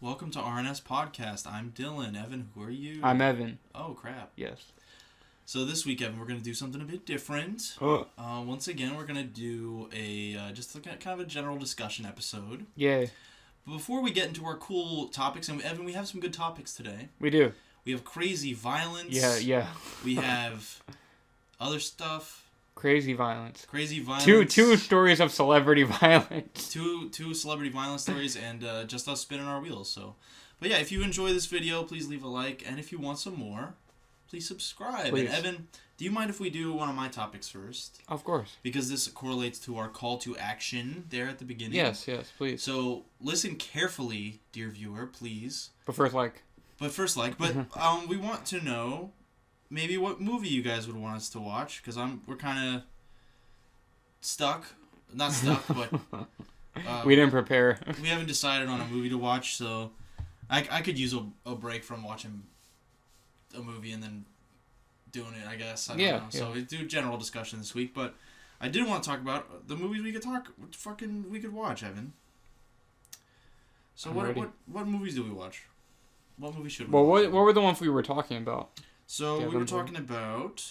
Welcome to RNS Podcast. I'm Dylan. Evan, who are you? I'm Evan. Oh, crap. Yes. So this week, Evan, we're going to do something a bit different. Once again, we're going to do kind of a general discussion episode. Yay. But before we get into our cool topics, and Evan, we have some good topics today. We do. We have crazy violence. Yeah. We have other stuff. Crazy violence. Two stories of celebrity violence. Two celebrity violence stories and just us spinning our wheels. So, but yeah, if you enjoy this video, please leave a like, and if you want some more, please subscribe. Please. And Evan, do you mind if we do one of my topics first? Of course. Because this correlates to our call to action there at the beginning. Yes, please. So listen carefully, dear viewer, please. But first, like. But we want to know maybe what movie you guys would want us to watch, because we're kind of stuck. Not stuck, but we didn't prepare. We haven't decided on a movie to watch, so I could use a break from watching a movie and then doing it, I guess. I don't know. So we do general discussion this week, but I did want to talk about the movies we could watch, Evan. So what movies do we watch? What movies should we watch? What were the ones we were talking about? So we were talking about...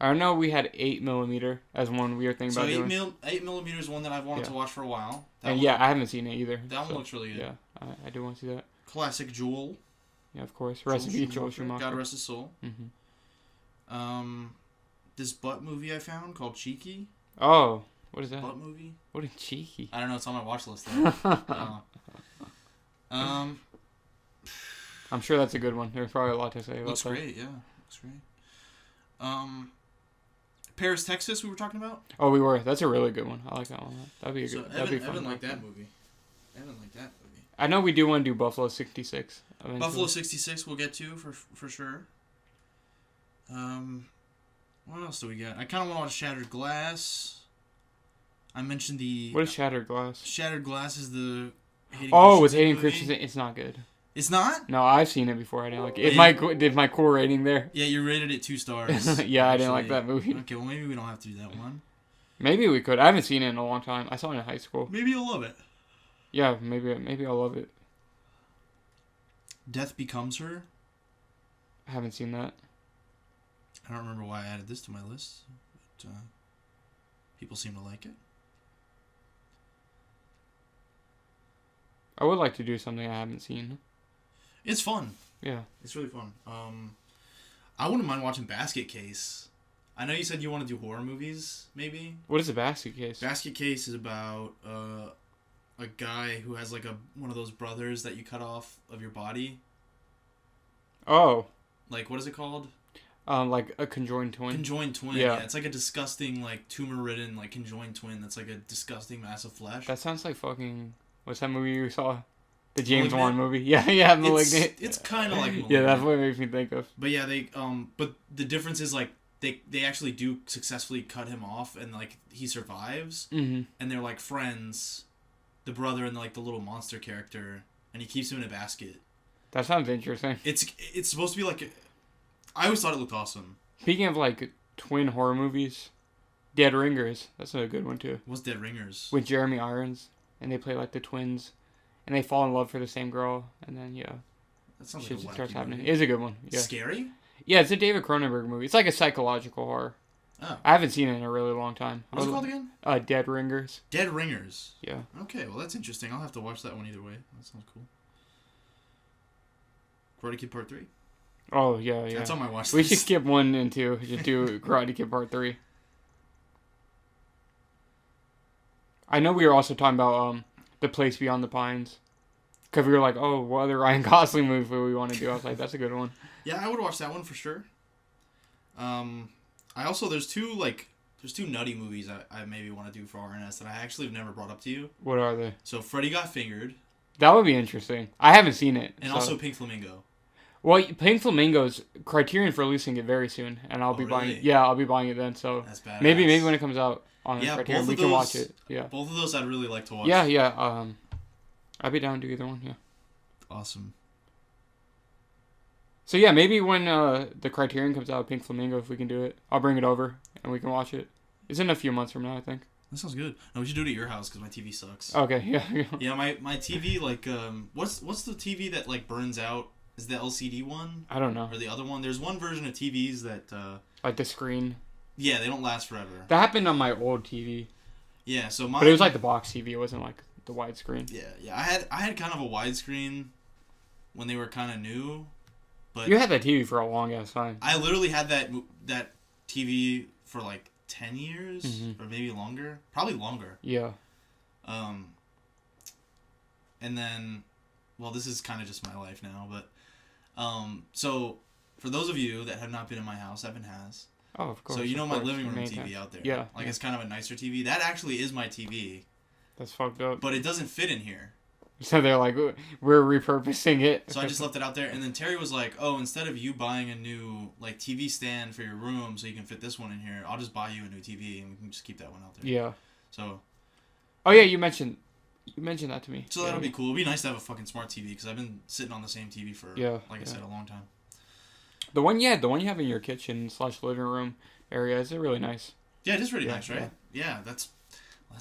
I know we had 8mm as one we were thinking about doing. So 8mm is one that I've wanted to watch for a while. I haven't seen it either. That one looks really good. Yeah, I do want to see that. Classic Joel. Yeah, of course. Rest in peace, Joel Schumacher. God rest his soul. Mm-hmm. This butt movie I found called Cheeky. Oh, what is that? Butt movie? What is Cheeky? I don't know. It's on my watch list though. I'm sure that's a good one. There's probably a lot to say about Looks that. great, yeah. Looks great. Paris, Texas, we were talking about? Oh, we were. That's a really good one. I like that one. That'd be fun. Evan liked that movie. I know we do want to do Buffalo 66. Eventually. Buffalo 66 we'll get to for sure. What else do we got? I kind of want to watch Shattered Glass. I mentioned the... What is Shattered Glass? Shattered Glass is the... With Hayden Christensen. It's not good. It's not? No, I've seen it before. I didn't like it. Did my core rating there? Yeah, you rated it 2 stars. Yeah, I didn't like that movie. Okay, well maybe we don't have to do that one. Maybe we could. I haven't seen it in a long time. I saw it in high school. Maybe you'll love it. Yeah, maybe I'll love it. Death Becomes Her. I haven't seen that. I don't remember why I added this to my list, but people seem to like it. I would like to do something I haven't seen. It's fun. Yeah. It's really fun. I wouldn't mind watching Basket Case. I know you said you want to do horror movies, maybe? What is a Basket Case? Basket Case is about a guy who has like one of those brothers that you cut off of your body. Oh. Like, what is it called? Like a conjoined twin. Conjoined twin, yeah. It's like a disgusting, like, tumor-ridden, like, conjoined twin that's like a disgusting mass of flesh. That sounds like fucking... What's that movie you saw? The James Wan movie. Yeah, Malignant. It's kind of like Malignant. Yeah, that's what it makes me think of. But yeah, but the difference is, like, they actually do successfully cut him off, and, like, he survives. Mm-hmm. And they're, like, friends, the brother and, like, the little monster character, and he keeps him in a basket. That sounds interesting. It's supposed to be, like... I always thought it looked awesome. Speaking of, like, twin horror movies, Dead Ringers. That's a good one, too. What's Dead Ringers? With Jeremy Irons. And they play, like, the twins. And they fall in love for the same girl. And then, that sounds shit like a starts happening. movie. It's a good one. Yeah. Scary? Yeah, it's a David Cronenberg movie. It's like a psychological horror. Oh. I haven't seen it in a really long time. What's it called again? Dead Ringers. Dead Ringers? Yeah. Okay, well, that's interesting. I'll have to watch that one either way. That sounds cool. Karate Kid Part 3? Oh, yeah. That's on my watch list. We should skip 1 and 2. Just do Karate Kid Part 3. I know we were also talking about The Place Beyond the Pines. Because we were like, oh, what other Ryan Gosling movie we want to do? I was like, that's a good one. Yeah, I would watch that one for sure. There's two nutty movies I maybe want to do for RNS that I actually have never brought up to you. What are they? So Freddy Got Fingered. That would be interesting. I haven't seen it. And also Pink Flamingo. Well, Pink Flamingo's Criterion for releasing it very soon, and I'll be buying it. Yeah, I'll be buying it then. So that's badass. Maybe when it comes out on Criterion, we can watch it. Yeah, both of those I'd really like to watch. Yeah. I'd be down to either one. Yeah. Awesome. So yeah, maybe when the Criterion comes out, Pink Flamingo, if we can do it, I'll bring it over and we can watch it. It's in a few months from now, I think. That sounds good. No, we should do it at your house because my TV sucks. Okay, yeah. Yeah, my TV, like, what's the TV that, like, burns out? Is the LCD one? I don't know. Or the other one? There's one version of TVs that, like the screen? Yeah, they don't last forever. That happened on my old TV. Yeah, so But it was like the box TV. It wasn't like the widescreen. Yeah. I had kind of a widescreen when they were kind of new. But you had that TV for a long ass time. I literally had that TV for, like, 10 years or maybe longer. Probably longer. Yeah. And then, well, this is kind of just my life now, but so for those of you that have not been in my house, Evan has. Oh, of course. So you know my living room TV out there. Yeah. Like it's kind of a nicer TV. That actually is my TV. That's fucked up. But it doesn't fit in here. So they're like, we're repurposing it. So I just left it out there, and then Terry was like, "Oh, instead of you buying a new like TV stand for your room so you can fit this one in here, I'll just buy you a new TV and we can just keep that one out there." Yeah. So. Oh yeah, you mentioned that to me. So that'll be cool. It'd be nice to have a fucking smart TV because I've been sitting on the same TV for I said, a long time. The one you have in your kitchen / living room area is really nice. Yeah, it is really nice, right? Yeah, that's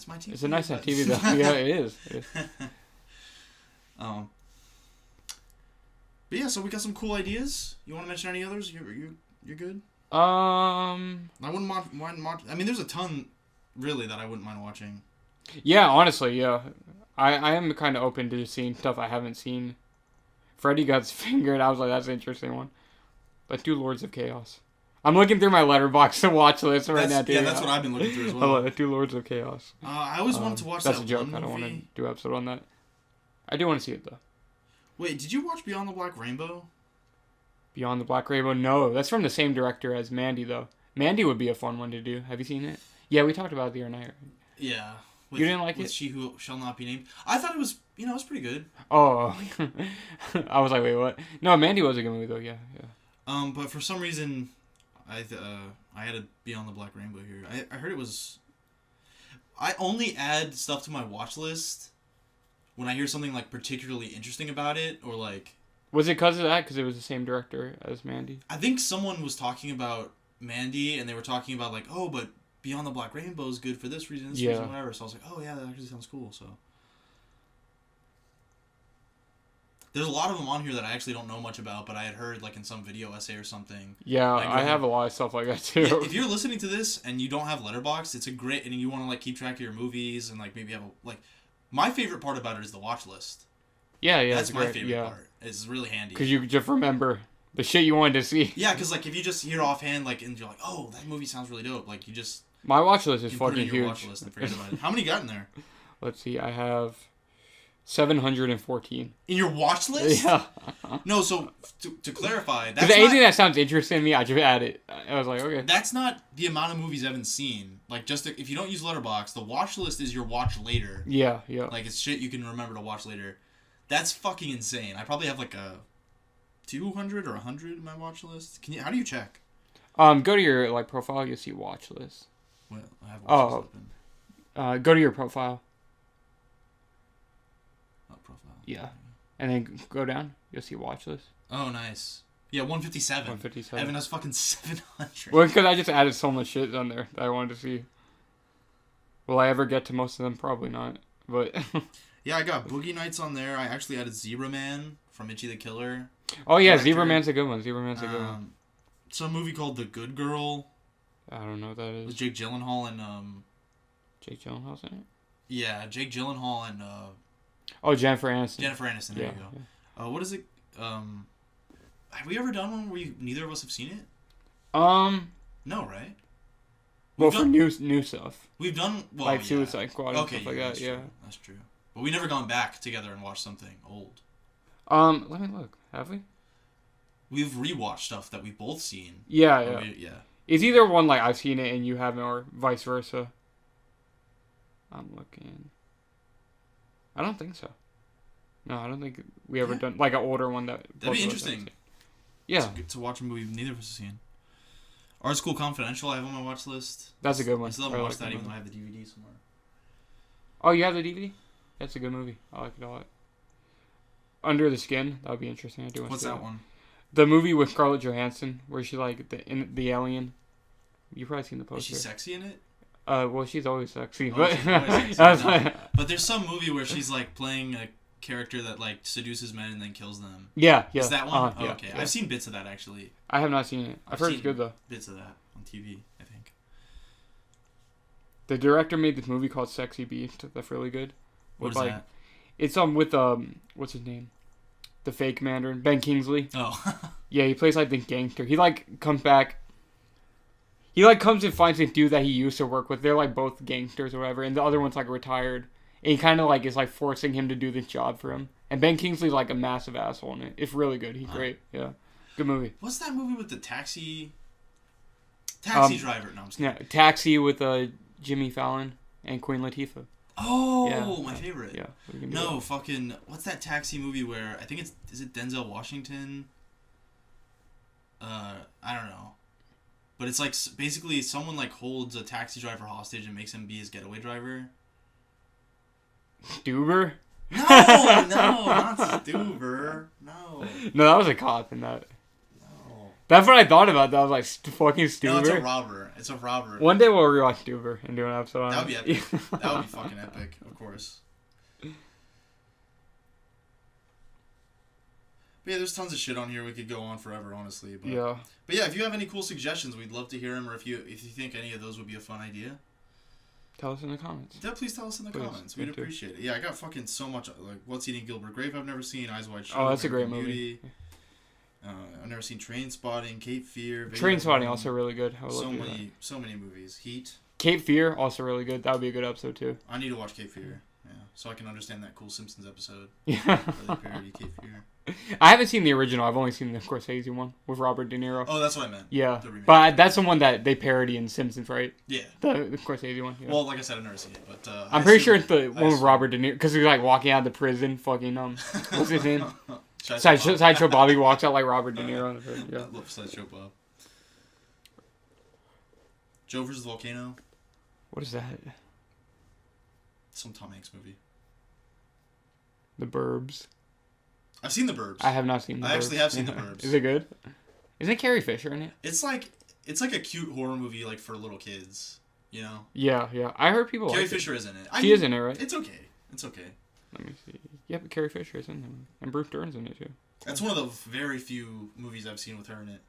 my TV. It's a nice TV though. Yeah, it is. But yeah, so we got some cool ideas. You want to mention any others? You're good. I wouldn't mind. I mean, there's a ton, really, that I wouldn't mind watching. Yeah, honestly, yeah. I am kind of open to seeing stuff I haven't seen. Freddy got his fingered. I was like, that's an interesting one. Let's do Lords of Chaos. I'm looking through my letterbox and watch list right now, dude. Yeah, that's what I've been looking through as well. Let's do Lords of Chaos. I always wanted to watch that's that a joke. one movie. I don't want to do an episode on that. I do want to see it, though. Wait, did you watch Beyond the Black Rainbow? Beyond the Black Rainbow? No, that's from the same director as Mandy, though. Mandy would be a fun one to do. Have you seen it? Yeah, we talked about it the other night. Yeah. You didn't like it? She Who Shall Not Be Named. I thought it was, it was pretty good. Oh, I was like, wait, what? No, Mandy was a good movie, though, yeah. But for some reason, I had a Beyond the Black Rainbow here. I heard it was... I only add stuff to my watch list when I hear something, like, particularly interesting about it, or, like... Was it because of that? Because it was the same director as Mandy? I think someone was talking about Mandy, and they were talking about, like, oh, but Beyond the Black Rainbow is good for this reason, reason, whatever. So I was like, oh, yeah, that actually sounds cool, so... There's a lot of them on here that I actually don't know much about, but I had heard, like, in some video essay or something. Yeah, I have a lot of stuff like that, too. Yeah, if you're listening to this and you don't have Letterboxd, it's a great... And you want to, like, keep track of your movies and, like, maybe have a... Like, my favorite part about it is the watch list. Yeah, that's my favorite part. It's really handy. Because you just remember the shit you wanted to see. Yeah, because, like, if you just hear offhand, like, and you're like, oh, that movie sounds really dope. Like, you just... My watch list is fucking huge. Put it in your watch list and forget about it. How many got in there? Let's see, I have 714. In your watch list? Yeah. No, so, to clarify, that's not... anything that sounds interesting to me, I just add it. I was like, okay. That's not the amount of movies Evan's seen. Like, just if you don't use Letterboxd, the watch list is your watch later. Yeah. Like, it's shit you can remember to watch later. That's fucking insane. I probably have, like, a 200 or 100 in my watch list. How do you check? Go to your, like, profile, you'll see watch list. Well, I have watch list open. Go to your profile. Oh, profile. Yeah. And then go down, you'll see watch list. Oh, nice. Yeah, 157. 157. Evan has fucking 700. Well, because I just added so much shit on there that I wanted to see. Will I ever get to most of them? Probably not. But... Yeah, I got Boogie Nights on there. I actually added Zebra Man from Itchy the Killer. Oh, yeah, Zebra Man's a good one. Zebra Man's a good one. Some movie called The Good Girl. I don't know what that is. With Jake Gyllenhaal and... Jake Gyllenhaal's in it? Yeah, Jake Gyllenhaal and... Oh, Jennifer Aniston. There you go. Yeah. What is it? Have we ever done one where neither of us have seen it? No, right? Well, for new stuff. We've done... Well, like Suicide Squad and stuff like that, yeah. That's true. But we've never gone back together and watched something old. Let me look. Have we? We've rewatched stuff that we've both seen. Yeah. Yeah. It's either one like I've seen it and you haven't, or vice versa. I'm looking. I don't think so. No, I don't think we ever done like an older one that. That'd be interesting. Yeah. To watch a movie neither of us have seen. Art School Confidential I have on my watch list. That's a good one. I still haven't watched that even though I have the DVD somewhere. Oh, you have the DVD? That's a good movie. I like it a lot. Under the Skin. That would be interesting. I do want to see What's that one? The movie with Scarlett Johansson, where she like the alien. You've probably seen the poster. Is she sexy in it? Well, she's always sexy, Oh, but she's always sexy, no. But there's some movie where she's like playing a character that like seduces men and then kills them. Yeah. Is that one? Yeah, okay. yeah. I've seen bits of that actually. I have not seen it. I've heard it's good though. Bits of that on TV, I think. The director made this movie called Sexy Beast. That's really good. What is that? It's with what's his name? The fake Mandarin, Ben Kingsley. Oh. Yeah, he plays like the gangster. He like comes back. He like comes and finds a dude that he used to work with. They're like both gangsters or whatever, and the other one's like retired. And he kind of like is like forcing him to do this job for him. And Ben Kingsley's like a massive asshole in it. It's really good. He's great. Yeah, good movie. What's that movie with the taxi driver? No, I'm just kidding. Yeah, Taxi with Jimmy Fallon and Queen Latifah. Oh, yeah, my favorite. Yeah. No, fucking what's that taxi movie where I think is it Denzel Washington? I don't know. But it's like basically someone like holds a taxi driver hostage and makes him be his getaway driver. Stuber? No, not Stuber. No. No, that was a cop in that. No. That's what I thought about. That I was like, fucking Stuber. No, it's a robber. It's a robber. One day we'll rewatch Stuber and do an episode on it. That would be epic. That would be fucking epic, of course. But yeah, there's tons of shit on here. We could go on forever, honestly. But, yeah. But yeah, if you have any cool suggestions, we'd love to hear them. Or if you think any of those would be a fun idea, tell us in the comments. Yeah, please tell us in the comments. We'd appreciate it. Yeah, I got fucking so much. Like, What's Eating Gilbert Grape I've never seen. Eyes Wide Shut. Oh, that's a great movie. I've never seen Trainspotting, Cape Fear. Trainspotting also really good. So many movies. Heat. Cape Fear also really good. That would be a good episode too. I need to watch Cape Fear. Yeah, so I can understand that cool Simpsons episode. Yeah. Where they parody Cape Fear. I haven't seen the original. I've only seen the Scorsese one with Robert De Niro. Oh, that's what I meant. Yeah, but that's the one that they parody in Simpsons, right? Yeah. The Scorsese one. Yeah. Well, like I said, I've never seen it, but I'm pretty sure it's the one with Robert De Niro because he's like walking out of the prison. Fucking what's his name? Sideshow Bobby walks out like Robert De Niro. Yeah. I love Sideshow Bob. Joe vs. Volcano. What is that? Some Tom Hanks movie. The Burbs. I've seen The Burbs. I have not seen The Burbs. I actually have seen The Burbs. Is it good? Isn't Carrie Fisher in it? It's like a cute horror movie like for little kids, you know? Yeah. I heard people Carrie like Fisher is in it. She is in it, right? It's okay. Let me see. Yeah, but Carrie Fisher is in it. And Bruce Dern's in it, too. That's one of the very few movies I've seen with her in it.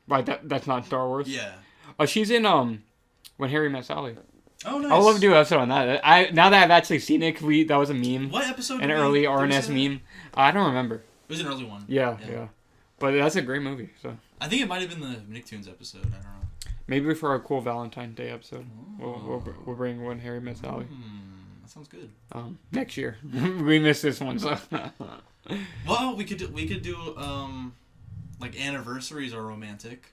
Right, that's not Star Wars? Yeah. Oh, she's in, When Harry Met Sally. Oh, nice. I would love to do an episode on that. Now that I've actually seen it, that was a meme. What episode? An early RNS meme. I don't remember. It was an early one. Yeah. But that's a great movie, so. I think it might have been the Nicktoons episode. I don't know. Maybe for a cool Valentine's Day episode, we'll bring When Harry Met Sally. That sounds good. Next year. We missed this one, so. Well, we could do like anniversaries are romantic.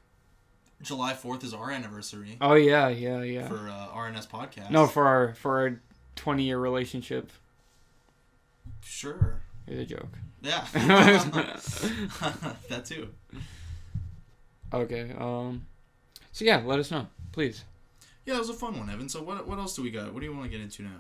July 4th is our anniversary. Oh yeah. For RNS podcast. No, for our 20-year relationship. Sure. It's a joke. Yeah. That too. Okay. So yeah, let us know, please. Yeah, it was a fun one, Evan. So what else do we got? What do you want to get into now?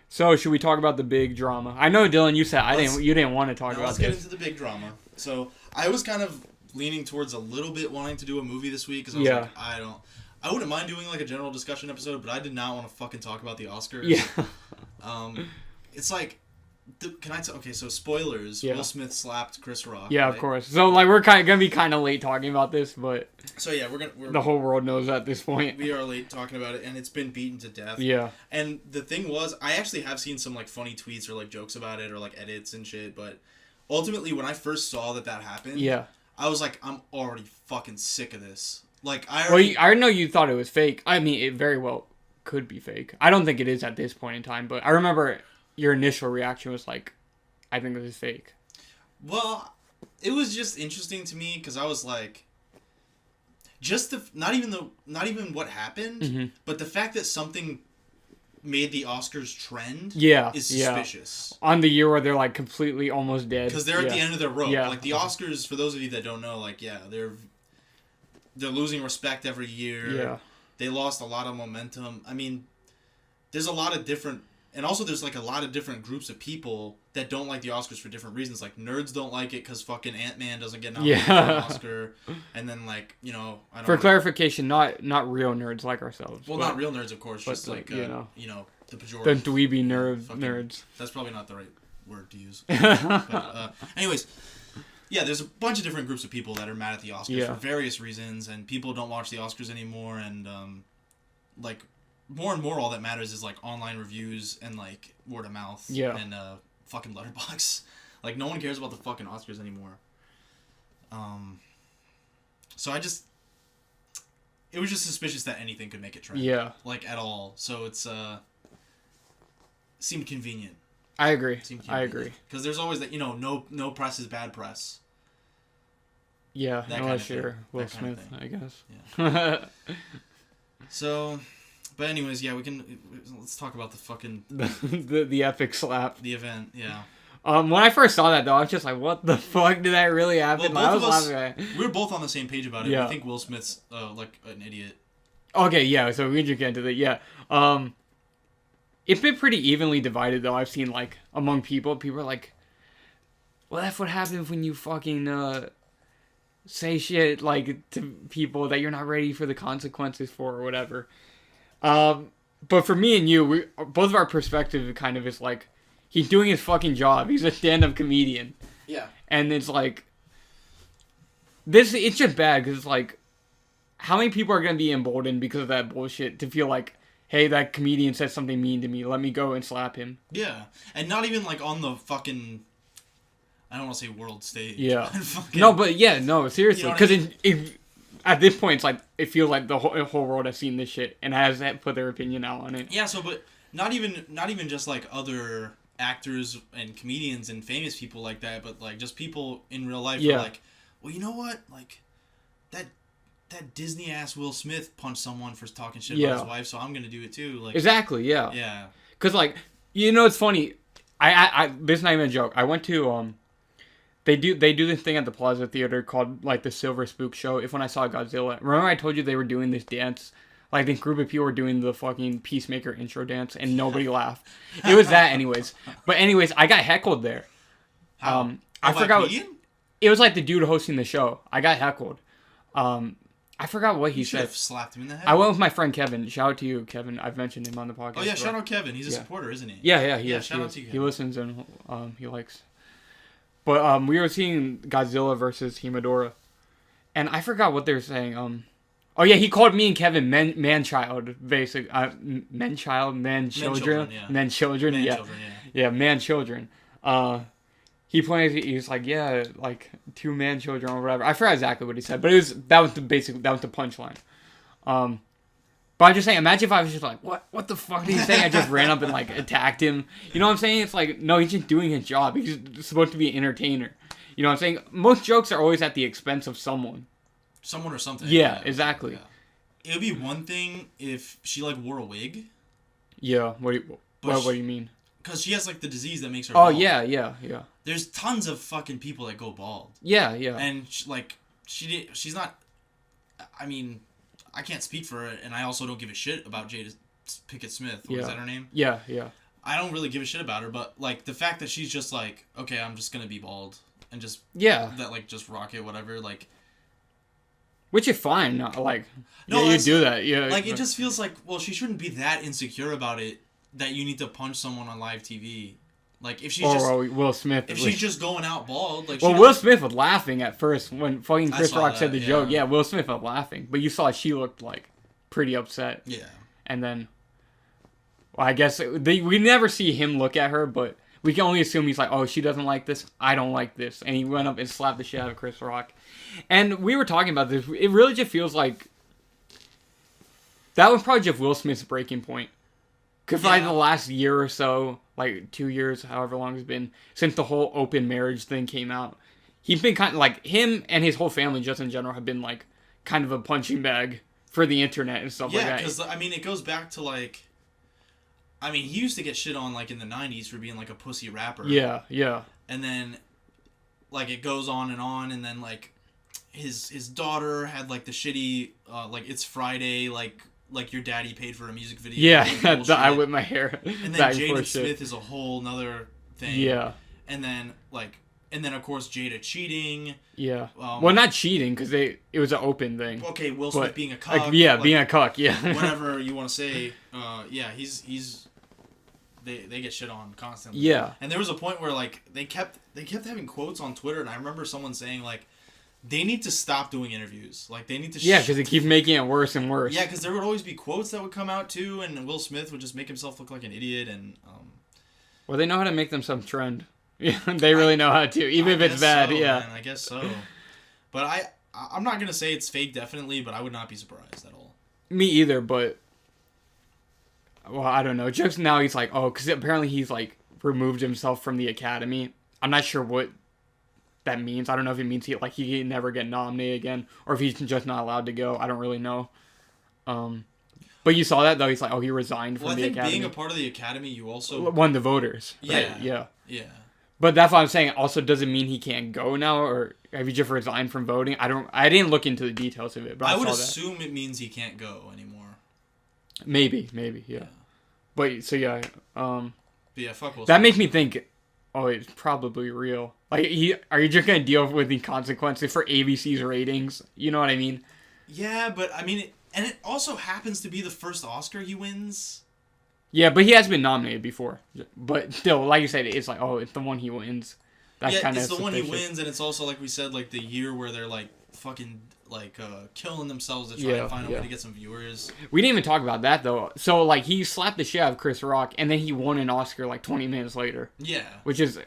So should we talk about the big drama? I know, Dylan, you said you didn't want to talk about this. Let's get into the big drama. So I was kind of leaning towards a little bit wanting to do a movie this week because I was like, I wouldn't mind doing like a general discussion episode, but I did not want to fucking talk about the Oscars. Yeah. It's like, okay, so spoilers. Yeah. Will Smith slapped Chris Rock. Yeah, right? of course. So like we're gonna be kind of late talking about this, but so yeah, the whole world knows at this point. We are late talking about it, and it's been beaten to death. Yeah. And the thing was, I actually have seen some like funny tweets or like jokes about it or like edits and shit, but ultimately when I first saw that happened, I was like, I'm already fucking sick of this. Like I know you thought it was fake. I mean, it very well could be fake. I don't think it is at this point in time, but I remember your initial reaction was like, I think this is fake. Well, it was just interesting to me because I was like, not even what happened, but the fact that something made the Oscars trend is suspicious. On the year where they're like completely almost dead. Because they're at the end of their rope. Yeah. Like the Oscars, for those of you that don't know, like they're losing respect every year. Yeah. They lost a lot of momentum. I mean, there's a lot of different And also, there's like a lot of different groups of people that don't like the Oscars for different reasons. Like nerds don't like it because fucking Ant-Man doesn't get nominated for an Oscar, and then like I don't. For clarification, not real nerds like ourselves. Well, not real nerds, of course. Just like the pejorative. The dweeby nerds. That's probably not the right word to use. But, anyways, yeah, there's a bunch of different groups of people that are mad at the Oscars for various reasons, and people don't watch the Oscars anymore, and like. More and more, all that matters is like online reviews and like word of mouth and fucking Letterboxd. Like no one cares about the fucking Oscars anymore. So it was just suspicious that anything could make it trend. Yeah. Like at all. So it's seemed convenient. I agree. Because there's always that no press is bad press. Yeah, unless you're Will Smith, I guess. Yeah. So. But anyways, yeah, let's talk about the fucking... the epic slap. The event, yeah. When I first saw that, though, I was just like, what the fuck? Did that really happen? Well, we were both on the same page about it. Yeah. We think Will Smith's, like, an idiot. Okay, yeah, so we can get into that, yeah. It's been pretty evenly divided, though. I've seen, like, among people. People are like, well, that's what happens when you fucking, say shit, like, to people that you're not ready for the consequences for or whatever. But for me and you, both of our perspective kind of is like, he's doing his fucking job. He's a stand-up comedian. Yeah. And it's like, it's just bad because it's like, how many people are going to be emboldened because of that bullshit to feel like, hey, that comedian said something mean to me. Let me go and slap him. Yeah. And not even like on the fucking, I don't want to say world stage. Yeah. No, but yeah, no, seriously. Because at this point, it's like it feels like the whole world has seen this shit and has put their opinion out on it. Yeah. So, but not even just like other actors and comedians and famous people like that, but like just people in real life are like, well, you know what, like that Disney ass Will Smith punched someone for talking shit about his wife, so I'm gonna do it too. Like exactly, yeah. Yeah. Because like it's funny. I this is not even a joke. I went to They do this thing at the Plaza Theater called, like, the Silver Spook Show. When I saw Godzilla. Remember I told you they were doing this dance? Like, this group of people were doing the fucking Peacemaker intro dance, and nobody laughed. It was that, anyways. But anyways, I got heckled there. How? I forgot. It was, like, the dude hosting the show. I got heckled. I forgot what he said. You should have slapped him in the head. I went with my friend Kevin. Shout out to you, Kevin. I've mentioned him on the podcast. Oh, yeah, shout out Kevin. He's a supporter, isn't he? Yeah, he is. Shout out to you, Kevin. He listens and he likes... But we were seeing Godzilla versus Himodora, and I forgot what they were saying. Oh yeah, he called me and Kevin man-child, basically. Man-child, man-children, man-children, yeah, man-children. He's like, yeah, like 2 man-children or whatever. I forgot exactly what he said, but that was the punchline. But I'm just saying, imagine if I was just like, what the fuck did he say? I just ran up and, like, attacked him. You know what I'm saying? It's like, no, he's just doing his job. He's supposed to be an entertainer. You know what I'm saying? Most jokes are always at the expense of someone. Someone or something. Yeah, exactly. Yeah. It would be one thing if she, like, wore a wig. Yeah, what do you mean? Because she has, like, the disease that makes her bald. bald. Yeah. There's tons of fucking people that go bald. Yeah. And, she's not... I mean... I can't speak for her, and I also don't give a shit about Jada Pinkett Smith. What is that her name? Yeah. I don't really give a shit about her, but, like, the fact that she's just like, okay, I'm just gonna be bald, and just... Yeah. That, like, just rock it, whatever, like... Which is fine, like... No, you do that, yeah. Like, it just feels like, well, she shouldn't be that insecure about it, that you need to punch someone on live TV. Like, if she's Will Smith. If she's just going out bald, like... Well, Will Smith was laughing at first when fucking Chris Rock said the joke. Yeah, Will Smith was laughing. But you saw she looked, like, pretty upset. Yeah. And then... Well, I guess... we never see him look at her, but we can only assume he's like, oh, she doesn't like this, I don't like this. And he went up and slapped the shit out of Chris Rock. And we were talking about this. It really just feels like... That was probably just Will Smith's breaking point. Because like the last year or so, like 2 years, however long it's been, since the whole open marriage thing came out, he's been kind of like, him and his whole family just in general have been like kind of a punching bag for the internet and stuff like that. Yeah, because I mean, it goes back to like, I mean, he used to get shit on like in the 90s for being like a pussy rapper. Yeah. And then like it goes on, and then like his daughter had like the shitty, like It's Friday, like like your daddy paid for a music video. Yeah, I whip my hair. And then Jada Smith is a whole nother thing. Yeah. And then of course Jada cheating. Yeah. Well, not cheating because it was an open thing. Okay, Will Smith being a cuck. Being a cuck. Yeah. Whatever you want to say. He's. They get shit on constantly. Yeah. And there was a point where like they kept having quotes on Twitter, and I remember someone saying like, they need to stop doing interviews. Like they need to. Yeah, because they keep making it worse and worse. Yeah, because there would always be quotes that would come out too, and Will Smith would just make himself look like an idiot, and. Well, they know how to make them some trend. Yeah, they really know how to, even if it's bad. So, yeah, man, I guess so. But I'm not gonna say it's fake, definitely, but I would not be surprised at all. Me either, but. Well, I don't know. Just now he's like, because apparently he's like removed himself from the academy. I'm not sure what that means. I don't know if it means he can never get nominated again, or if he's just not allowed to go. I don't really know. But you saw that though. He's like, he resigned from the academy. I think being a part of the academy, you also won the voters. Right? Yeah. But that's what I'm saying. Also, doesn't mean he can't go now, or have you just resigned from voting? I didn't look into the details of it, but I would assume it means he can't go anymore. Maybe, yeah. But so yeah, but yeah, fuck Will Smith. That makes me think. It's probably real. Like, are you just gonna deal with the consequences for ABC's ratings? You know what I mean? Yeah, but I mean, it also happens to be the first Oscar he wins. Yeah, but he has been nominated before. But still, like you said, it's like, it's the one he wins. That's it's the one he wins, and it's also, like we said, like the year where they're like fucking like killing themselves to try and find a way to get some viewers. We didn't even talk about that though. So like he slapped the shit out of Chris Rock, and then he won an Oscar like 20 minutes later. Yeah, which is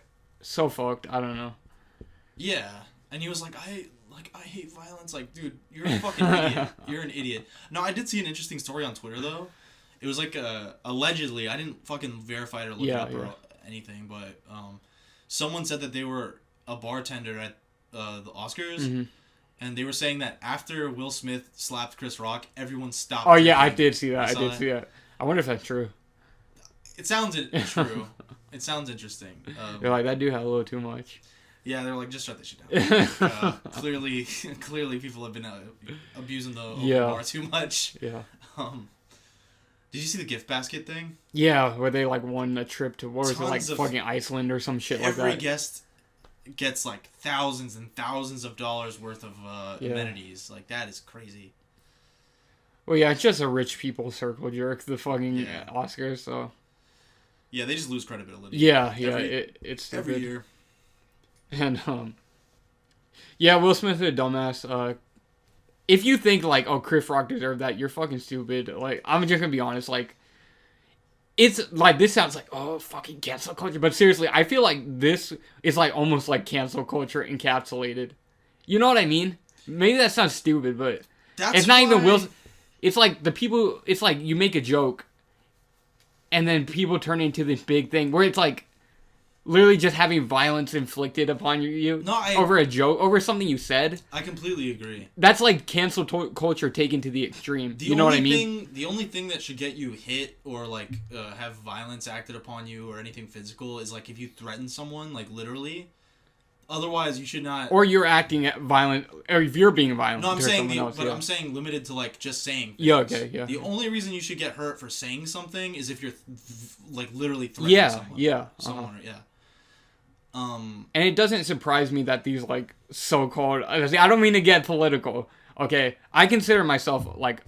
so fucked. I don't know. Yeah, and he was like, I hate violence. Like, dude, you're a fucking idiot. You're an idiot. No, I did see an interesting story on Twitter though. It was like allegedly, I didn't fucking verify it or look it up or anything, but someone said that they were a bartender at the Oscars. Mm-hmm. And they were saying that after Will Smith slapped Chris Rock, everyone stopped. Oh, yeah, I did see that. I wonder if that's true. It sounds true. It sounds interesting. They're like, that dude had a little too much. Yeah, they're like, just shut this shit down. Clearly people have been abusing the bar too much. Yeah. Did you see the gift basket thing? Yeah, where they like won a trip to, what was it, like fucking Iceland or some shit like that. Every guest gets like thousands and thousands of dollars worth of amenities. Like, that is crazy. Well, yeah, it's just a rich people circle jerk, the fucking Oscars, so. Yeah, they just lose credibility. Yeah, it's stupid. Every year. And, yeah, Will Smith is a dumbass. If you think, like, Chris Rock deserved that, you're fucking stupid. Like, I'm just gonna be honest, like, it's, like, this sounds like, fucking cancel culture. But seriously, I feel like this is, like, almost like cancel culture encapsulated. You know what I mean? Maybe that sounds stupid, but it's not even Will. It's like the people, it's like you make a joke, and then people turn into this big thing where it's like literally just having violence inflicted upon you over a joke, over something you said. I completely agree. That's like cancel culture taken to the extreme. You know what I mean? The only thing that should get you hit or like have violence acted upon you or anything physical is like if you threaten someone, like literally. Otherwise, you should not. Or you're acting violent, or if you're being violent. No, I'm saying, I'm saying limited to like just saying things. Yeah, okay, yeah. The only reason you should get hurt for saying something is if you're like literally threatening someone. Someone, and it doesn't surprise me that these like so-called. I don't mean to get political. Okay, I consider myself like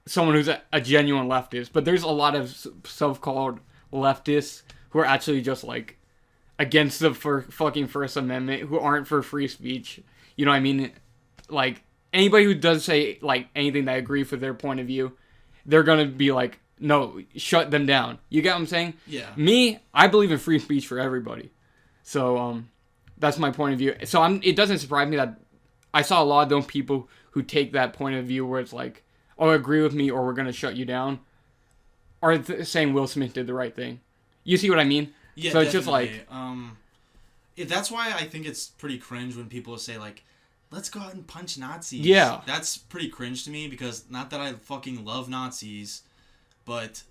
someone who's a genuine leftist, but there's a lot of self-called leftists who are actually just like against the fucking First Amendment, who aren't for free speech. You know what I mean? Like, anybody who does say, like, anything that agrees with their point of view, they're gonna be like, no, shut them down. You get what I'm saying? Yeah. Me, I believe in free speech for everybody. So, that's my point of view. So, it doesn't surprise me that I saw a lot of those people who take that point of view where it's like, agree with me or we're gonna shut you down, are saying Will Smith did the right thing. You see what I mean? Yeah, so it's definitely. Just like... that's why I think it's pretty cringe when people say, like, let's go out and punch Nazis. Yeah. That's pretty cringe to me because, not that I fucking love Nazis, but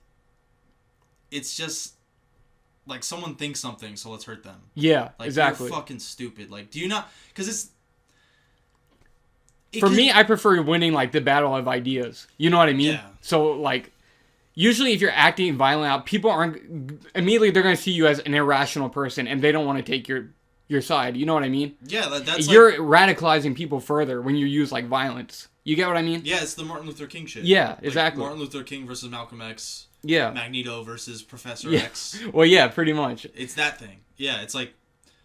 it's just, like, someone thinks something, so let's hurt them. Yeah, like, exactly. You're fucking stupid. Like, do you not... Because it's... For me, I prefer winning, like, the battle of ideas. You know what I mean? Yeah. So, like, usually if you're acting violent out, people aren't... Immediately, they're going to see you as an irrational person, and they don't want to take your side. You know what I mean? Yeah, that's You're radicalizing people further when you use, like, violence. You get what I mean? Yeah, it's the Martin Luther King shit. Yeah, like, exactly. Martin Luther King versus Malcolm X. Yeah. Magneto versus Professor X. Well, yeah, pretty much. It's that thing. Yeah, it's like,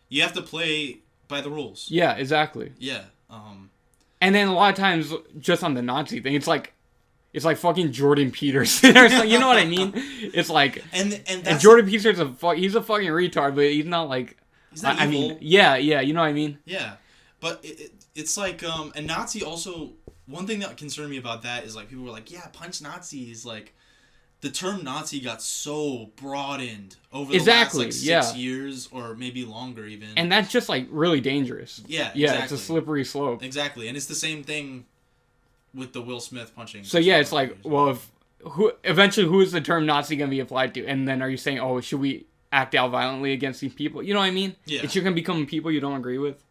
you have to play by the rules. Yeah, exactly. Yeah. And then a lot of times, just on the Nazi thing, it's like fucking Jordan Peterson or something. You know what I mean? It's like, and Jordan Peterson's he's a fucking retard, but he's not like. He's not evil. I mean, yeah, you know what I mean? Yeah, but it's like and Nazi also, one thing that concerned me about that is like people were like, yeah, punch Nazis, like. The term Nazi got so broadened over the last, like, 6 years, or maybe longer even. And that's just, like, really dangerous. Yeah, yeah, exactly. It's a slippery slope. Exactly, and it's the same thing with the Will Smith punching. So, yeah, it's like, well, eventually who is the term Nazi going to be applied to? And then are you saying, oh, should we act out violently against these people? You know what I mean? Yeah. It's you're going to become people you don't agree with.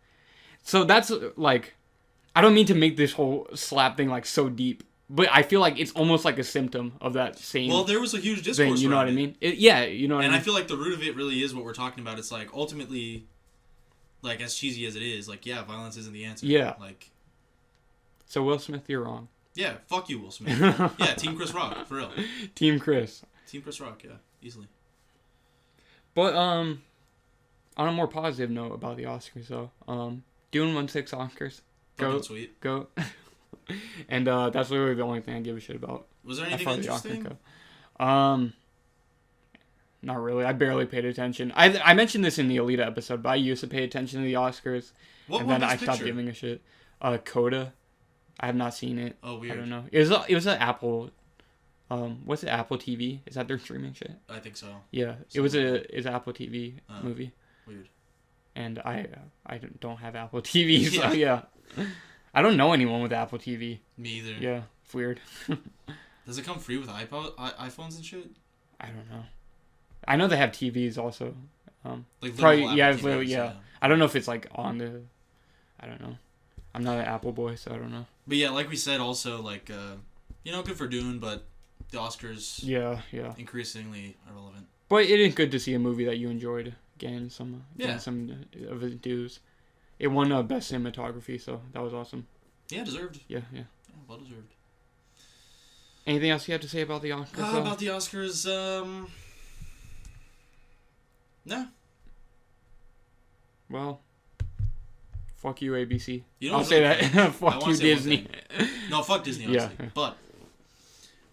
So that's, like, I don't mean to make this whole slap thing, like, so deep. But I feel like it's almost like a symptom of that same. Well, there was a huge discourse. Thing, you know what I mean? Yeah, you know what I mean. And I feel like the root of it really is what we're talking about. It's like ultimately, like as cheesy as it is, like yeah, violence isn't the answer. Yeah. Like. So Will Smith, you're wrong. Yeah, fuck you, Will Smith. Yeah, Team Chris Rock, for real. Team Chris. Team Chris Rock, yeah, easily. But on a more positive note about the Oscars, though, Dune won 6 Oscars. Fucking sweet. Go. And that's literally the only thing I give a shit about. Was there anything interesting? Not really. I barely paid attention. I mentioned this in the Alita episode, but I used to pay attention to the Oscars. And then I stopped giving a shit. Coda. I have not seen it. Oh, weird. I don't know. It was an Apple... what's it? Apple TV? Is that their streaming shit? I think so. Yeah. It's an Apple TV movie. Weird. And I don't have Apple TV, so yeah. I don't know anyone with Apple TV. Me either. Yeah, it's weird. Does it come free with iPhones and shit? I don't know. I know they have TVs also. Like probably, TVs, yeah. I don't know if it's like on the. I don't know. I'm not an Apple boy, so I don't know. But yeah, like we said, also like good for Dune, but the Oscars. Yeah. Increasingly irrelevant. But it is good to see a movie that you enjoyed getting some of its dues. It won Best Cinematography, so that was awesome. Yeah, deserved. Yeah. Well deserved. Anything else you have to say about the Oscars? About the Oscars, no. Well, fuck you, ABC. I'll say that. Fuck you, Disney. No, fuck Disney, honestly. Yeah. But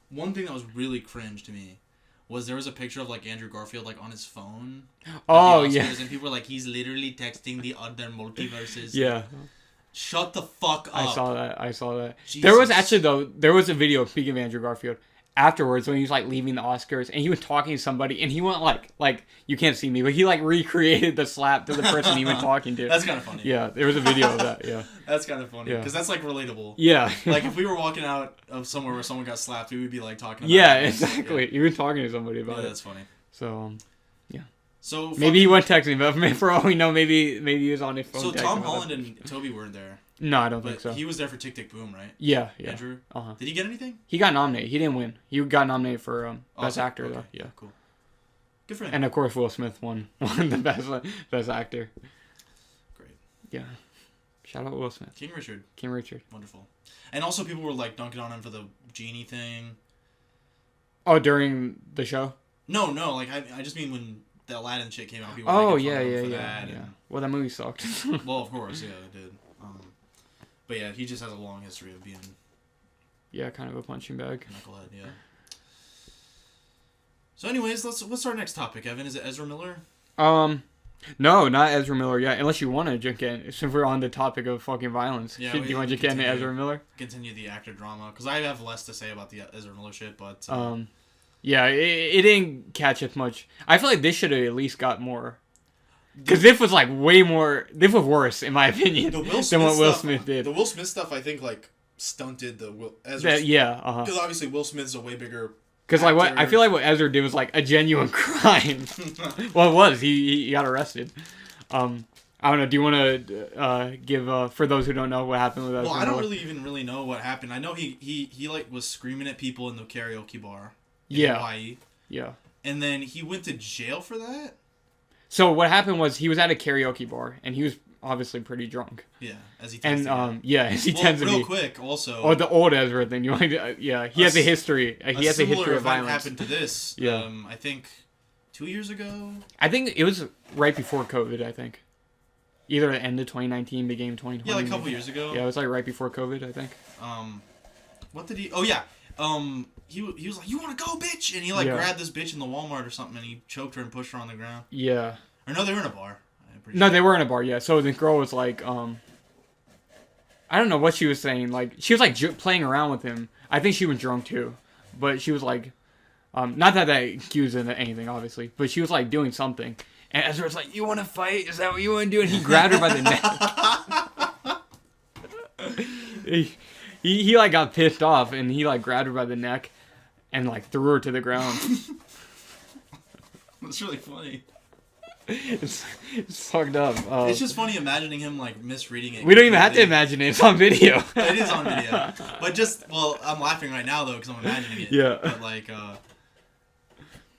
one thing that was really cringe to me was there was a picture of like Andrew Garfield like on his phone. Oh yeah. And people were like, he's literally texting the other multiverses. Yeah. Shut the fuck up. I saw that. Jesus. There was actually there was a video, speaking of Andrew Garfield, afterwards when he was like leaving the Oscars and he was talking to somebody and he went like you can't see me, but he like recreated the slap to the person he was talking to. That's kind of funny. Yeah, there was a video of that. Yeah. That's kind of funny because that's like relatable. Yeah. Like if we were walking out of somewhere where someone got slapped, we would be like talking about it. Exactly. You were talking to somebody about it. That's funny. So yeah. So maybe he went texting, but for all we know, maybe he was on his phone. So Tom Holland and Toby weren't there. No, I don't think so. He was there for Tick Tick Boom, right? Yeah. Andrew. Uh-huh. Did he get anything? He got nominated. He didn't win. He got nominated for best actor though. Yeah. Cool. Good for him. And of course, Will Smith won the best actor. Great. Yeah. Shout out Will Smith. King Richard. Wonderful. And also, people were like dunking on him for the genie thing. Oh, during the show? No. Like I just mean when the Aladdin shit came out. People were making fun fun of him for that. Yeah. Well, that movie sucked. Well, of course, yeah, it did. But yeah, he just has a long history of being. Yeah, kind of a punching bag. Knucklehead, yeah. So, anyways, what's our next topic, Evan? Is it Ezra Miller? No, not Ezra Miller yet. Unless you want to jump in, since we're on the topic of fucking violence. Yeah, do you want to jump into Ezra Miller? Continue the actor drama, because I have less to say about the Ezra Miller shit, but. Yeah, it didn't catch as much. I feel like this should have at least got more. Because this was like way more. This was worse, in my opinion, than what Will Smith did. The Will Smith stuff, I think, like stunted the Ezra. Because obviously Will Smith's a way bigger. Because like what I feel like what Ezra did was like a genuine crime. Well, it was. He got arrested. I I don't know. Do you want to give for those who don't know what happened with Ezra Well, I don't Miller? really know what happened. I know he like was screaming at people in the karaoke bar in Yeah. Hawaii. Yeah. And then he went to jail for that? So what happened was he was at a karaoke bar and he was obviously pretty drunk. Yeah, as he tends to be. Yeah, as he tends to be. Real quick, also. Oh, the old Ezra thing. You want to, yeah, he has a history. He has a history of violence. Happened to this. Yeah. I think 2 years ago. I think it was right before COVID. I think either the end of 2019, beginning of 2020. Yeah, like a couple years ago. Yeah, it was like right before COVID. I think. What did he? Oh yeah. He was like, "You want to go, bitch?" And he like grabbed this bitch in the Walmart or something, and he choked her and pushed her on the ground. Yeah. Or no, they were in a bar. No, they were in a bar. Yeah. So the girl was like, I don't know what she was saying. Like she was like playing around with him. I think she was drunk too, but she was like, not that I accuse him of anything, obviously, but she was like doing something. And Ezra was like, "You want to fight? Is that what you want to do?" And he grabbed her by the neck. he like got pissed off and he like grabbed her by the neck and like threw her to the ground. That's really funny. It's fucked up. It's just funny imagining him like misreading it. We don't even have to imagine it. It's on video. It is on video. But I'm laughing right now though because I'm imagining it. Yeah. But like,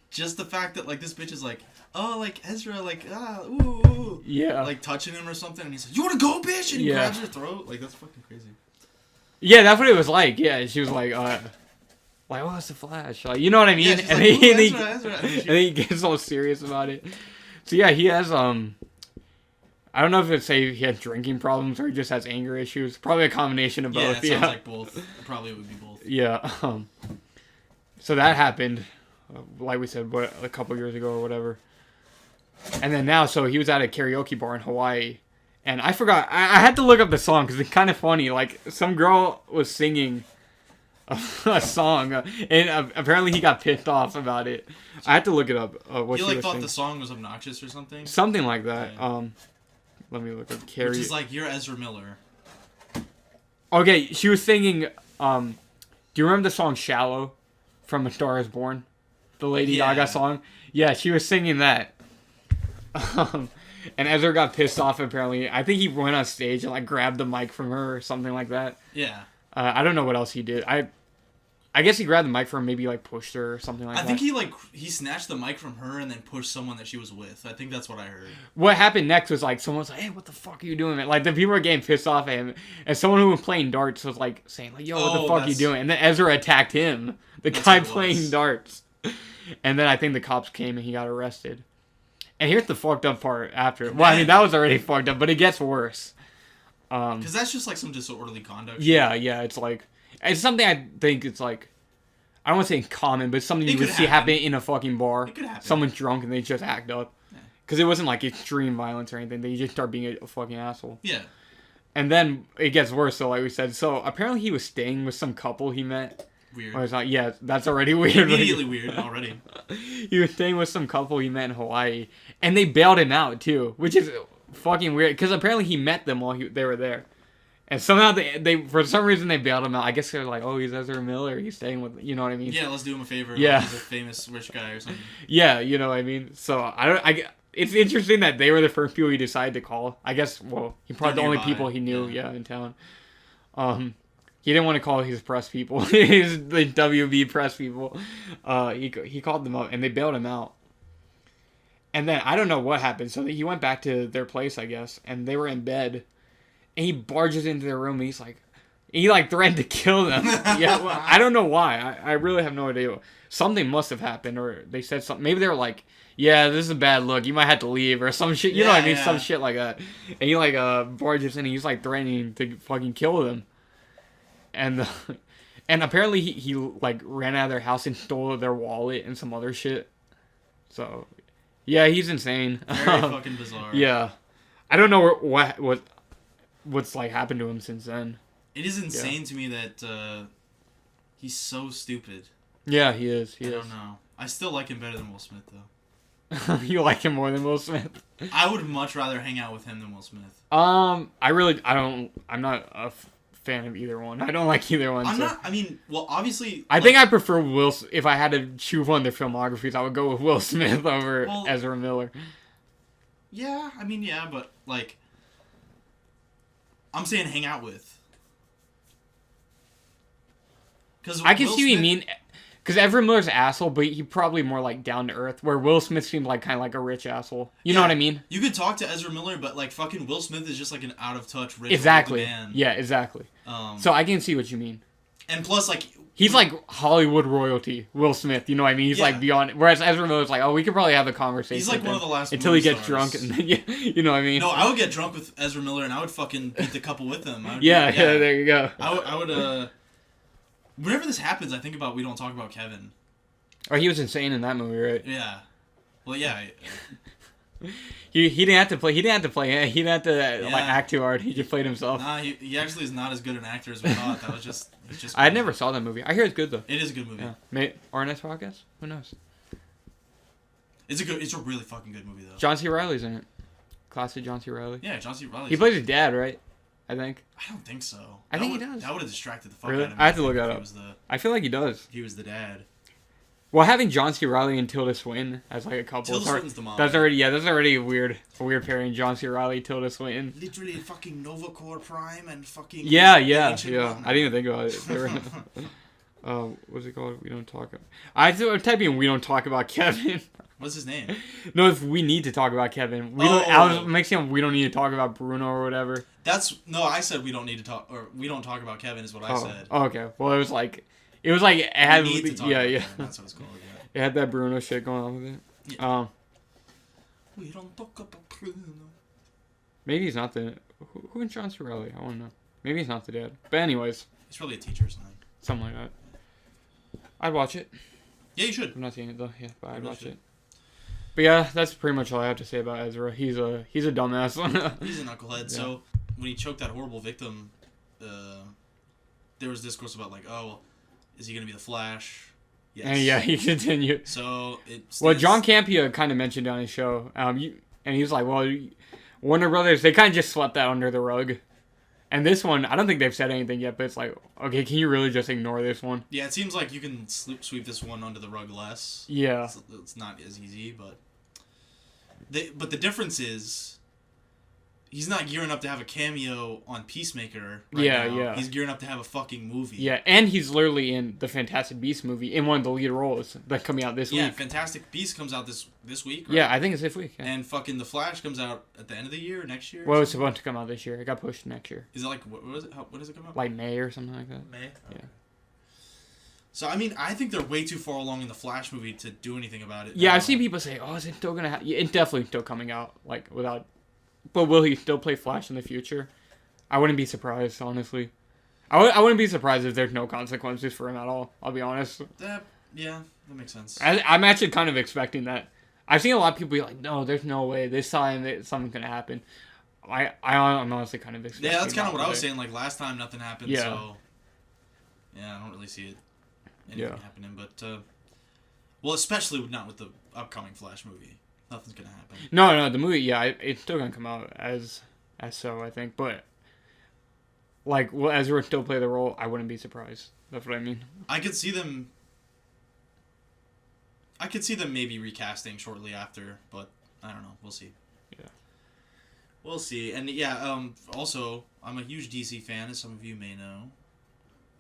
just the fact that like this bitch is like, oh, like Ezra, like ooh, yeah, like touching him or something, and he's like, "You want to go, bitch?" And he grabs her throat. Like that's fucking crazy. Yeah, that's what it was like. Yeah, she was like, what's the flash? Like, you know what I mean? Yeah, and, like, Ezra. And then he gets all serious about it. So yeah, he has I don't know if it's say he has drinking problems or he just has anger issues. Probably a combination of both. Yeah, it sounds like both. Probably would be both. Yeah. So that happened, like we said, a couple years ago or whatever. And then now, so he was at a karaoke bar in Hawaii, and I forgot. I had to look up the song because it's kind of funny. Like some girl was singing a song, and apparently he got pissed off about it. I had to look it up. What you she like thought singing. the song was obnoxious or something? Something like that. Yeah. Let me look up Which is like you're Ezra Miller. Okay, she was singing. Do you remember the song "Shallow" from A Star Is Born? The Lady Gaga song. Yeah, she was singing that. And Ezra got pissed off. Apparently, I think he went on stage and like grabbed the mic from her or something like that. Yeah. I don't know what else he did. I guess he grabbed the mic from her, maybe like pushed her or something like that. I think he snatched the mic from her and then pushed someone that she was with. I think that's what I heard. What happened next was like someone was like, "Hey, what the fuck are you doing, man?" Like the people were getting pissed off at him, and someone who was playing darts was like saying like, "Yo, what the fuck are you doing?" And then Ezra attacked him, the guy playing darts. And then I think the cops came and he got arrested. And here's the fucked up part after. Well, I mean that was already fucked up, but it gets worse. Because that's just like some disorderly conduct. Yeah, it's like it's something I think it's like. I don't want to say common, but it's something you would see happen in a fucking bar. It could happen. Someone's drunk and they just act up. Because it wasn't like extreme violence or anything. They just start being a fucking asshole. Yeah. And then it gets worse, so like we said. So apparently he was staying with some couple he met. Weird. Or it's like, yeah, that's already weird. Immediately weird already. He was staying with some couple he met in Hawaii. And they bailed him out, too. Which is fucking weird. Because apparently he met them while they were there. And somehow they for some reason they bailed him out. I guess they're like, oh, he's Ezra Miller. He's staying with, you know what I mean? Yeah, let's do him a favor. Yeah. Like he's a famous rich guy or something. Yeah, you know what I mean? So, it's interesting that they were the first people he decided to call. I guess, well, he probably the only people he knew, in town. He didn't want to call his press people. His the WB press people. He called them up and they bailed him out. And then, I don't know what happened. So he went back to their place, I guess. And they were in bed. And he barges into their room and he threatened to kill them. Yeah, well, I don't know why. I really have no idea. Something must have happened, or they said something. Maybe they were like, yeah, this is a bad look. You might have to leave, or some shit. You know what I mean? Some shit like that. And he barges in and he's threatening to fucking kill them. And and apparently he ran out of their house and stole their wallet and some other shit. So, yeah, he's insane. Very fucking bizarre. Yeah. I don't know what's happened to him since then. It is insane to me that he's so stupid. Yeah, he is. I don't know. I still like him better than Will Smith, though. You like him more than Will Smith? I would much rather hang out with him than Will Smith. I'm not a fan of either one. I don't like either one. Obviously... I think I prefer Will... If I had to choose one of their filmographies, I would go with Will Smith over Ezra Miller. Yeah, but like, I'm saying hang out with. Because I can see what you mean. Because Ezra Miller's an asshole, but he probably more like down to earth. Where Will Smith seemed like kind of like a rich asshole. You know what I mean? You could talk to Ezra Miller, but like fucking Will Smith is just like an out of touch rich exactly. man. Yeah, exactly. So I can see what you mean. And plus, like, he's like Hollywood royalty, Will Smith. You know what I mean? He's like beyond. Whereas Ezra Miller's like, oh, we could probably have a conversation. He's like one of the last until he gets drunk, and then you know what I mean? No, I would get drunk with Ezra Miller, and I would fucking beat the couple with him. Yeah, there you go. I would. Whenever this happens, I think about We Don't Talk About Kevin. Oh, he was insane in that movie, right? Yeah. Well, yeah. He didn't have to play. He didn't have to play. He didn't have to like act too hard. He just played himself. Nah, he actually is not as good an actor as we thought. That was just. I never saw that movie. I hear it's good though. It is a good movie. Yeah. RNS podcast? Who knows? It's a really fucking good movie though. John C. Reilly's in it. Classic John C. Reilly. Yeah, John C. Reilly. He plays his dad, right? I think. I don't think so. I think he does. That would have distracted the fuck really? out of me. I have to look that up. I feel like he does. If he was the dad. Well, having John C. Reilly and Tilda Swinton as like a couple. Tilda Swinton's the mom. That's already a weird pairing. John C. Reilly, Tilda Swinton. Literally fucking Nova Corps Prime and fucking. Yeah. I didn't even think about it. What's it called? We Don't Talk About... I'm typing We Don't Talk About Kevin. What's his name? No, if we need to talk about Kevin. I was mixing we don't need to talk about Bruno or whatever. I said we don't need to talk, or we don't talk about Kevin is what I said. Oh, okay. Well, it was like it had we need to talk about Kevin. That's what it's called, It had that Bruno shit going on with it. Yeah. We don't talk about Bruno. Maybe he's not the... Who in John C. Reilly? I want to know. Maybe he's not the dad. But anyways. He's probably a teacher or something. Something like that. I'd watch it. Yeah, you should. I'm not seeing it though. Yeah, but I'd watch it. But yeah, that's pretty much all I have to say about Ezra. He's a dumbass. He's a knucklehead. Yeah. So when he choked that horrible victim, there was discourse about like, oh, is he gonna be the Flash? Yes. And yeah, he continued. So John Campea kind of mentioned on his show, and he was like, well, Warner Brothers, they kind of just swept that under the rug. And this one, I don't think they've said anything yet, but it's like, okay, can you really just ignore this one? Yeah, it seems like you can sweep this one under the rug less. Yeah. It's not as easy, but the difference is he's not gearing up to have a cameo on Peacemaker right now. Yeah. He's gearing up to have a fucking movie. Yeah, and he's literally in the Fantastic Beasts movie, in one of the lead roles that's coming out this week. Yeah, Fantastic Beasts comes out this week, right? Yeah, I think it's this week. Yeah. And fucking The Flash comes out at the end of the year, next year? Well, it's supposed to come out this year. It got pushed to next year. Is it like, what is it? When does it come out? Like May or something like that. May? Okay. Yeah. So, I mean, I think they're way too far along in the Flash movie to do anything about it. Yeah, I've seen people say, oh, is it still going to happen? Yeah, it's definitely still coming out, like, without... But will he still play Flash in the future? I wouldn't be surprised, honestly. I wouldn't be surprised if there's no consequences for him at all, I'll be honest. Yeah, that makes sense. I'm actually kind of expecting that. I've seen a lot of people be like, no, there's no way. This time something's going to happen. I'm honestly kind of expecting Yeah, that's kind of what I was saying. Like, last time nothing happened, yeah. So... Yeah, I don't really see anything happening. But, well, especially not with the upcoming Flash movie. Nothing's going to happen. No, the movie, yeah, it's still going to come out as so, I think. But, like, will Ezra still play the role? I wouldn't be surprised. That's what I mean. I could see them maybe recasting shortly after, but I don't know. We'll see. Yeah. We'll see. And, yeah, also, I'm a huge DC fan, as some of you may know,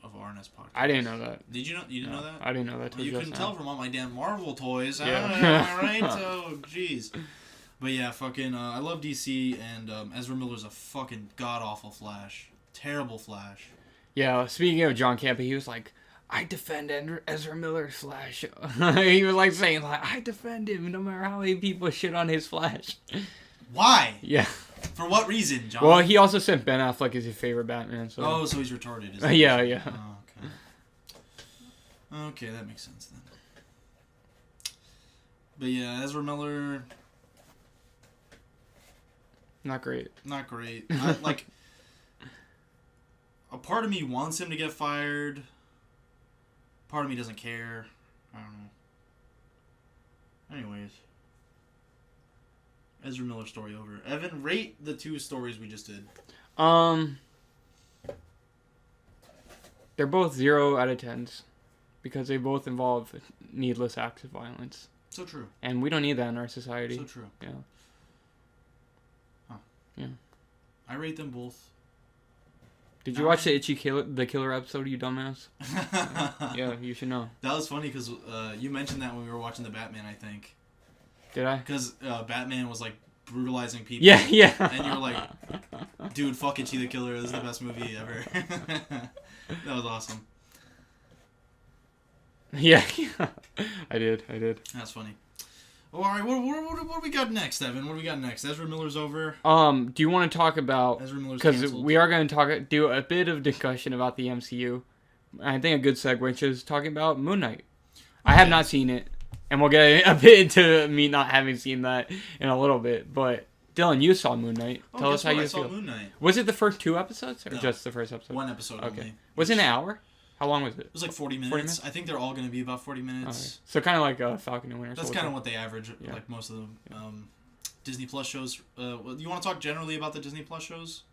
of RNS podcast. I didn't know that. Did you know? You didn't know that? I didn't know that. Well, you couldn't tell from all my damn Marvel toys. Yeah. Am I right? Oh, jeez. But yeah, fucking, I love DC, and Ezra Miller's a fucking god-awful Flash. Terrible Flash. Yeah, speaking of John Campea, he was like, I defend Ezra Miller's Flash. He was like saying, like, I defend him no matter how many people shit on his Flash. Why? Yeah. For what reason, John? Well, he also said Ben Affleck is his favorite Batman. So. Oh, so he's retarded. Yeah. Oh, okay. Okay, that makes sense then. But yeah, Ezra Miller... Not great. Like, a part of me wants him to get fired. Part of me doesn't care. I don't know. Anyways. Ezra Miller story over. Evan, rate the two stories we just did. They're both 0 out of 10s. Because they both involve needless acts of violence. So true. And we don't need that in our society. So true. Yeah. Huh. Yeah. I rate them both. Did you watch the the Killer episode, you dumbass? Yeah, you should know. That was funny because you mentioned that when we were watching the Batman, I think. Did I? Because Batman was like brutalizing people. Yeah, yeah. And you were like, dude, fuck Itchy the Killer. This is the best movie ever. That was awesome. Yeah, I did. That's funny. All right, what do we got next, Evan? What do we got next? Ezra Miller's over. Do you want to talk about... Ezra Miller's because canceled. we are going to do a bit of discussion about the MCU. I think a good segue is talking about Moonknight. Okay. I have not seen it, and we'll get a bit into me not having seen that in a little bit. But Dylan, you saw Moonknight. Tell us how you feel. Moonknight. Was it the first 2 episodes, or just the first episode? 1 episode only. Was it an hour? How long was it? It was like 40 minutes. 40 minutes? I think they're all going to be about 40 minutes. Okay. So kind of like Falcon and Winter Soldier. That's kind of what they average, like most of the Disney Plus shows. You want to talk generally about the Disney Plus shows?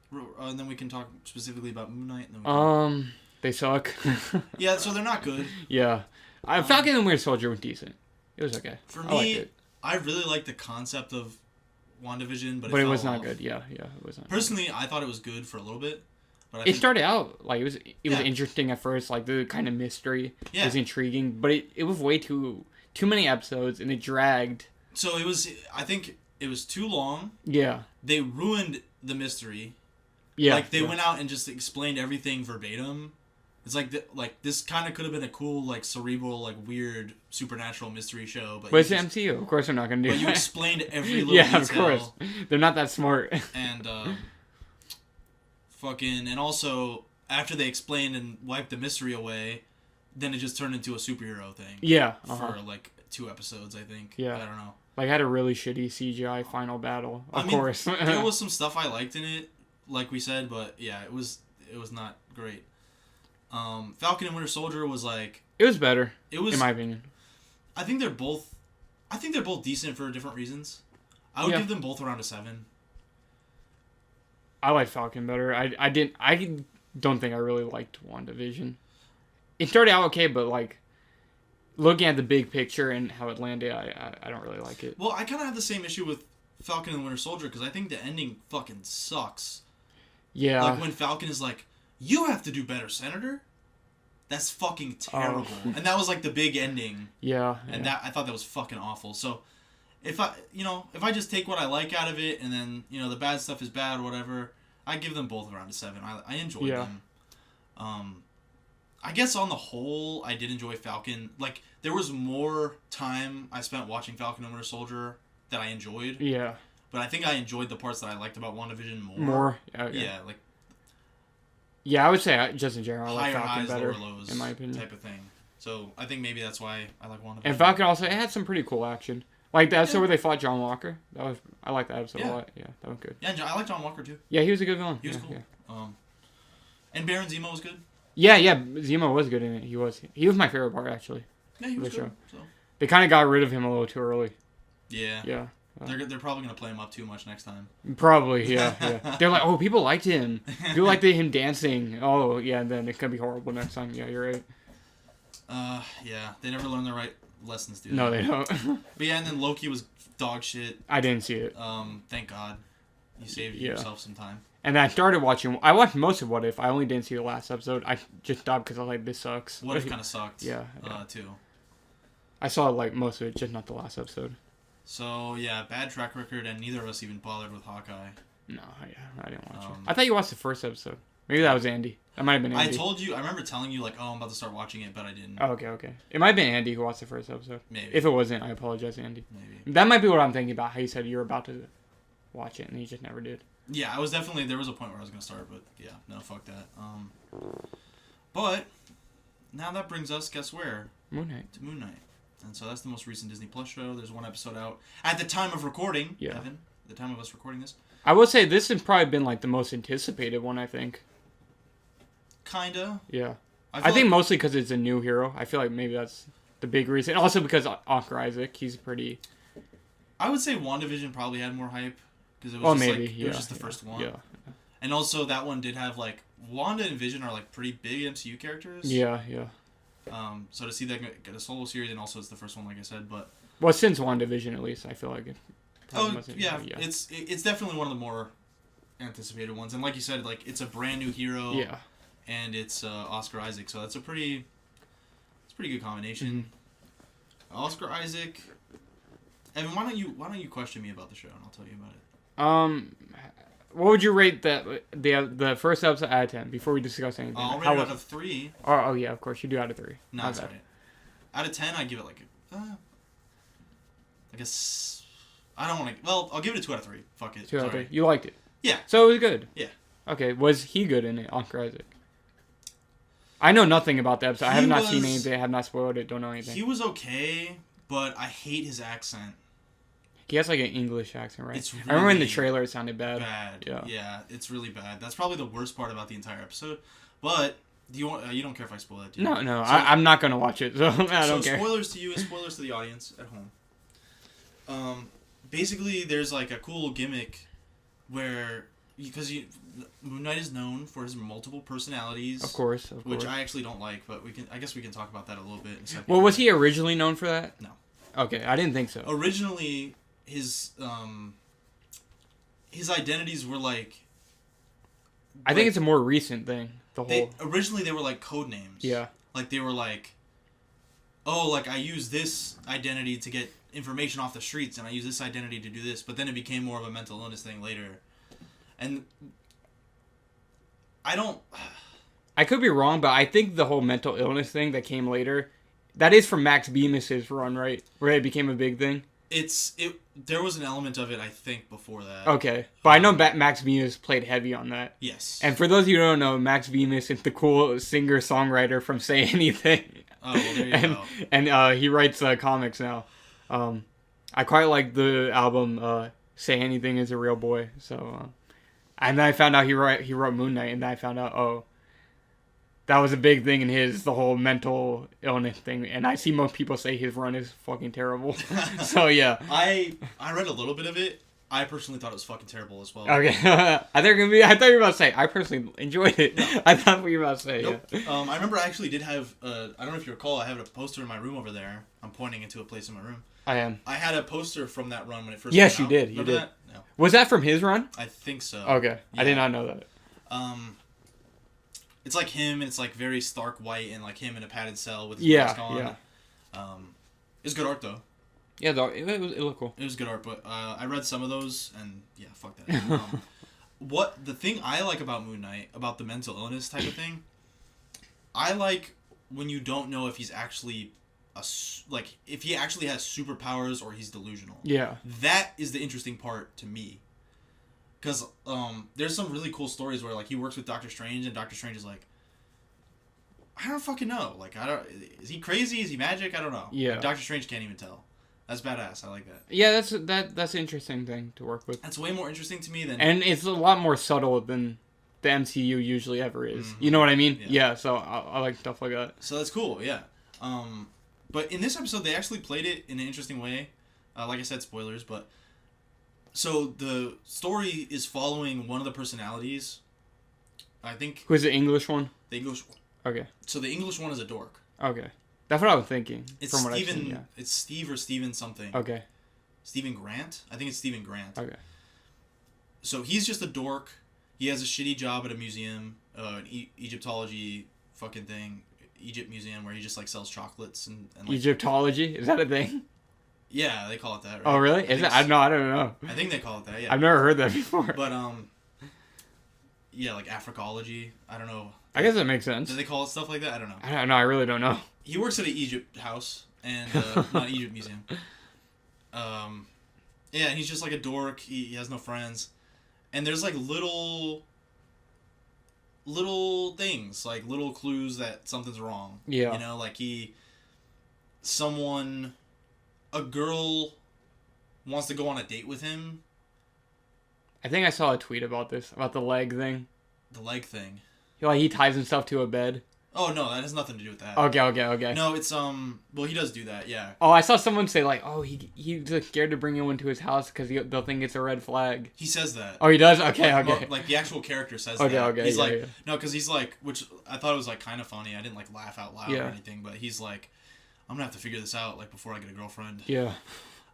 And then we can talk specifically about Moonknight. And then they suck. Yeah, so they're not good. Yeah. Falcon and Winter Soldier was decent. It was okay. For me, I really like the concept of WandaVision, but it was not good. Yeah, it was not. Personally, I thought it was good for a little bit. But it started out like it was interesting at first, like the kind of mystery was intriguing, but it was way too many episodes and it dragged. So I think it was too long. Yeah. They ruined the mystery. Yeah. Like they went out and just explained everything verbatim. It's like this kind of could have been a cool, like cerebral, like weird supernatural mystery show, but it's the MCU. Of course, they're not gonna do. But that. You explained every little detail. Of course, they're not that smart. And and also after they explained and wiped the mystery away, then it just turned into a superhero thing. Yeah. For like 2 episodes, I think. Yeah. I don't know. Like I had a really shitty CGI final battle. Of course. There was some stuff I liked in it, like we said, but yeah, it was not great. Falcon and Winter Soldier was like... It was better, in my opinion. I think they're both decent for different reasons. I would give them both around a 7. I like Falcon better. I don't think I really liked WandaVision. It started out okay, but like looking at the big picture and how it landed, I don't really like it. Well, I kind of have the same issue with Falcon and Winter Soldier because I think the ending fucking sucks. Yeah. Like when Falcon is like, "You have to do better, Senator." That's fucking terrible. And that was like the big ending. Yeah. And that I thought that was fucking awful. So if I just take what I like out of it and then, the bad stuff is bad or whatever, I give them both around a 7. I enjoyed them. I guess on the whole, I did enjoy Falcon. Like, there was more time I spent watching Falcon and Winter Soldier that I enjoyed. Yeah. But I think I enjoyed the parts that I liked about WandaVision more. More? Okay. Yeah, like... Yeah, I would say, just in general, I like Falcon highs, better, lower lows, in my opinion. Type of thing. So, I think maybe that's why I like WandaVision. And Falcon also, it had some pretty cool action. Like the episode where they fought John Walker. I like that episode a lot. Yeah, that was good. Yeah, I like John Walker too. Yeah, he was a good villain. He was cool. Yeah. And Baron Zemo was good. Yeah, Zemo was good in it. He was my favorite part actually. Yeah, he was good. So. They kind of got rid of him a little too early. Yeah. Yeah. They're probably gonna play him up too much next time. Probably, yeah. They're like, oh, people liked him. People liked him dancing. Oh, yeah, and then it could be horrible next time. Yeah, you're right. Yeah, they never learn the right lessons, dude. No, they don't. But yeah, and then Loki was dog shit. I didn't see it. Thank God, you saved yourself some time. And then I watched most of What If. I only didn't see the last episode. I just stopped because I was like, this sucks. What If kind of sucked. Yeah. Too. I saw like most of it, just not the last episode. So yeah, bad track record, and neither of us even bothered with Hawkeye. No, I didn't watch it. I thought you watched the first episode. Maybe that was Andy. That might have been Andy. I remember telling you like, oh, I'm about to start watching it, but I didn't. Oh, okay. It might have been Andy who watched the first episode. Maybe. If it wasn't, I apologize, Andy. Maybe. That might be what I'm thinking about. How you said you were about to watch it and you just never did. Yeah, there was a point where I was gonna start, but yeah, no, fuck that. But now that brings us, guess where? Moonknight. To Moonknight. And so that's the most recent Disney Plus show. There's 1 episode out at the time of recording. Yeah. Evan, the time of us recording this. I will say this has probably been like the most anticipated one. I think. Kinda. Yeah. I think mostly because it's a new hero. I feel like maybe that's the big reason. Also because Oscar Isaac, he's pretty. I would say WandaVision probably had more hype because it was it was just the first one. Yeah. And also that one did have like Wanda and Vision are like pretty big MCU characters. Yeah. So to see that get a solo series, and also it's the first one, like I said, but... Well, since WandaVision, at least, I feel like it... It's definitely one of the more anticipated ones. And like you said, like it's a brand new hero. Yeah. And it's Oscar Isaac, so that's a pretty good combination. Oscar Isaac. Evan, why don't you question me about the show and I'll tell you about it. What would you rate the first episode out of 10 before we discuss anything? I'll rate it out of 3. Oh yeah, of course you do out of 3. No, that's right. Out of 10, I give it like I guess I don't want to. Well, I'll give it a 2 out of 3. Fuck it. 2 out of 3. You liked it. Yeah. So it was good. Yeah. Okay. Was he good in it, Oscar Isaac? I know nothing about the episode. I have not seen anything. I have not spoiled it. Don't know anything. He was okay, but I hate his accent. He has like an English accent, right? It's really I remember in the trailer it sounded bad. Yeah, it's really bad. That's probably the worst part about the entire episode. But you don't care if I spoil it, do you? No. So, I'm not gonna watch it, so I don't care. Spoilers to you and spoilers to the audience at home. Basically, there's like a cool gimmick where Moonknight is known for his multiple personalities. Of course. Which I actually don't like, but I guess we can talk about that a little bit in a second. Well, was he originally known for that? No. Okay, I didn't think so. Originally, his identities were like. I think it's a more recent thing. Originally they were like code names. Yeah. Like they were like, oh, like I use this identity to get information off the streets, and I use this identity to do this. But then it became more of a mental illness thing later, and I could be wrong, but I think the whole mental illness thing that came later, that is from Max Bemis's run, right? Where it became a big thing. There was an element of it, I think, before that. Okay. But I know Max Bemis played heavy on that. Yes. And for those of you who don't know, Max Bemis is the cool singer-songwriter from Say Anything. Oh, well, there you go. And he writes comics now. I quite like the album Say Anything Is a Real Boy. So, and then I found out he wrote Moonknight, and then I found out, that was a big thing in the whole mental illness thing. And I see most people say his run is fucking terrible. So, yeah. I read a little bit of it. I personally thought it was fucking terrible as well. Okay. I thought you were about to say, I personally enjoyed it. No. I thought you were about to say, nope. Yeah. I remember I actually did have, I don't know if you recall, I have a poster in my room over there. I'm pointing into a place in my room. I am. I had a poster from that run when it first Yes, came you out. did. Remember You did. That? No. Was that from his run? I think so. Okay. Yeah. I did not know that. It's like him, and it's like very stark white, and like him in a padded cell with his mask on. Yeah. It's good art though. Yeah, it looked cool. It was good art, but I read some of those, and yeah, fuck that. The thing I like about Moonknight, about the mental illness type of thing, I like when you don't know if he's actually if he actually has superpowers or he's delusional. Yeah. That is the interesting part to me. Because there's some really cool stories where like he works with Doctor Strange, and Doctor Strange is like, I don't fucking know. Like, is he crazy? Is he magic? I don't know. Yeah. Like, Doctor Strange can't even tell. That's badass. I like that. Yeah, that's an interesting thing to work with. That's way more interesting to me than. And it's a lot more subtle than the MCU usually ever is. Mm-hmm. You know what I mean? Yeah. So I like stuff like that. So that's cool. Yeah. But in this episode, they actually played it in an interesting way. Like I said, spoilers, but. So the story is following one of the personalities. I think. Who's the English one? The English one. Okay. So the English one is a dork. Okay. That's what I was thinking. It's from what Steven. I've seen, yeah. It's Steve or Steven something. Okay. Steven Grant? I think it's Steven Grant. Okay. So he's just a dork. He has a shitty job at a museum, an Egyptology fucking thing, Egypt museum, where he just like sells chocolates and like, Egyptology? Is that a thing? Yeah, they call it that. Right? Oh really? Is it? I don't know. I think they call it that. Yeah. I've never heard that before. But yeah, like Africology. I don't know. I guess that makes sense. Do they call it stuff like that? I don't know. I don't know. I really don't know. He works at an Egypt house and not Egypt museum. Yeah, and he's just like a dork. He has no friends, and there's like little things, like little clues that something's wrong. Yeah. You know, like a girl wants to go on a date with him. I think I saw a tweet about this, about the leg thing. The leg thing. Like he ties himself to a bed. Oh no, that has nothing to do with that. Okay. No, it's well, he does do that, yeah. Oh, I saw someone say like, oh, he's scared to bring anyone to his house because they'll think it's a red flag. He says that. Oh, he does. Okay. Like the actual character says that. Okay. He's yeah. No, because he's like, which I thought it was like kind of funny. I didn't like laugh out loud or anything, but he's like, I'm gonna have to figure this out like before I get a girlfriend. Yeah.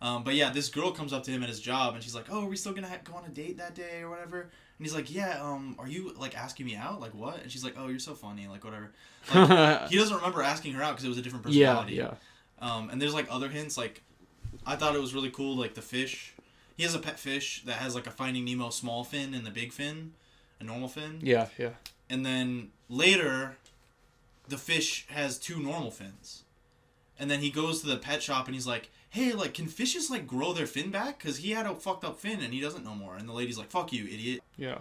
But yeah, this girl comes up to him at his job and she's like, oh, are we still gonna go on a date that day or whatever? And he's like, yeah, are you, like, asking me out? Like, what? And she's like, oh, you're so funny, like, whatever. Like, he doesn't remember asking her out because it was a different personality. Yeah. And there's, like, other hints, like, I thought it was really cool, like, the fish. He has a pet fish that has, like, a Finding Nemo small fin and the big fin, a normal fin. Yeah. And then later, the fish has 2 normal fins. And then he goes to the pet shop and he's like, hey, like, can fishes, like, grow their fin back? Because he had a fucked up fin and he doesn't no more. And the lady's like, fuck you, idiot. Yeah.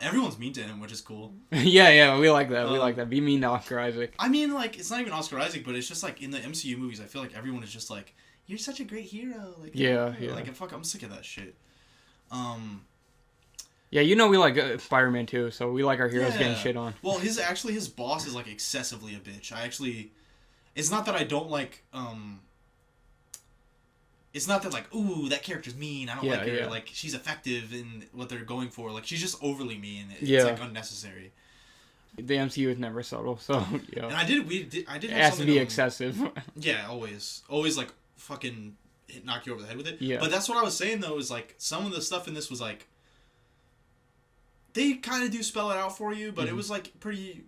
Everyone's mean to him, which is cool. yeah, we like that. We like that. Be mean to Oscar Isaac. I mean, like, it's not even Oscar Isaac, but it's just, like, in the MCU movies, I feel like everyone is just like, you're such a great hero. Like, yeah. Like, fuck, I'm sick of that shit. Yeah, you know we like Spider-Man too, so we like our heroes getting shit on. Well, his boss is, like, excessively a bitch. It's not that I don't like, it's not that, like, ooh, that character's mean, I don't like her, like, she's effective in what they're going for, like, she's just overly mean, it's, like, unnecessary. The MCU is never subtle, so, yeah. And I did it has to be excessive. Yeah, always, like, fucking knock you over the head with it. Yeah. But that's what I was saying, though, is, like, some of the stuff in this was, like, they kind of do spell it out for you, but it was, like, pretty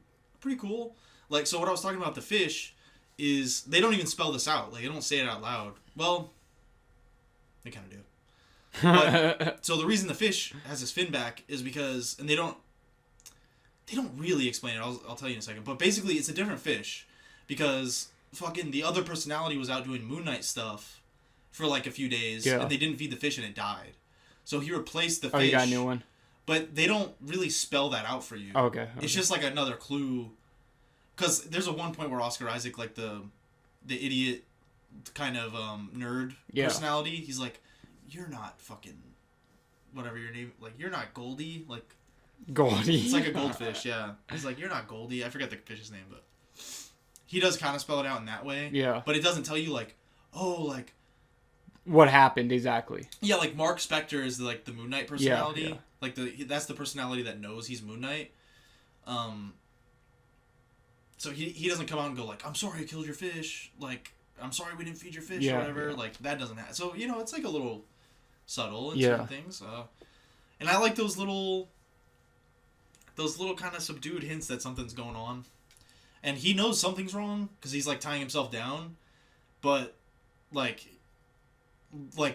cool. Like, so what I was talking about the fish is they don't even spell this out. Like, they don't say it out loud. Well, they kind of do. But, so the reason the fish has his fin back is because, and they don't really explain it. I'll tell you in a second. But basically, it's a different fish because fucking the other personality was out doing Moonknight stuff for like a few days, and they didn't feed the fish and it died. So he replaced the fish. Oh, you got a new one. But they don't really spell that out for you. Oh, okay. It's just like another clue. Because there's a one point where Oscar Isaac, like the idiot kind of nerd personality, he's like, you're not fucking whatever your name, like, you're not Goldie, like, Goldie. It's like a goldfish, yeah. He's like, you're not Goldie. I forget the fish's name, but he does kind of spell it out in that way. Yeah. But it doesn't tell you, like, oh, like, what happened exactly. Yeah, like Mark Spector is like the Moonknight personality. Yeah. Like that's the personality that knows he's Moonknight. So he doesn't come out and go like, I'm sorry I killed your fish. Like, I'm sorry we didn't feed your fish or whatever. Yeah. Like, that doesn't happen. So, it's like a little subtle in certain things. And I like those little kind of subdued hints that something's going on. And he knows something's wrong because he's, like, tying himself down. But, like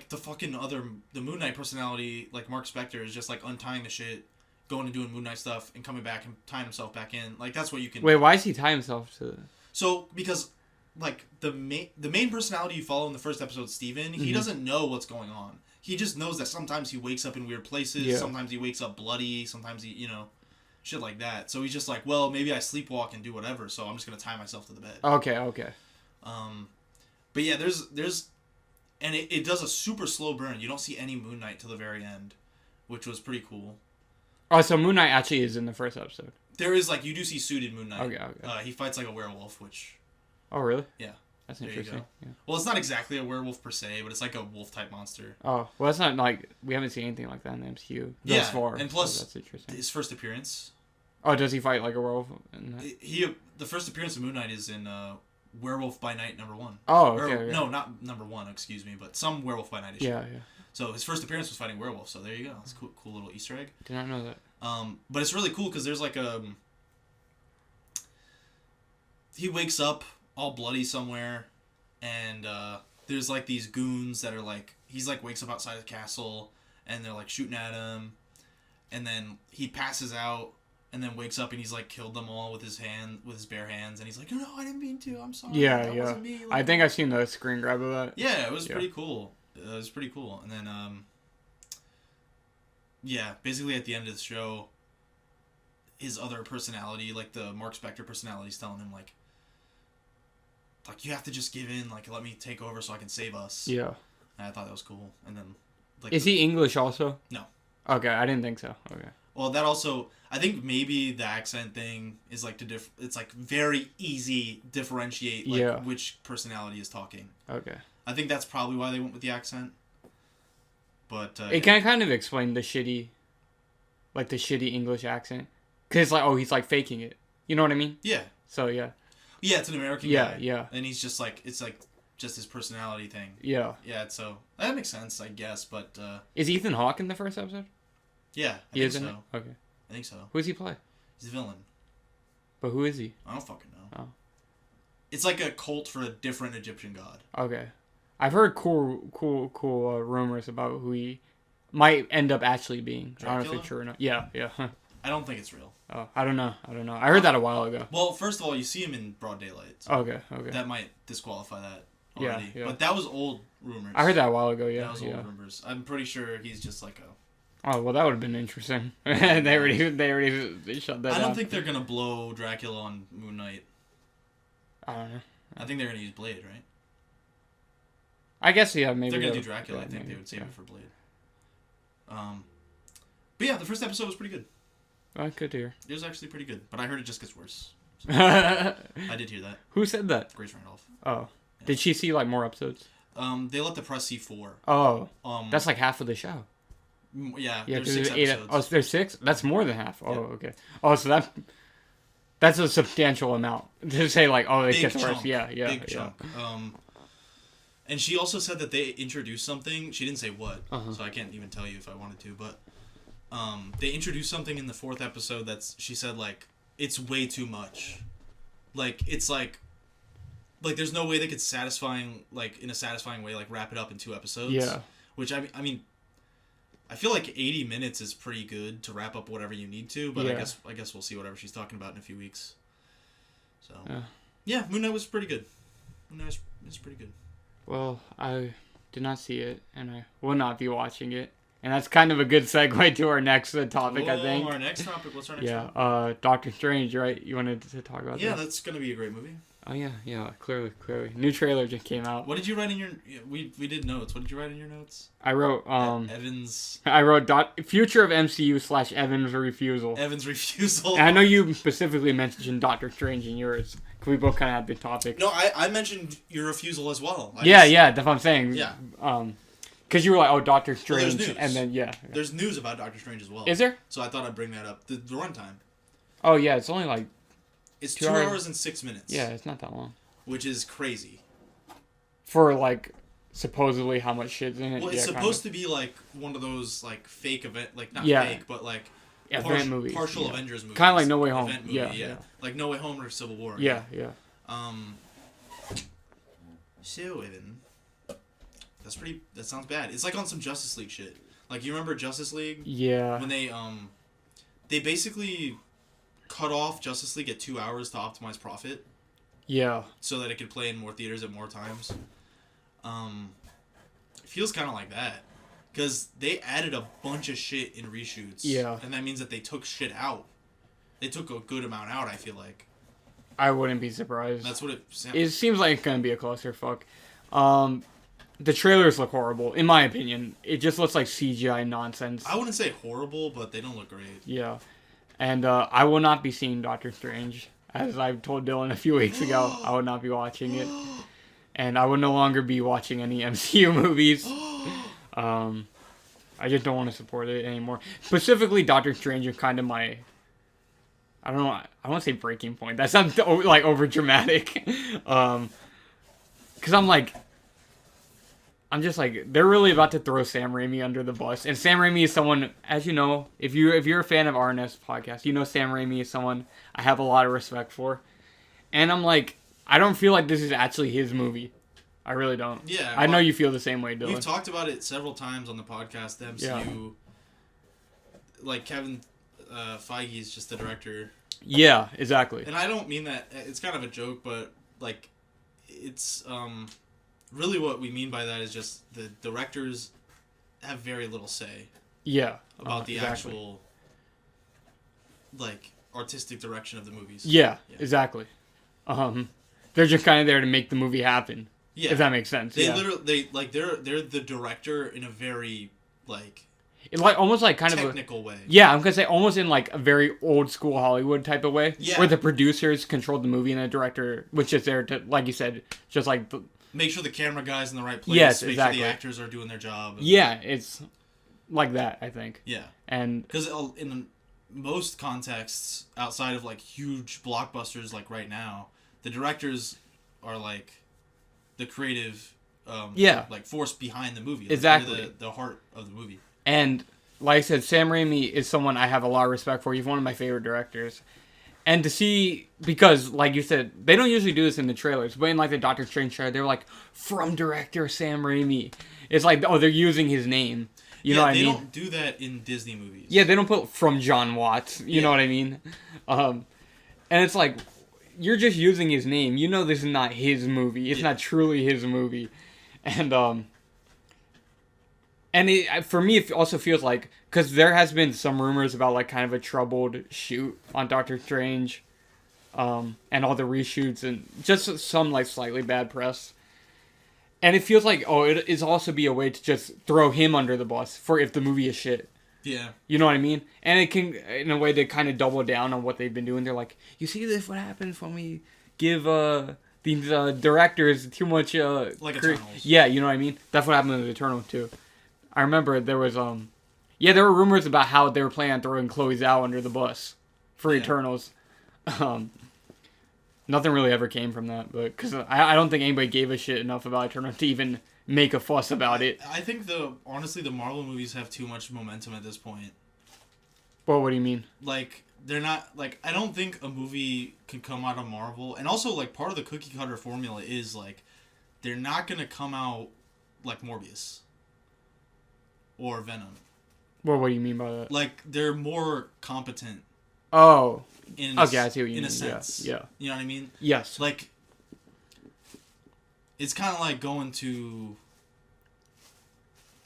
the fucking the Moonknight personality, like Mark Spector, is just, like, untying the shit, going and doing Moonknight stuff, and coming back and tying himself back in. Like, that's what you can... Wait, why does he tie himself to... So, because, like, the main personality you follow in the first episode, Steven, he doesn't know what's going on. He just knows that sometimes he wakes up in weird places, sometimes he wakes up bloody, sometimes he, shit like that. So he's just like, well, maybe I sleepwalk and do whatever, so I'm just going to tie myself to the bed. Okay. But yeah, there's... And it does a super slow burn. You don't see any Moonknight till the very end, which was pretty cool. Oh, so Moonknight actually is in the first episode. There is, like, you do see suited Moonknight. Okay. He fights like a werewolf, which... Oh, really? Yeah. That's interesting. Yeah. Well, it's not exactly a werewolf per se, but it's like a wolf-type monster. Oh, well, that's not, like... We haven't seen anything like that in the MCU thus far. And plus, so that's interesting. His first appearance... Oh, does he fight like a werewolf? The first appearance of Moonknight is in Werewolf by Night #1. Oh, okay. No, not #1, excuse me, but some Werewolf by Night issue. Yeah. So his first appearance was fighting werewolf, so there you go. It's a cool little Easter egg. Did not know that. But it's really cool because there's like he wakes up all bloody somewhere, and there's like these goons that are like, he's like wakes up outside the castle, and they're like shooting at him, and then he passes out, and then wakes up and he's like killed them all with his bare hands, and he's like, no, I didn't mean to, I'm sorry. Yeah. Wasn't me. Like, I think I've seen the screen grab of that. Yeah, it was pretty cool. It was pretty cool. And then basically at the end of the show, his other personality, like the Mark Spector personality, is telling him like you have to just give in, like, let me take over so I can save us. Yeah. And I thought that was cool. And then like, is he English also? No. Okay, I didn't think so. Okay. Well, that also, I think maybe the accent thing is like it's like very easy differentiate like which personality is talking. Okay. I think that's probably why they went with the accent. But it can kind of explain the shitty English accent, cause it's like, oh, he's like faking it. You know what I mean? Yeah. So yeah. Yeah, it's an American guy. Yeah. And he's just like, it's like just his personality thing. Yeah. Yeah. So that makes sense, I guess. But is Ethan Hawke in the first episode? Yeah, he is in it? Okay. I think so. Who does he play? He's a villain. But who is he? I don't fucking know. Oh. It's like a cult for a different Egyptian god. Okay. I've heard cool rumors about who he might end up actually being. Dracula? I don't know if it's true or not. Yeah. I don't think it's real. Oh, I don't know. I heard that a while ago. Well, first of all, you see him in broad daylight. So Okay. that might disqualify that already. Yeah. But that was old rumors. I heard that a while ago, yeah. That was old rumors. I'm pretty sure he's just like a... Oh, well, that would have been interesting. they already shut that down. I don't think they're going to blow Dracula on Moonknight. I don't know. I think they're going to use Blade, right? I guess, yeah, maybe. They're going to do Dracula. I think they would save it for Blade. But yeah, the first episode was pretty good. Good to hear. It was actually pretty good, but I heard it just gets worse. So I did hear that. Who said that? Grace Randolph. Oh. Yeah. Did she see, like, more episodes? They let the press see 4. Oh. That's like half of the show. Yeah, there's 6 episodes. Oh, there's 6? That's more than half. Oh, okay. Oh, so that's a substantial amount to say, like, oh, it gets worse. Yeah. Big chunk. And she also said that they introduced something. She didn't say what, so I can't even tell you if I wanted to. But they introduced something in the 4th episode she said, like, it's way too much. Like, it's like there's no way they could in a satisfying way, like, wrap it up in 2 episodes. Yeah. Which, I mean, I feel like 80 minutes is pretty good to wrap up whatever you need to, but yeah. I guess we'll see whatever she's talking about in a few weeks. So, yeah, Moonknight was pretty good. Moonknight was pretty good. Well, I did not see it, and I will not be watching it. And that's kind of a good segue to our next topic, I think. Our next topic? What's our next topic? Yeah, Doctor Strange, right? You wanted to talk about that? Yeah, that's going to be a great movie. Oh, yeah, clearly. New trailer just came out. What did you write in your... We did notes. What did you write in your notes? I wrote... Evans... I wrote future of MCU / Evans refusal. Evans refusal. And I know you specifically mentioned Doctor Strange in yours. We both kind of had the topic. No, I mentioned your refusal as well. That's what I'm saying. Yeah. Because you were like, oh, Doctor Strange. Well, there's news. And then, There's news about Doctor Strange as well. Is there? So I thought I'd bring that up. The runtime. Oh, yeah, it's only like... It's 2 hours and 6 minutes. Yeah, it's not that long. Which is crazy. For, like, supposedly how much shit's in it. Well, it's supposed to be, like, one of those, like, fake event... Like, not fake, but, like... Event movies. Partial Avengers movies. Kind of like No Way Home. Movie, yeah. Like No Way Home or Civil War. Yeah. So, Evan... That sounds bad. It's like on some Justice League shit. Like, you remember Justice League? Yeah. When they basically cut off Justice League at 2 hours to optimize profit. Yeah. So that it could play in more theaters at more times. It feels kind of like that. Because they added a bunch of shit in reshoots. Yeah. And that means that they took shit out. They took a good amount out, I feel like. I wouldn't be surprised. That's what it sounds. It seems like it's going to be a clusterfuck. The trailers look horrible, in my opinion. It just looks like CGI nonsense. I wouldn't say horrible, but they don't look great. Yeah. And I will not be seeing Doctor Strange. As I've told Dylan a few weeks ago, I would not be watching it. And I would no longer be watching any MCU movies. I just don't want to support it anymore. Specifically, Doctor Strange is kind of my... I don't know. I don't want to say breaking point. That sounds like over dramatic. Because I'm just like, they're really about to throw Sam Raimi under the bus. And Sam Raimi is someone, as you know, if you're a fan of RNS podcast, you know Sam Raimi is someone I have a lot of respect for. And I'm like, I don't feel like this is actually his movie. I really don't. Yeah. I know you feel the same way, Dylan. We've talked about it several times on the podcast, the MCU. Yeah. Like, Kevin Feige is just the director. Yeah, exactly. And I don't mean that, it's kind of a joke, but, like, it's, really what we mean by that is just the directors have very little say. Yeah. About the actual, like, artistic direction of the movies. Yeah. Exactly. They're just kind of there to make the movie happen. Yeah. If that makes sense. They're the director in a very, like... almost like kind technical of way. Yeah, I'm gonna say almost in like a very old school Hollywood type of way. Yeah. Where the producers control the movie and the director, which is there to, like you said, just like... Make sure the camera guy's in the right place. Yes, make exactly. sure the actors are doing their job. Yeah, it's like that, I think. Yeah. And... Because in most contexts, outside of like huge blockbusters like right now, the directors are like the creative like force behind the movie. Like, exactly. they're the heart of the movie. And like I said, Sam Raimi is someone I have a lot of respect for. He's one of my favorite directors. And to see, because, like you said, they don't usually do this in the trailers, but in, like, the Doctor Strange trailer, they're like, from director Sam Raimi. It's like, oh, they're using his name. You know what I mean? They don't do that in Disney movies. Yeah, they don't put from John Watts. You know what I mean? And it's like, you're just using his name. You know this is not his movie. It's not truly his movie. And it, for me, it also feels like, because there has been some rumors about, like, kind of a troubled shoot on Doctor Strange, and all the reshoots, and just some, like, slightly bad press. And it feels like, it is also be a way to just throw him under the bus for if the movie is shit. Yeah. You know what I mean? And it can, in a way, they kind of double down on what they've been doing. They're like, you see this, what happens when we give, these, directors too much, like Eternals. Yeah, you know what I mean? That's what happened with Eternal, too. I remember there was, there were rumors about how they were planning on throwing Chloe Zhao under the bus for Eternals. Nothing really ever came from that, but because I don't think anybody gave a shit enough about Eternals to even make a fuss about it. I think honestly the Marvel movies have too much momentum at this point. Well, what do you mean? Like, they're not, like, I don't think a movie can come out of Marvel, and also, like, part of the cookie cutter formula is, like, they're not gonna come out like Morbius or Venom. Well, what do you mean by that? Like, they're more competent. Oh. I see what you mean. In a sense. Yeah. You know what I mean? Yes. Like, it's kind of like going to,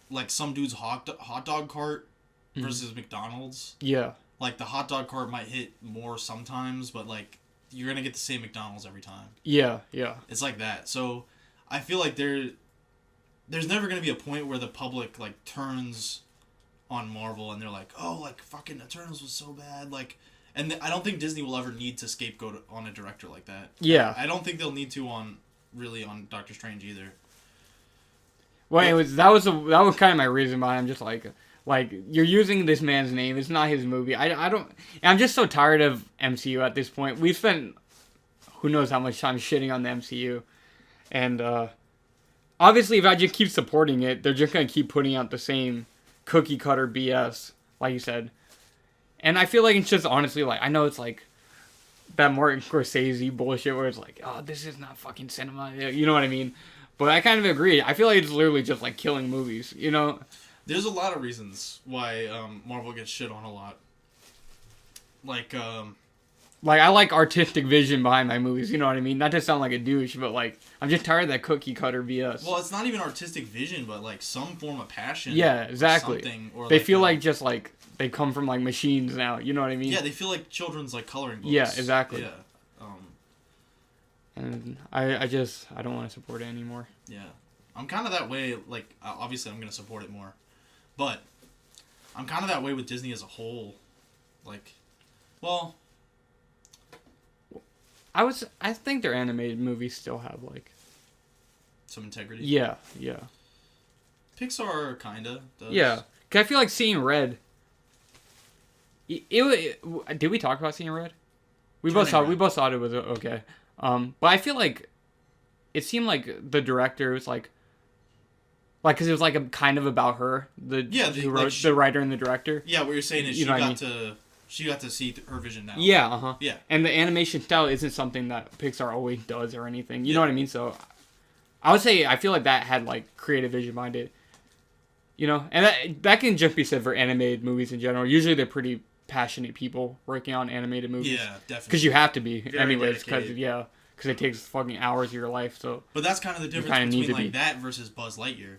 like, some dude's hot dog cart versus McDonald's. Yeah. Like, the hot dog cart might hit more sometimes, but, like, you're going to get the same McDonald's every time. Yeah, yeah. It's like that. So, I feel like there's never going to be a point where the public, like, turns on Marvel and they're like, oh, like, fucking Eternals was so bad, like, and I don't think Disney will ever need to scapegoat on a director like that. Yeah. I don't think they'll need to on Doctor Strange either. Well, anyways, that was kind of my reason why I'm just like you're using this man's name. It's not his movie. I don't. I'm just so tired of MCU at this point. We've spent who knows how much time shitting on the MCU, and obviously, if I just keep supporting it, they're just gonna keep putting out the same cookie cutter BS, like you said. And I feel like it's just honestly, like, I know it's like that Martin Scorsese bullshit where it's like, oh, this is not fucking cinema. You know what I mean? But I kind of agree. I feel like it's literally just like killing movies, you know? There's a lot of reasons why Marvel gets shit on a lot. Like, I like artistic vision behind my movies, you know what I mean? Not to sound like a douche, but, like, I'm just tired of that cookie cutter BS. Well, it's not even artistic vision, but, like, some form of passion. Yeah, exactly. Or something, or they like, feel like just, like, they come from, like, machines now, you know what I mean? Yeah, they feel like children's, like, coloring books. Yeah, exactly. Yeah. And I don't want to support it anymore. Yeah. I'm kind of that way, like, obviously I'm going to support it more. But I'm kind of that way with Disney as a whole. Like, well, I think their animated movies still have, like, some integrity. Yeah, yeah. Pixar kinda does. Yeah. 'Cause I feel like Seeing Red. Did we talk about Seeing Red? We both thought it was okay. But I feel like it seemed like the director was like, because it was like a kind of about her, the writer and the director. Yeah, what you're saying is she got to see her vision now. Yeah, Yeah. And the animation style isn't something that Pixar always does or anything. You know what I mean? So I would say I feel like that had like creative vision behind it. You know, and that can just be said for animated movies in general. Usually they're pretty passionate people working on animated movies. Yeah, definitely. Because you have to be, Very anyways. Because dedicated. it takes fucking hours of your life. So. But that's kind of the difference between like that versus Buzz Lightyear.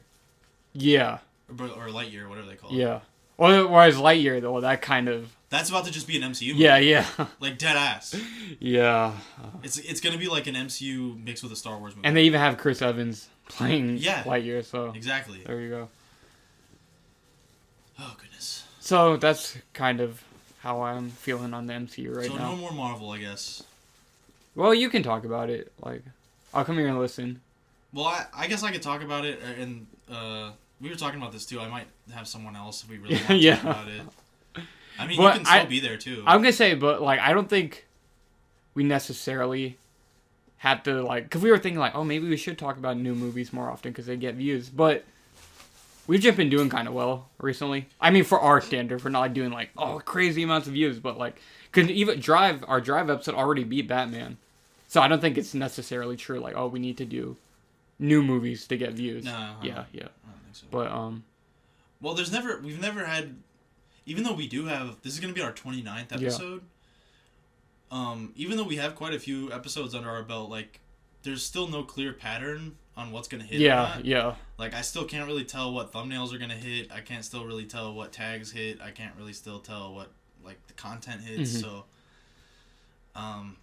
Yeah. Or Lightyear, whatever they call it. Yeah. Whereas Lightyear, though, that kind of. That's about to just be an MCU movie. Yeah, yeah. Like dead ass. Yeah. It's gonna be like an MCU mixed with a Star Wars movie. And they even have Chris Evans playing Lightyear, so. Exactly. There you go. Oh goodness. So that's kind of how I'm feeling on the MCU right now. So no more Marvel, I guess. Well, you can talk about it. Like, I'll come here and listen. Well, I guess I could talk about it, and we were talking about this too. I might have someone else if we really want to talk about it. I mean, you can still be there too. I'm gonna say, but like, I don't think we necessarily have to like, because we were thinking like, oh, maybe we should talk about new movies more often because they get views. But we've just been doing kind of well recently. I mean, for our standard, we're not like doing like crazy amounts of views, but like, cause even our Drive episode already beat Batman, so I don't think it's necessarily true. Like, we need to do new movies to get views. No. Yeah. I don't think so. But well, we've never had, even though we do have, this is gonna be our 29th episode. Yeah. Even though we have quite a few episodes under our belt, like, there's still no clear pattern on what's gonna hit. Yeah. Like, I still can't really tell what thumbnails are gonna hit. I can't still really tell what tags hit. I can't really still tell what, like, the content hits. Mm-hmm. So,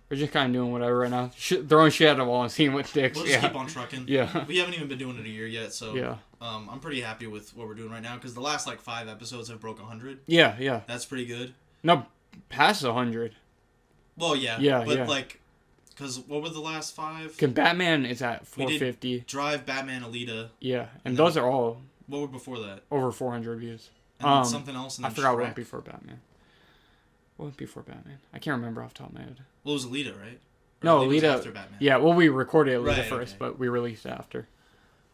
we're just kind of doing whatever right now. Throwing shit at the wall and seeing what sticks. We'll just keep on trucking. Yeah. We haven't even been doing it a year yet, so yeah. I'm pretty happy with what we're doing right now because the last, like, 5 episodes have broke 100. Yeah. That's pretty good. No, past 100. Well, yeah. Yeah, but, like, because what were the last 5? Because Batman is at 450. We did Drive, Batman, Alita. Yeah, and those are all... What were before that? Over 400 views. And then something else. And I forgot what went before Batman. What went before Batman? I can't remember off the top of my head. Well, it was Alita, right? No, Alita. After Batman. Yeah, well, we recorded Alita first, but we released it after.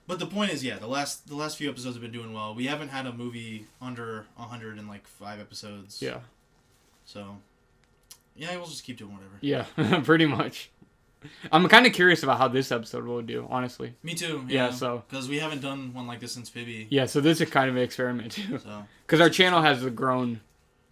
But the point is, the last few episodes have been doing well. We haven't had a movie under 100 in like 5 episodes. Yeah. So, yeah, we'll just keep doing whatever. Yeah, pretty much. I'm kind of curious about how this episode will do, honestly. Me too. Yeah, so. Because we haven't done one like this since Phoebe. Yeah, so this is kind of an experiment too. So. Because our channel has grown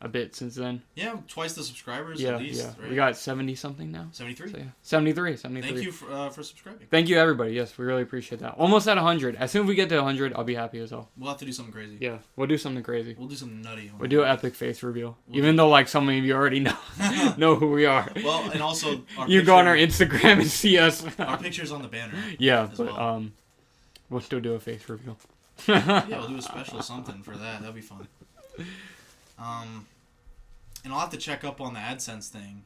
a bit since then. Yeah, twice the subscribers at least. Yeah, right? We got 70-something now. 73? So, yeah. 73. Thank you for subscribing. Thank you, everybody. Yes, we really appreciate that. Almost at 100. As soon as we get to 100, I'll be happy as hell. We'll have to do something crazy. Yeah, we'll do something crazy. We'll do something nutty. We'll do an epic face reveal. Even though, like, some of you already know who we are. Well, and also... You go on our Instagram and see us. Our picture's on the banner. Yeah, but, we'll still do a face reveal. Yeah, we'll do a special something for that. That'll be fun. And I'll have to check up on the AdSense thing.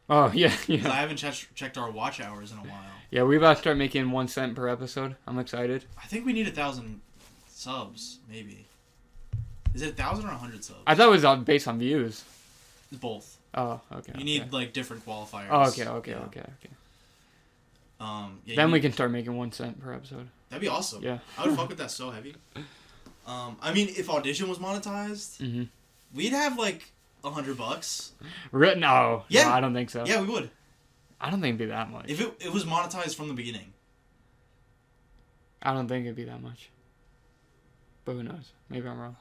Oh, yeah. I haven't checked our watch hours in a while. Yeah, we about to start making 1 cent per episode. I'm excited. I think we need 1,000 subs, maybe. Is it 1,000 or 100 subs? I thought it was based on views. Both. Oh, okay. You need, like, different qualifiers. Oh, okay. Then we can start making 1 cent per episode. That'd be awesome. Yeah. I would fuck with that so heavy. I mean, if Audition was monetized, we'd have, like... $100. No. Yeah. No, I don't think so. Yeah, we would. I don't think it'd be that much. If it was monetized from the beginning. I don't think it'd be that much. But who knows? Maybe I'm wrong.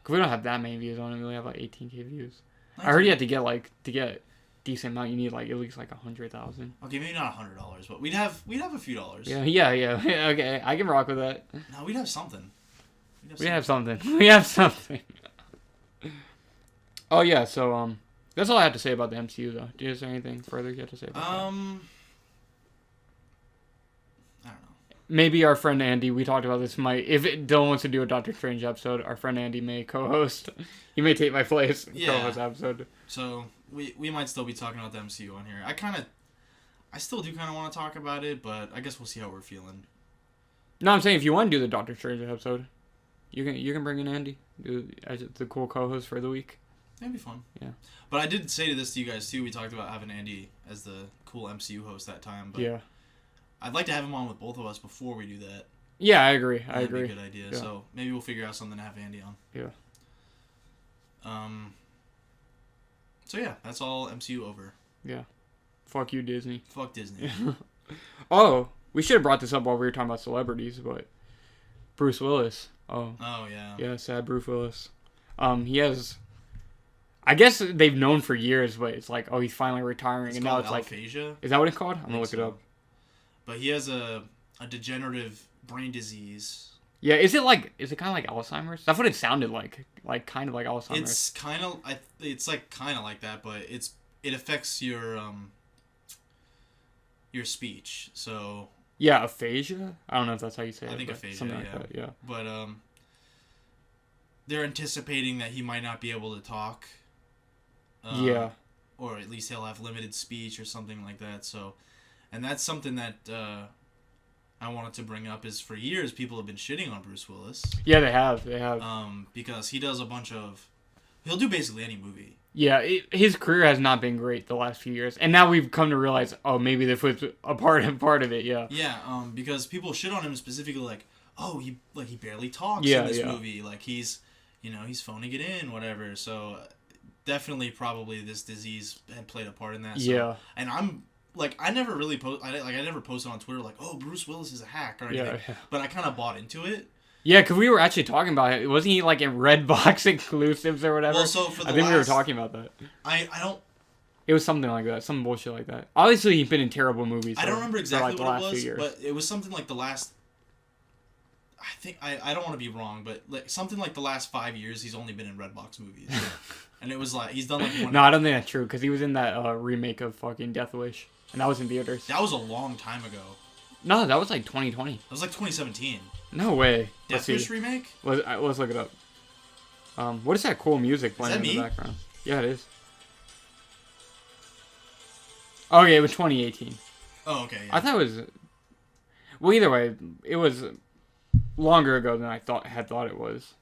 Because we don't have that many views on it. We only have like 18K views. Nice. I heard you have to get to get decent amount, you need like at least like 100,000. Okay, maybe not $100, but we'd have a few dollars. Yeah. Okay, I can rock with that. No, we'd have something. We have something. Oh yeah, so that's all I have to say about the MCU though. Is there anything further you have to say about that? I don't know. Maybe our friend Andy, we talked about this, if Dylan wants to do a Doctor Strange episode, our friend Andy may co-host. He may take my place co-host episode. So we might still be talking about the MCU on here. I still do kind of want to talk about it, but I guess we'll see how we're feeling. No, I'm saying if you want to do the Doctor Strange episode, you can bring in Andy, do as the cool co-host for the week. That'd be fun. Yeah. But I did say this to you guys too. We talked about having Andy as the cool MCU host that time. But yeah. I'd like to have him on with both of us before we do that. Yeah, I agree. That'd be a good idea. Yeah. So maybe we'll figure out something to have Andy on. Yeah. So yeah, that's all MCU over. Yeah. Fuck you, Disney. Fuck Disney. Oh, we should have brought this up while we were talking about celebrities, but Bruce Willis. Oh yeah. Yeah, sad Bruce Willis. He has. I guess they've known for years, but it's like, he's finally retiring, and now it's aphasia. Like, is that what it's called? I'm gonna look it up. But he has a degenerative brain disease. Yeah, is it kind of like Alzheimer's? That's what it sounded like kind of like Alzheimer's. It's kind of like that, but it affects your speech. So yeah, aphasia. I don't know if that's how you say it. I think aphasia. Something like that. Yeah. But they're anticipating that he might not be able to talk. Yeah. Or at least he'll have limited speech or something like that. So, and that's something that I wanted to bring up is for years people have been shitting on Bruce Willis. Yeah, they have. Because he does he'll do basically any movie. Yeah, his career has not been great the last few years. And now we've come to realize, maybe this was a part of it, yeah. Yeah, because people shit on him specifically like, oh, he barely talks in this movie. Like, he's phoning it in, whatever. So, definitely, probably this disease had played a part in that. So, yeah. And I'm, like, I never really I never posted on Twitter, like, oh, Bruce Willis is a hack or anything. Yeah. But I kind of bought into it. Yeah, because we were actually talking about it. Wasn't he, like, in Redbox exclusives or whatever? Well, so for the I think we were talking about that. I don't... It was something like that. Some bullshit like that. Obviously, he's been in terrible movies. I don't remember exactly for, like, what it was, but it was something like the last... I think... I don't want to be wrong, but like something like the last 5 years, he's only been in Redbox movies. And it was like... He's done, like, one... No, I don't think that's true, because he was in that remake of fucking Death Wish. And that was in theaters. That was a long time ago. No, that was like 2020. That was like 2017. No way. Death Wish remake? Let's look it up. What is that cool music playing in the background? Yeah, it is. Okay, it was 2018. Oh, okay. Yeah. I thought it was... Well, either way, it was longer ago than I had thought it was.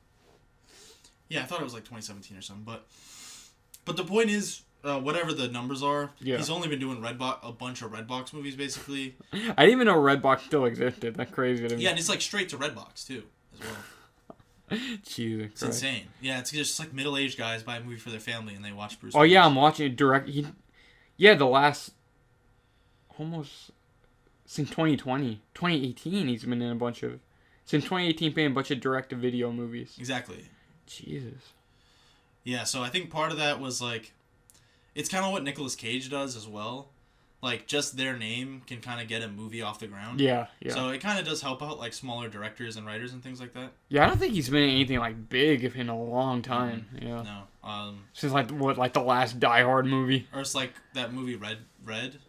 Yeah, I thought it was like 2017 or something. But the point is... whatever the numbers are, he's only been doing a bunch of Redbox movies, basically. I didn't even know Redbox still existed. That's crazy to me. Yeah, and it's like straight to Redbox, too, as well. Jesus It's insane. Yeah, it's just like middle-aged guys buy a movie for their family and they watch Bruce Willis. Yeah, I'm watching it direct. The last... Almost... Since 2020. 2018, he's been in a bunch of... Since 2018, been in a bunch of direct-to-video movies. Exactly. Jesus. Yeah, so I think part of that was like... It's kind of what Nicolas Cage does as well. Like, just their name can kind of get a movie off the ground. Yeah. So it kind of does help out, like, smaller directors and writers and things like that. Yeah, I don't think he's been in anything, like, big in a long time. Mm-hmm. Yeah. No. Since, like, the last Die Hard movie? Or it's, like, that movie Red?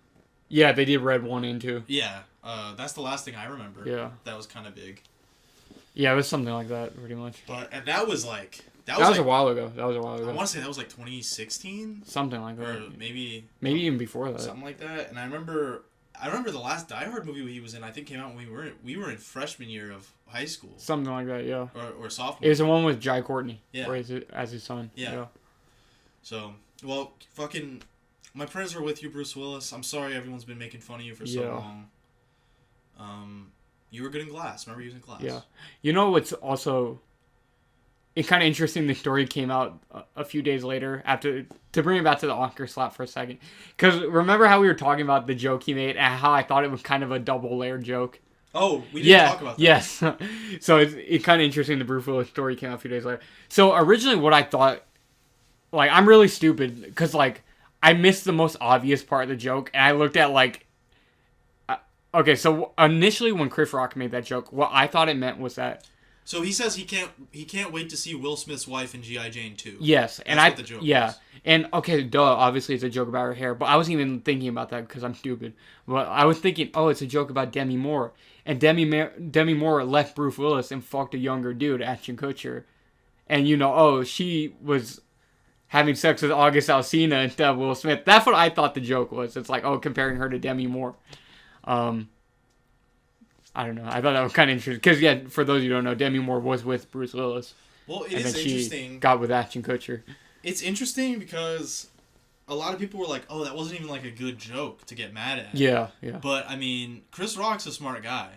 Yeah, they did Red 1 and 2. Yeah. That's the last thing I remember. Yeah. That was kind of big. Yeah, it was something like that, pretty much. And that was, like... That was a while ago. I want to say that was like 2016? Something like that. Or maybe even before that. Something like that. And I remember the last Die Hard movie he was in, I think came out when we were in freshman year of high school. Something like that, yeah. Or sophomore. It was the one with Jai Courtney. Yeah. As his son. Yeah. So, well, fucking... My prayers are with you, Bruce Willis. I'm sorry everyone's been making fun of you for so long. You were good in Glass. Remember using Glass? Yeah. You know what's also... It's kind of interesting the story came out a few days later after, to bring it back to the Oscar slap for a second. Because remember how we were talking about the joke he made and how I thought it was kind of a double layered joke? Oh, we didn't talk about that. Yes. So it's kind of interesting the Bruce Willis story came out a few days later. So originally what I thought, like, I'm really stupid because, like, I missed the most obvious part of the joke and I looked at, like, okay, so initially when Chris Rock made that joke, what I thought it meant was that... So he says he can't wait to see Will Smith's wife in G.I. Jane 2. Yes, and that's what the joke was. And okay, obviously it's a joke about her hair, but I wasn't even thinking about that because I'm stupid. But I was thinking, oh, it's a joke about Demi Moore, and Demi Moore left Bruce Willis and fucked a younger dude, Ashton Kutcher, and she was having sex with August Alsina instead of Will Smith. That's what I thought the joke was. It's like, oh, comparing her to Demi Moore. I don't know. I thought that was kind of interesting. Because, yeah, for those of you who don't know, Demi Moore was with Bruce Willis. Well, it is interesting. She got with Ashton Kutcher. It's interesting because a lot of people were like, oh, that wasn't even like a good joke to get mad at. Yeah. But, I mean, Chris Rock's a smart guy.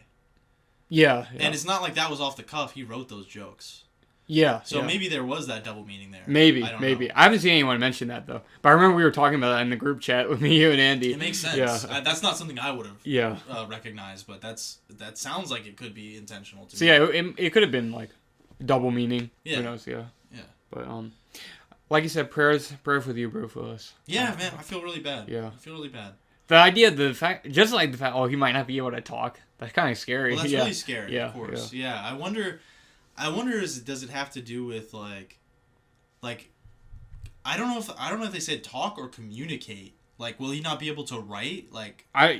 Yeah. And it's not like that was off the cuff. He wrote those jokes. Yeah. So maybe there was that double meaning there. Maybe. I haven't seen anyone mention that, though. But I remember we were talking about that in the group chat with me, you, and Andy. It makes sense. Yeah. That's not something I would have recognized, but that sounds like it could be intentional, too. So, yeah, it could have been, like, double meaning. Yeah. Who knows, yeah. Yeah. But, like you said, prayers with you, Bruce Willis. Yeah, man, I feel really bad. Yeah. I feel really bad. The idea, the fact, he might not be able to talk, that's kind of scary. Well, that's really scary, of course. Yeah. I wonder, does it have to do with, like, I don't know if they said talk or communicate. Like, will he not be able to write? Like, I'm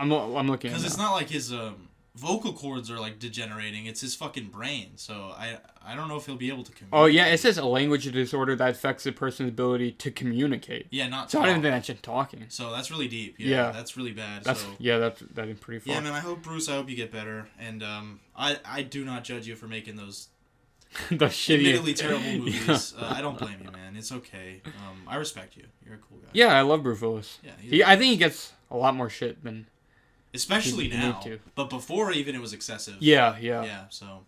looking. Because it's not like his vocal cords are, like, degenerating. It's his fucking brain. So I don't know if he'll be able to communicate. Oh, yeah, it says a language disorder that affects a person's ability to communicate. Yeah, not so talk. I don't even think that's just talking. So that's really deep. Yeah. That's really bad. That is pretty far. Yeah, man, I hope you get better. And I do not judge you for making those those shitty, admittedly terrible movies. Yeah. I don't blame you, man. It's okay. I respect you. You're a cool guy. Yeah, I love Bruce Willis. Yeah, I think he gets a lot more shit than especially now. But before even it was excessive. Yeah. Yeah. So,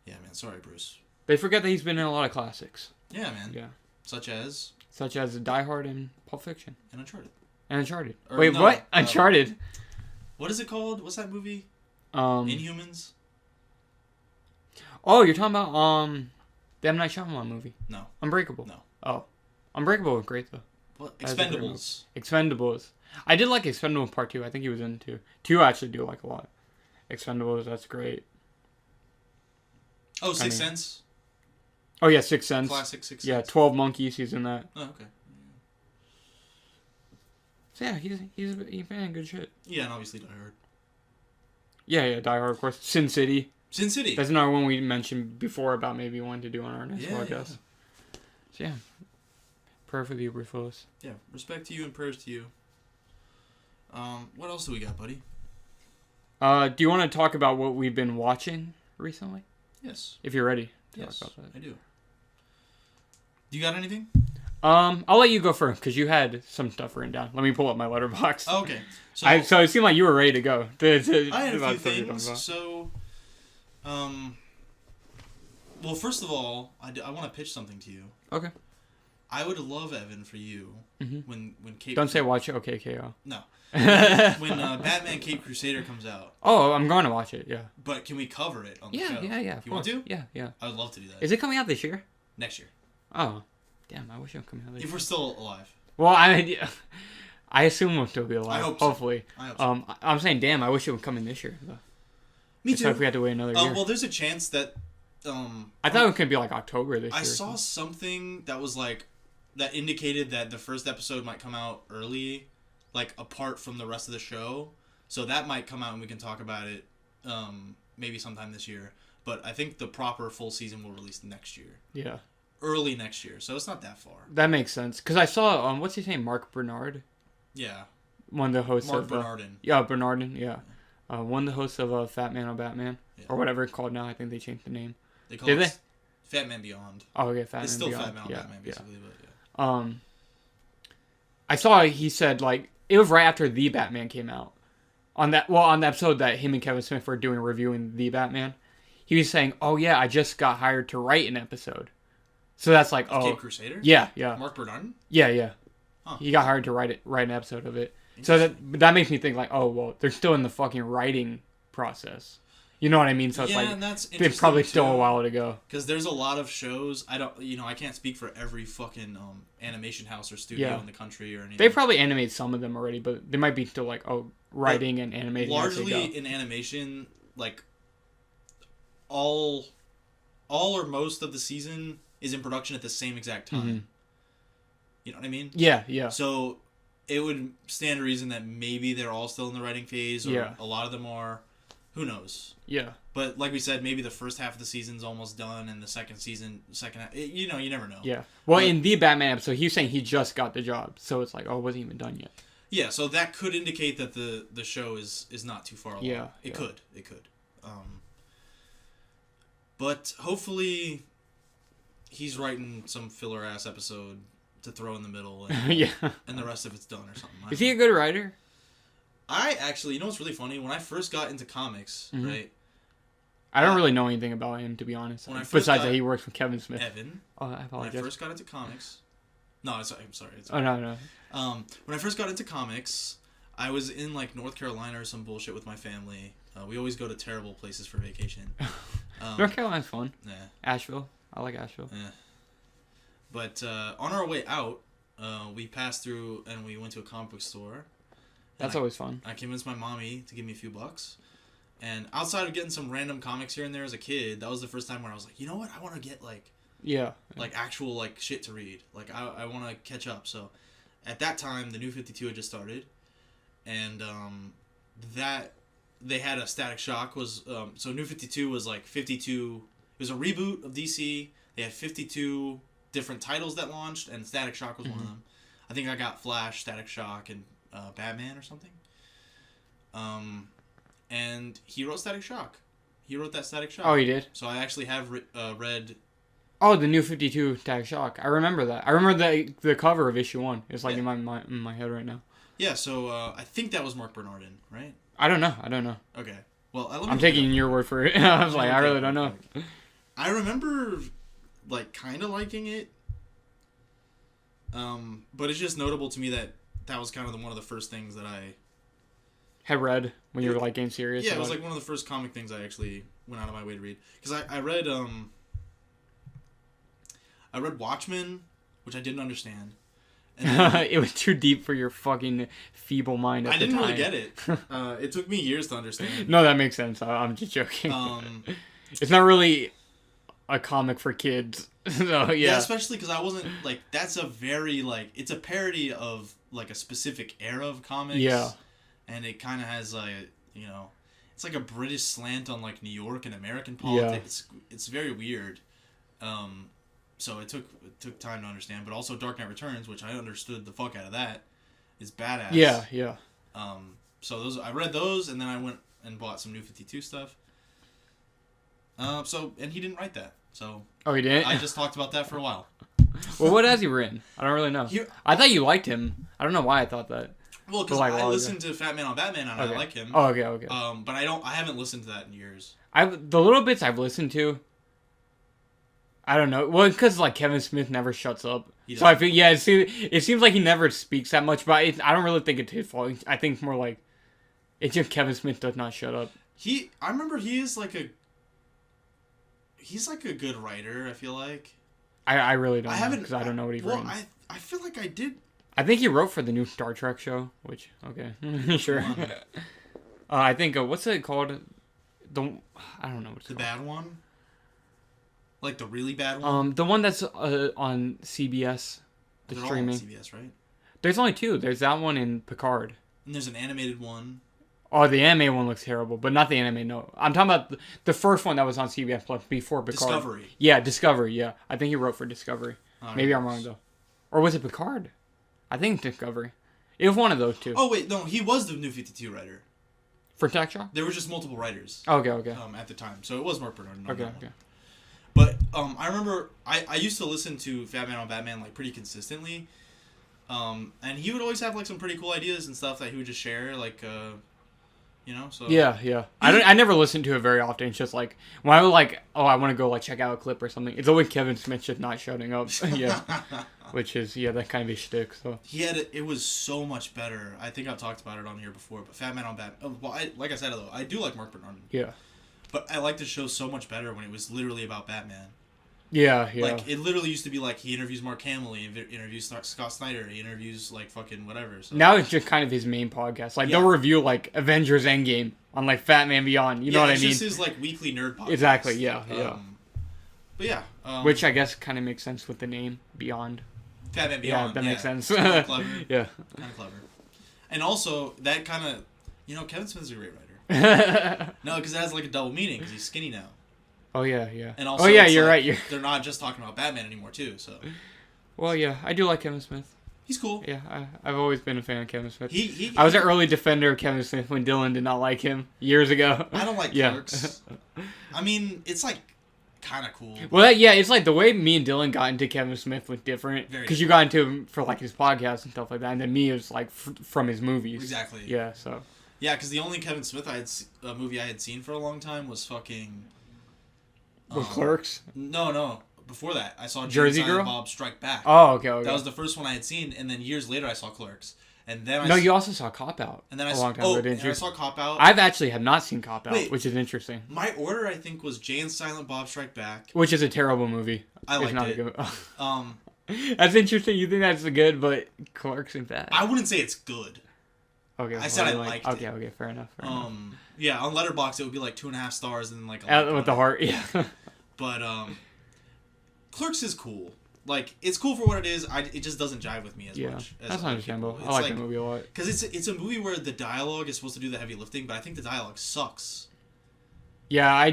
yeah, man. Sorry, Bruce. They forget that he's been in a lot of classics. Yeah, man. Yeah. Such as Die Hard and Pulp Fiction. And Uncharted. Wait, no, what? Uncharted. What is it called? What's that movie? Inhumans. Oh, you're talking about the M. Night Shyamalan movie? No. Unbreakable. No. Oh, Unbreakable was great though. What? Expendables. Expendables. I did like Expendables Part 2. I think he was in 2. 2 I actually do like a lot. Expendables, that's great. Oh, Sixth Sense. Oh yeah, Sixth Sense. Classic Sixth Sense. Yeah, 12 Monkeys. He's in that. Oh, okay. So yeah, he's been in good shit. Yeah, and obviously Die Hard. Yeah, Die Hard, of course. Sin City. That's another one we mentioned before about maybe wanting to do on our next podcast. Yeah. So yeah, prayer for the Willis. Yeah, respect to you and prayers to you. What else do we got, buddy? Do you want to talk about what we've been watching recently? Yes. If you're ready. Yes, I do. You got anything? I'll let you go first because you had some stuff written down. Let me pull up my letterbox. Oh, okay. So it seemed like you were ready to go. I had a few things. So, well, first of all, I want to pitch something to you. Okay. I would love, Evan, for you when Cape. Don't say watch OKKO. No. when Batman Cape Crusader comes out. Oh, I'm going to watch it. Yeah. But can we cover it on the show? Yeah. You want to? Yeah. I would love to do that. Is it coming out this year? Next year. Oh, damn! I wish it would come out this year. If we're still alive. Well, I assume we'll still be alive. I hope so. Hopefully. I hope so. I'm saying, damn! I wish it would come in this year. Though. Me too. If we had to wait another year. Well, there's a chance that. I thought it could be like October this year. I saw something that was like, that indicated that the first episode might come out early, like apart from the rest of the show. So that might come out and we can talk about it, maybe sometime this year. But I think the proper full season will release next year. Yeah. Early next year, so it's not that far. That makes sense because I saw what's his name, Mark Bernard. Yeah. One of the hosts Mark of Bernardin. Bernardin. Yeah. One of the hosts of Fat Man on Batman or whatever it's called now. I think they changed the name. Did they? Fat Man Beyond. Oh, okay, Fat Man Beyond. It's still Fat Man on Batman, basically, but yeah. I saw he said like it was right after The Batman came out. On the episode that him and Kevin Smith were reviewing The Batman, he was saying, "Oh yeah, I just got hired to write an episode." So that's like, Cape Crusader? Yeah. Mark Bernardin? Yeah. Huh. He got hired to write an episode of it. So that makes me think like, oh well, they're still in the fucking writing process. You know what I mean? So it's like that's they're probably still a while to go. Because there's a lot of shows. I can't speak for every fucking animation house or studio in the country or anything. They probably animate some of them already, but they might be still like writing and animating. Largely in animation, like all or most of the season is in production at the same exact time. Mm-hmm. You know what I mean? Yeah. So it would stand to reason that maybe they're all still in the writing phase, or a lot of them are. Who knows? Yeah. But like we said, maybe the first half of the season's almost done, and the second half, you never know. Yeah. Well, in the Batman episode, he's saying he just got the job, so it's like, oh, it wasn't even done yet. Yeah, so that could indicate that the show is not too far along. Yeah. It could. But hopefully, he's writing some filler ass episode to throw in the middle, and, and the rest of it's done or something. Is he a good writer? I actually, what's really funny? When I first got into comics, right? I don't really know anything about him, to be honest. Besides that he works with Kevin Smith. Evan. Oh, I apologize. When I first got into comics... No, I'm sorry. No. When I first got into comics, I was in, like, North Carolina or some bullshit with my family. We always go to terrible places for vacation. North Carolina's fun. Yeah. Asheville. I like Asheville. Yeah. But on our way out, we passed through and we went to a comic book store. That's always fun. I convinced my mommy to give me a few bucks. And outside of getting some random comics here and there as a kid, that was the first time where I was like, you know what? I want to get, like... Yeah. Like, actual, like, shit to read. Like, I want to catch up. So, at that time, the New 52 had just started. And, that... They had a Static Shock was... so, New 52 was, like, 52... It was a reboot of DC. They had 52 different titles that launched, and Static Shock was one of them. I think I got Flash, Static Shock, and Batman or something. And he wrote Static Shock. He wrote that Static Shock. Oh, he did? So I actually have read... Oh, the New 52 Static Shock. I remember that. I remember the cover of issue 1. It's like in my head right now. Yeah, so I think that was Mark Bernardin, right? I don't know. Okay. Well, I'm taking your word for it. I was like, I really don't know. I remember, like, kind of liking it. But it's just notable to me that was kind of one of the first things that I had read when you were, like, getting serious. Yeah, it was, like, one of the first comic things I actually went out of my way to read. Because I read Watchmen, which I didn't understand. And it was too deep for your fucking feeble mind at the time. I didn't really get it. It took me years to understand. No, that makes sense. I'm just joking. It's not really a comic for kids. So, yeah, especially because I wasn't, like, that's a very, like, it's a parody of, like, a specific era of comics. Yeah. And it kind of has, like, you know, it's like a British slant on, like, New York and American politics. Yeah. It's very weird. So it took time to understand, but also Dark Knight Returns, which I understood the fuck out of that, is badass. Yeah. So I read those, and then I went and bought some New 52 stuff. And he didn't write that. So oh, he didn't? I just talked about that for a while. Well, what has he written? I don't really know. I thought you liked him. I don't know why I thought that. Well, because I listened to Fat Man on Batman, and I like him. Oh, okay. But I haven't listened to that in years. The little bits I've listened to, I don't know. Well, because, like, Kevin Smith never shuts up. So I feel, it seems like he never speaks that much, but I don't really think it's his fault. I think it's more like, it's just Kevin Smith does not shut up. I remember he's like a good writer, I feel like. I really don't know, because I don't know what he's written. I feel like I did. I think he wrote for the new Star Trek show, which, okay, sure. I think, what's it called? I don't know what it's called. The bad one? Like the really bad one? The one that's on CBS, the They're streaming. all on CBS, right? There's only two. There's that one in Picard. And there's an animated one. Oh, the anime one looks terrible, but not the anime, no. I'm talking about the first one that was on CBS Plus before Picard. Discovery. Yeah, Discovery, yeah. I think he wrote for Discovery. Maybe I'm wrong, though. Or was it Picard? I think Discovery. It was one of those two. Oh, wait, no, he was the New 52 writer. For Tech Shock? There were just multiple writers. Okay. At the time. So it was Mark Bernardin. Okay. But I remember I used to listen to Fat Man on Batman, like, pretty consistently. And he would always have, like, some pretty cool ideas and stuff that he would just share, like, you know, so... Yeah. I never listened to it very often. It's just, like, when I was like, I want to go, like, check out a clip or something, it's always Kevin Smith just not shutting up. Yeah. Which is, that kind of a shtick, so... It was so much better. I think I've talked about it on here before, but Fat Man on Batman... Well, like I said, though, I do like Mark Bernardin. Yeah. But I liked the show so much better when it was literally about Batman. Yeah. Like, it literally used to be like, he interviews Mark Hamill, he interviews Scott Snyder, he interviews, like, fucking whatever. So. Now it's just kind of his main podcast. Like, they'll review, like, Avengers Endgame on, like, Fat Man Beyond. You know what I mean? It's just his, like, weekly nerd podcast. Exactly, yeah. But yeah. Which I guess kind of makes sense with the name, Beyond. Fat Man Beyond. Yeah, that makes sense. Kind of clever. Yeah. Kind of clever. And also, that kind of... You know, Kevin Smith's a great writer. No, because it has, like, a double meaning, because he's skinny now. Oh, yeah. And also, you're right. They're not just talking about Batman anymore, too, so... Well, yeah, I do like Kevin Smith. He's cool. Yeah, I've always been a fan of Kevin Smith. I was an early defender of Kevin Smith when Dylan did not like him years ago. I don't like Clerks. I mean, it's, like, kind of cool. Well, it's like the way me and Dylan got into Kevin Smith was different. Because you got into him for, like, his podcast and stuff like that, and then me, it was, like, from his movies. Exactly. Yeah, so... Yeah, because the only Kevin Smith movie I had seen for a long time was fucking... Clerks? No. Before that, I saw Jersey Girl? Bob Strike Back. Oh, okay. That was the first one I had seen, and then years later I saw Clerks. And then you also saw Cop Out. And then I saw Cop Out. I've actually have not seen Cop Out, which is interesting. My order, I think, was Jay and Silent Bob Strike Back. Which is a terrible movie. I liked it. Good... That's interesting. You think that's good, but Clerks ain't bad. I wouldn't say it's good. Okay. I said I liked it. Okay, fair enough. Yeah, on Letterboxd it would be like 2.5 stars and then like with the heart, yeah. But Clerks is cool. Like, it's cool for what it is. It just doesn't jive with me as much. That's understandable. I like the movie a lot. Because it's a movie where the dialogue is supposed to do the heavy lifting, but I think the dialogue sucks. Yeah,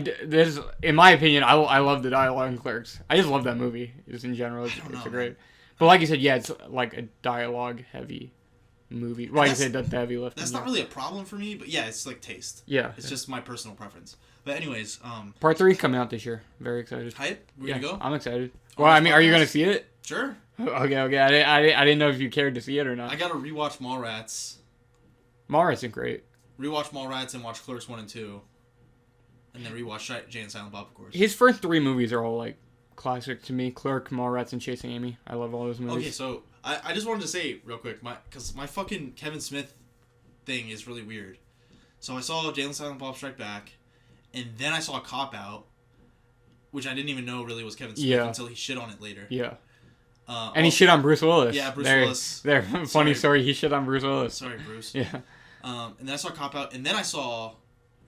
in my opinion, I love the dialogue in Clerks. I just love that movie, just in general. It's great. But like you said, it's like a dialogue heavy movie. Like you said, the heavy lifting. That's not really a problem for me, but yeah, it's like taste. Yeah. It's just my personal preference. But anyways, Part 3 coming out this year. Very excited. Hype? We're gonna go? I'm excited. Well, I mean, are you gonna see it? Sure. Okay. I didn't know if you cared to see it or not. I gotta rewatch Mallrats. Mallrats isn't great. Rewatch Mallrats and watch Clerks 1 and 2. And then rewatch Jay and Silent Bob, of course. His first 3 movies are all, like, classic to me. Clerk, Mallrats, and Chasing Amy. I love all those movies. Okay, so I just wanted to say real quick, because my fucking Kevin Smith thing is really weird. So I saw Jay and Silent Bob Strike Back, and then I saw Cop Out, which I didn't even know really was Kevin Smith until he shit on it later. Yeah. And he shit on Bruce Willis. Yeah, Bruce Willis. Funny story, he shit on Bruce Willis. Sorry, Bruce. Yeah. And then I saw Cop Out, and then I saw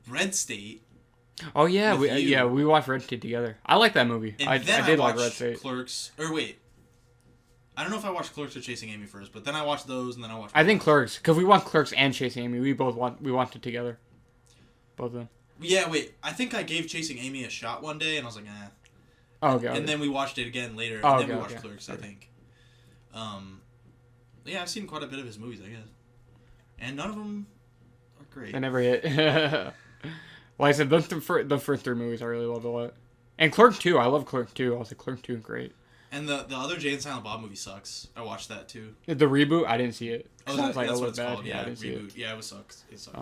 Red State. Oh yeah, we watched Red State together. I like that movie. And I did like Red State. Clerks, or wait, I don't know if I watched Clerks or Chasing Amy first, but then I watched those, and then I watched. I think Clerks, because we watched Clerks and Chasing Amy. We watched it together. Both of them. Yeah, wait. I think I gave Chasing Amy a shot one day, and I was like, eh. Oh, okay. And then we watched it again later, and then we watched Clerks. I think. Yeah, I've seen quite a bit of his movies, I guess, and none of them are great. I never hit. Like I said, the first 3 movies I really loved a lot. And Clerk 2, I love Clerk 2. I was like, Clerk 2, great. And the other Jay and Silent Bob movie sucks. I watched that too. The reboot, I didn't see it. Oh, that's what it's called. Yeah, I didn't see reboot. Yeah, it sucks. It sucks.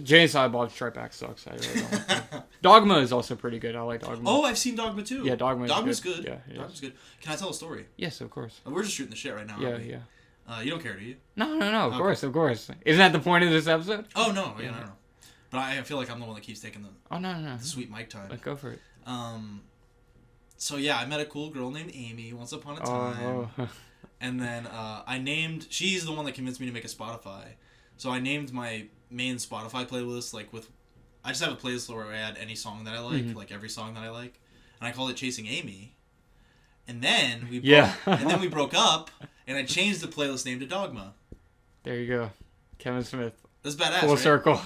Jay and Silent Bob Strike Back sucks. I really don't like it. Dogma is also pretty good. I like Dogma. Oh, I've seen Dogma too. Yeah, Dogma's good. Yeah, Dogma's good. Can I tell a story? Yes, of course. We're just shooting the shit right now. Yeah. You don't care, do you? No. Of course. Isn't that the point of this episode? Oh no, no. But I feel like I'm the one that keeps taking the. Oh no. The sweet mic time. Go for it. So yeah, I met a cool girl named Amy once upon a time. Oh. And then she's the one that convinced me to make a Spotify. So I named my main Spotify playlist I just have a playlist where I add any song that I like, like every song that I like, and I called it Chasing Amy. And then we broke up, and I changed the playlist name to Dogma. There you go, Kevin Smith. That's badass. Full circle.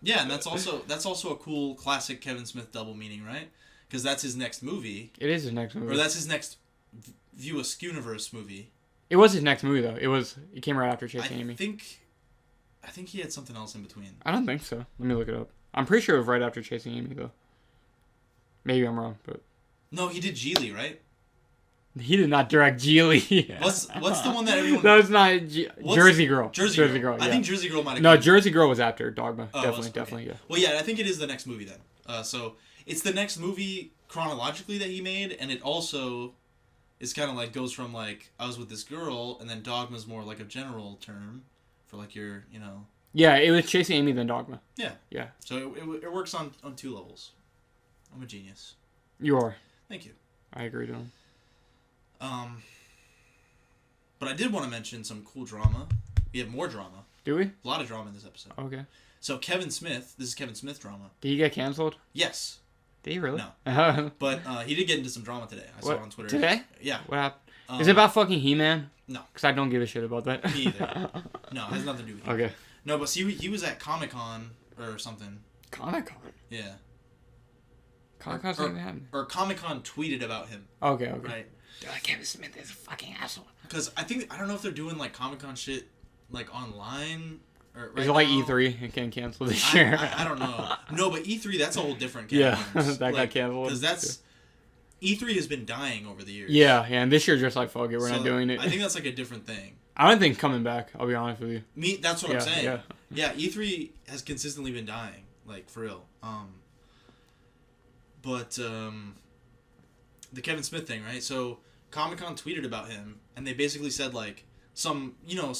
Yeah, and that's also a cool classic Kevin Smith double meaning, right? Because that's his next movie. It is his next movie. Or that's his next View Askewniverse movie. It was his next movie though. It came right after Chasing Amy. I think he had something else in between. I don't think so. Let me look it up. I'm pretty sure it was right after Chasing Amy though. Maybe I'm wrong, but no, he did Geely, right? He did not direct Geely. What's the one that everyone? That was not Jersey Girl. Jersey Girl. Yeah. I think Jersey Girl might have. No, Jersey Girl was after Dogma. Oh, definitely, yeah. Well, yeah, I think it is the next movie then. So it's the next movie chronologically that he made, and it also is kind of like goes from like I was with this girl, and then Dogma's more like a general term for like your. Yeah, it was Chasing Amy then Dogma. Yeah. So it works on 2 levels. I'm a genius. You are. Thank you. I agree, Dylan. But I did want to mention some cool drama. We have more drama. Do we? A lot of drama in this episode. Okay. So Kevin Smith, this is Kevin Smith drama. Did he get canceled? Yes. Did he really? No. But he did get into some drama today. I saw it on Twitter. Today? Yeah. What happened? Is it about fucking He-Man? No. Because I don't give a shit about that. Me either. No, it has nothing to do with it. Okay. No, but see, he was at Comic-Con or something. Comic-Con? Yeah. Comic-Con's not even happening. Or Comic-Con tweeted about him. Okay. Right. They're like, Kevin Smith is a fucking asshole. Because I don't know if they're doing like Comic-Con shit like online or right. Is it like E3 and getting canceled this year? I don't know. No, but E3 that's a whole different can. Yeah, that got canceled. Because that's E3 has been dying over the years. Yeah, and this year just like fuck it, we're not doing it. I think that's like a different thing. I don't think coming back. I'll be honest with you. That's what I'm saying. Yeah. E3 has consistently been dying, like for real. But the Kevin Smith thing, right? So Comic-Con tweeted about him, and they basically said like some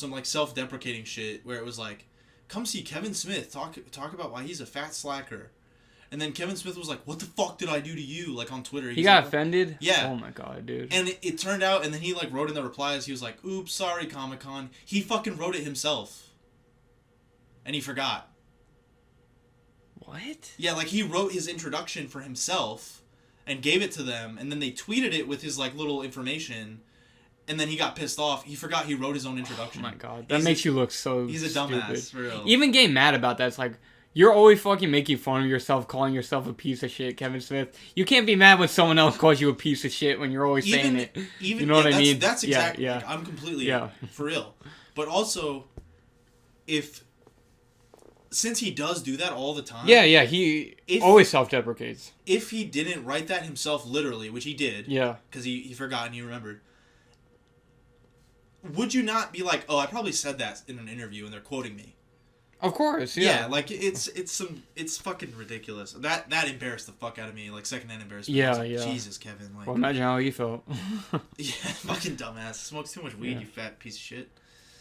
like self-deprecating shit where it was like, "Come see Kevin Smith talk about why he's a fat slacker," and then Kevin Smith was like, "What the fuck did I do to you?" Like on Twitter, he got offended. Yeah. Oh my god, dude. And it turned out, and then he like wrote in the replies, he was like, "Oops, sorry, Comic-Con." He fucking wrote it himself, and he forgot. What? Yeah, like he wrote his introduction for himself and gave it to them, and then they tweeted it with his like little information, and then he got pissed off. He forgot he wrote his own introduction. Oh my god, that makes you look so He's a dumbass, for real. Even getting mad about that, it's like, you're always fucking making fun of yourself, calling yourself a piece of shit, Kevin Smith. You can't be mad when someone else calls you a piece of shit when you're always saying it. You know what I mean? That's exactly. Yeah. Like, I'm completely for real. But also, since he does do that all the time. Yeah, he always self-deprecates. If he didn't write that himself literally, which he did. Yeah. Because he forgot and he remembered. would you not be like, oh, I probably said that in an interview and they're quoting me? Of course, yeah. Yeah, like it's fucking ridiculous. That embarrassed the fuck out of me, like secondhand embarrassment. Yeah, like, yeah. Jesus, Kevin. Like, well, imagine how he felt. Yeah, fucking dumbass. Smokes too much weed, you fat piece of shit.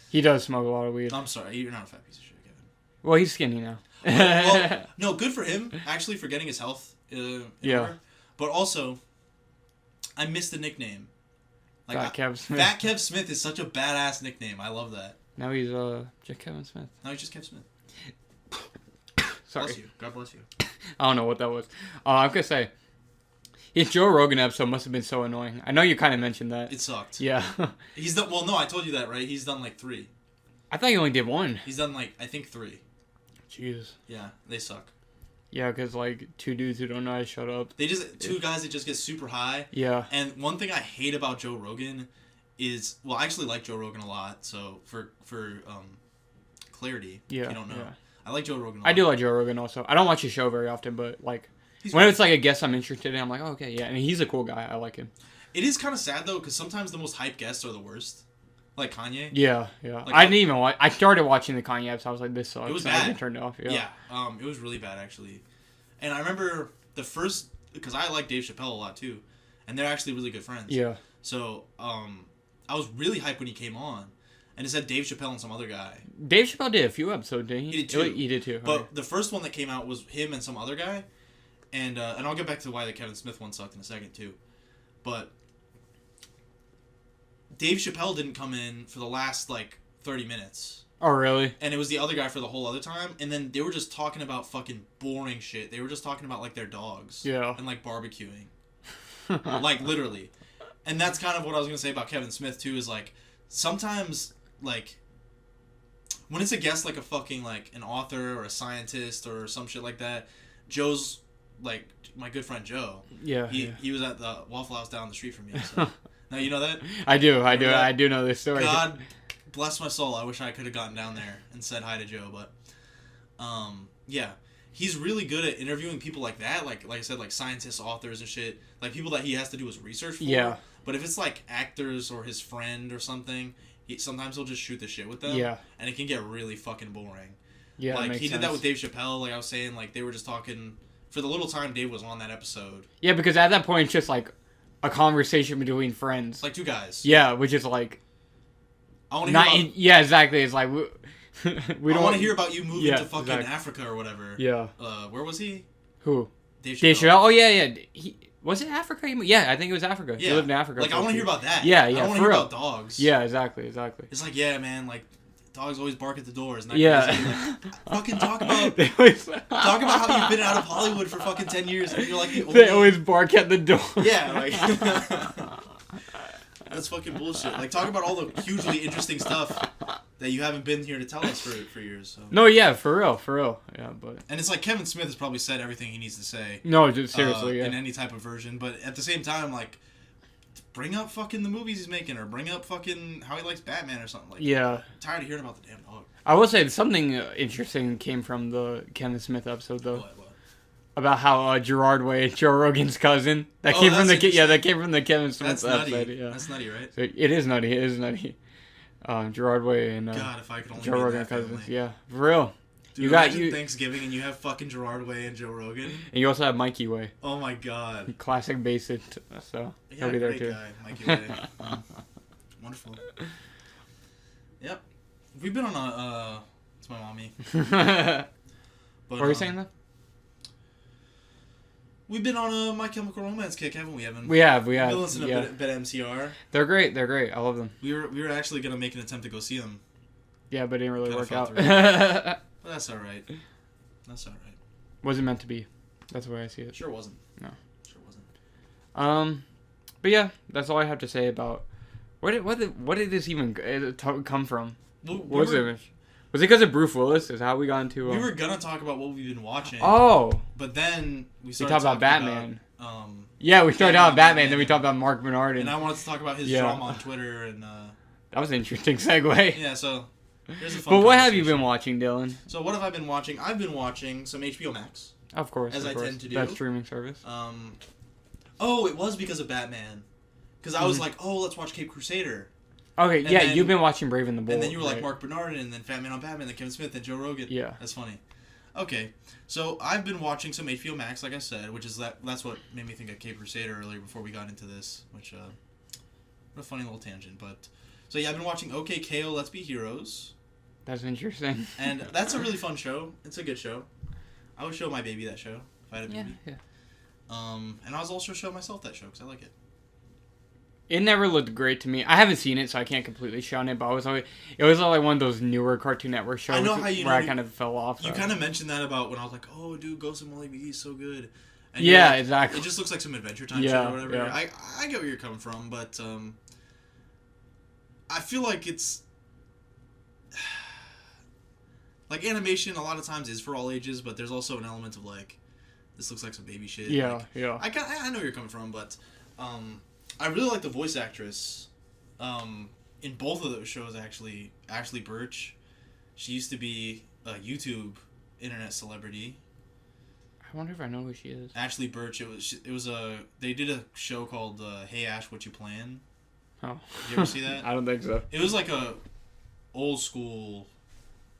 He does smoke a lot of weed. I'm sorry, you're not a fat piece of shit, Kevin. Well, he's skinny now. well, no, good for him actually for getting his health. Yeah. Order. But also, I missed the nickname. Like, Fat Kev Smith. Fat Kev Smith is such a badass nickname. I love that. Now he's just Kevin Smith. Now he's just Kev Smith. Sorry. Bless you. God bless you. I don't know what that was. I'm gonna say, his Joe Rogan episode must have been so annoying. I know you kind of mentioned that. It sucked. Yeah. He's done. Well, no, I told you that, right? He's done like 3. I thought he only did 1. He's done like I think 3. Jeez. Yeah, they suck. Yeah, because like 2 dudes who don't know how to shut up. They just 2 guys that just get super high. Yeah. And one thing I hate about Joe Rogan is, well, I actually like Joe Rogan a lot. So for clarity, if you don't know, I like Joe Rogan a lot. I do like Joe Rogan also. I don't watch his show very often, but like when it's like a guest I'm interested in, I'm like, oh, okay, yeah. And he's a cool guy. I like him. It is kind of sad though, because sometimes the most hyped guests are the worst. Like Kanye. Yeah, yeah. Like, I didn't even watch. I started watching the Kanye episode. I was like, this sucks. It was bad. bad. I turned it off. Yeah. It was really bad actually. And I remember the first, because I like Dave Chappelle a lot too, and they're actually really good friends. Yeah. So I was really hyped when he came on, and it said Dave Chappelle and some other guy. Dave Chappelle did a few episodes, didn't he? He did too. He did too. But the first one that came out was him and some other guy, and I'll get back to why the Kevin Smith one sucked in a second too, but Dave Chappelle didn't come in for the last like 30 minutes. Oh, really? And it was the other guy for the whole other time, and then they were just talking about fucking boring shit. They were just talking about like their dogs. Yeah. And like barbecuing. Like literally. And that's kind of what I was going to say about Kevin Smith too, is like sometimes like when it's a guest like a fucking like an author or a scientist or some shit like that, Joe's like my good friend Joe. Yeah. He was at the Waffle House down the street from me. So. Now you know that? I do know this story. God bless my soul. I wish I could have gotten down there and said hi to Joe, but yeah, he's really good at interviewing people like that, like I said, like scientists, authors, and shit, like people that he has to do his research for. Yeah. But if it's like actors or his friend or something, sometimes he'll just shoot the shit with them. Yeah. And it can get really fucking boring. Yeah. Like he did that sense. with Dave Chappelle. Like I was saying, like they were just talking for the little time Dave was on that episode. Yeah, because at that point it's just like a conversation between friends. Like 2 guys. Yeah, which is like. I want to hear about, yeah, exactly. It's like we don't want to hear about you moving to fucking exactly. Africa or whatever. Yeah. Where was he? Who? Dave Chappelle. Dave Chappelle. Oh yeah. Was it Africa? Yeah, I think it was Africa. Yeah. He lived in Africa. Like I want to hear about that. Yeah, I don't want to hear about dogs. Yeah, exactly. It's like, yeah, man, like dogs always bark at the doors. And Yeah. like, fucking talk about how you've been out of Hollywood for fucking 10 years and you're like the only... They always bark at the door. Yeah, like that's fucking bullshit. Like talk about all the hugely interesting stuff that you haven't been here to tell us for years. So. No, yeah, for real. Yeah, but and it's like Kevin Smith has probably said everything he needs to say. No, just seriously, in any type of version, but at the same time, like bring up fucking the movies he's making, or bring up fucking how he likes Batman or something. Like, yeah. I'm tired of hearing about the damn dog. I will say something interesting came from the Kevin Smith episode though. What? About how Gerard Way, Joe Rogan's cousin, that came from the Kevin Smith That's episode. nutty. Yeah. That's nutty, right? So it is nutty. Gerard Way and God, if I could only Joe be Rogan that cousins. family. Yeah, for real. Dude, imagine Thanksgiving and you have fucking Gerard Way and Joe Rogan. And you also have Mikey Way. Oh my god. Classic bassist. So yeah, he'll be there great too. Guy, Mikey Way. Wonderful. Yep. We've been on a. It's my mommy. But, what were you saying though? We've been on a My Chemical Romance kick, haven't we, Evan? We have. We've been listening to bit MCR. They're great. I love them. We were actually gonna make an attempt to go see them. Yeah, but it didn't really work out. But that's all right. Wasn't meant to be. That's the way I see it. Sure wasn't. No. Sure wasn't. But yeah, that's all I have to say about what did this even come from? What was it? Was it because of Bruce Willis? Is how we got into? We were gonna talk about what we've been watching. Oh. But then we talked about Batman. Yeah, we started out Batman, then we talked about Mark Bernard, and I wanted to talk about his drama on Twitter, and that was an interesting segue. Yeah, so here's a fun. But what have you been watching, Dylan? So what have I been watching? I've been watching some HBO Max. Of course, as I tend to do. That streaming service. Oh, it was because of Batman, because I was like, oh, let's watch Cape Crusader. Okay, and yeah, then, you've been watching Brave and the Bold. And then you were like Mark Bernard, and then Fat Man on Batman, then Kevin Smith, and Joe Rogan. Yeah. That's funny. Okay, so I've been watching some HBO Max, like I said, which is that's what made me think of Cape Crusader earlier before we got into this, which, what a funny little tangent, but... So yeah, I've been watching OK Ko, Let's Be Heroes. That's interesting. And that's a really fun show. It's a good show. I would show my baby that show, if I had a baby. Yeah. And I was also show myself that show, because I like it. It never looked great to me. I haven't seen it, so I can't completely shun it. But it was like one of those newer Cartoon Network shows. I know how you where know, I kind of fell off. You kind of mentioned that about when I was like, "Oh, dude, Ghost of Molly McGee's so good." And yeah, like, exactly. It just looks like some Adventure Time shit or whatever. Yeah. I get where you're coming from, but I feel like it's like animation. A lot of times is for all ages, but there's also an element of like, this looks like some baby shit. Yeah, like, yeah. I know where you're coming from, but I really like the voice actress in both of those shows, actually. Ashley Birch. She used to be a YouTube internet celebrity. I wonder if I know who she is. Ashley Birch. They did a show called Hey Ash, What You Plan? Oh. Did you ever see that? I don't think so. It was like a old school